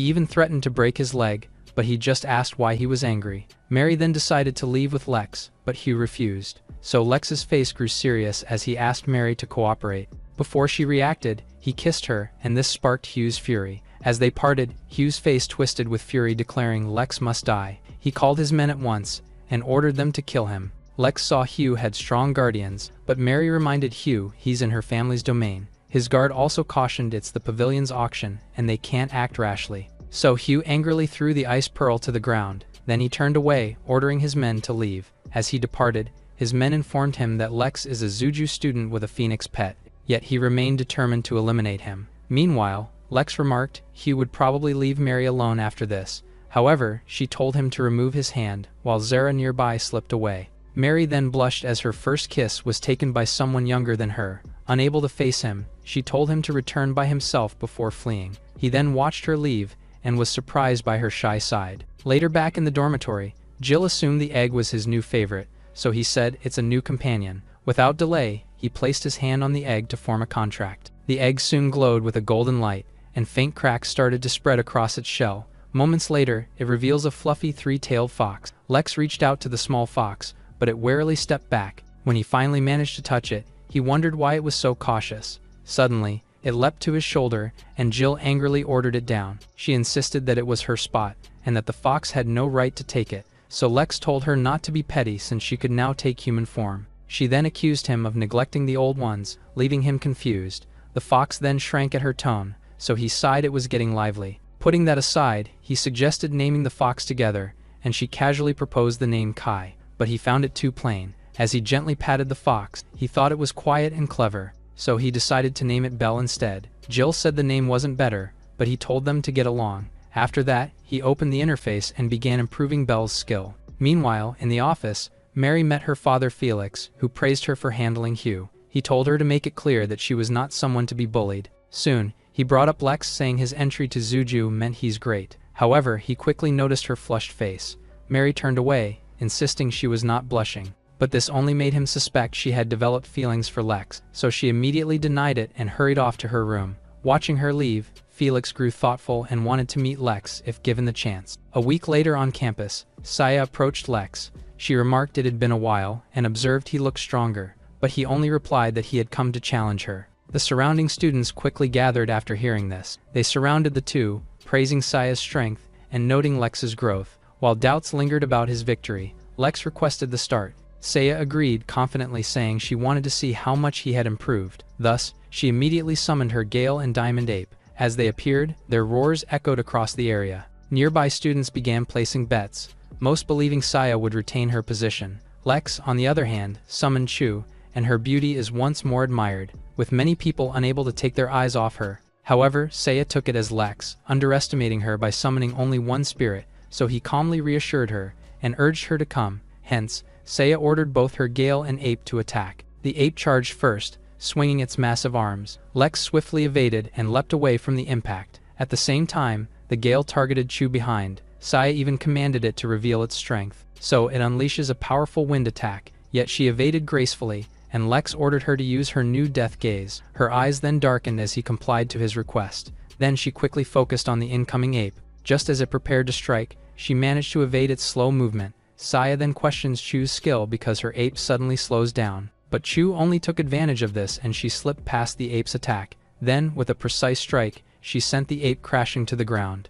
even threatened to break his leg, but he just asked why he was angry. Mary then decided to leave with Lex, but Hugh refused. So Lex's face grew serious as he asked Mary to cooperate. Before she reacted, he kissed her, and this sparked Hugh's fury. As they parted, Hugh's face twisted with fury, declaring Lex must die. He called his men at once, and ordered them to kill him. Lex saw Hugh had strong guardians, but Mary reminded Hugh he's in her family's domain. His guard also cautioned it's the pavilion's auction, and they can't act rashly. So Hugh angrily threw the ice pearl to the ground. Then he turned away, ordering his men to leave. As he departed, his men informed him that Lex is a Zuju student with a phoenix pet, yet he remained determined to eliminate him. Meanwhile, Lex remarked Hugh would probably leave Mary alone after this. However, she told him to remove his hand, while Zara nearby slipped away. Mary then blushed as her first kiss was taken by someone younger than her. Unable to face him, she told him to return by himself before fleeing. He then watched her leave, and was surprised by her shy side. Later back in the dormitory, Jill assumed the egg was his new favorite, so he said it's a new companion. Without delay, he placed his hand on the egg to form a contract. The egg soon glowed with a golden light, and faint cracks started to spread across its shell. Moments later, it reveals a fluffy three-tailed fox. Lex reached out to the small fox, but it warily stepped back. When he finally managed to touch it, he wondered why it was so cautious. Suddenly, it leapt to his shoulder, and Jill angrily ordered it down. She insisted that it was her spot, and that the fox had no right to take it, so Lex told her not to be petty since she could now take human form. She then accused him of neglecting the old ones, leaving him confused. The fox then shrank at her tone, so he sighed it was getting lively. Putting that aside, he suggested naming the fox together, and she casually proposed the name Kai, but he found it too plain. As he gently patted the fox, he thought it was quiet and clever, so he decided to name it Belle instead. Jill said the name wasn't better, but he told them to get along. After that, he opened the interface and began improving Belle's skill. Meanwhile, in the office, Mary met her father Felix, who praised her for handling Hugh. He told her to make it clear that she was not someone to be bullied. Soon, he brought up Lex, saying his entry to Zuju meant he's great. However, he quickly noticed her flushed face. Mary turned away, insisting she was not blushing. but this only made him suspect she had developed feelings for Lex, so she immediately denied it and hurried off to her room. Watching her leave, Felix grew thoughtful and wanted to meet Lex if given the chance. A week later on campus, Saya approached Lex. She remarked it had been a while and observed he looked stronger, but he only replied that he had come to challenge her. The surrounding students quickly gathered after hearing this. They surrounded the two, praising Saya's strength and noting Lex's growth. While doubts lingered about his victory, Lex requested the start. Saya agreed, confidently saying she wanted to see how much he had improved. Thus, she immediately summoned her Gale and Diamond Ape. As they appeared, their roars echoed across the area. Nearby students began placing bets, most believing Saya would retain her position. Lex, on the other hand, summoned Chu, and her beauty is once more admired, with many people unable to take their eyes off her. However, Saya took it as Lex, underestimating her by summoning only one spirit, so he calmly reassured her and urged her to come. Hence, Saya ordered both her Gale and Ape to attack. The Ape charged first, swinging its massive arms. Lex swiftly evaded and leapt away from the impact. At the same time, the Gale targeted Chu behind. Saya even commanded it to reveal its strength, so it unleashes a powerful wind attack, yet she evaded gracefully, and Lex ordered her to use her new death gaze. Her eyes then darkened as he complied to his request. Then she quickly focused on the incoming ape. Just as it prepared to strike, she managed to evade its slow movement. Saya then questions Chu's skill because her ape suddenly slows down. But Chu only took advantage of this and she slipped past the ape's attack. Then, with a precise strike, she sent the ape crashing to the ground.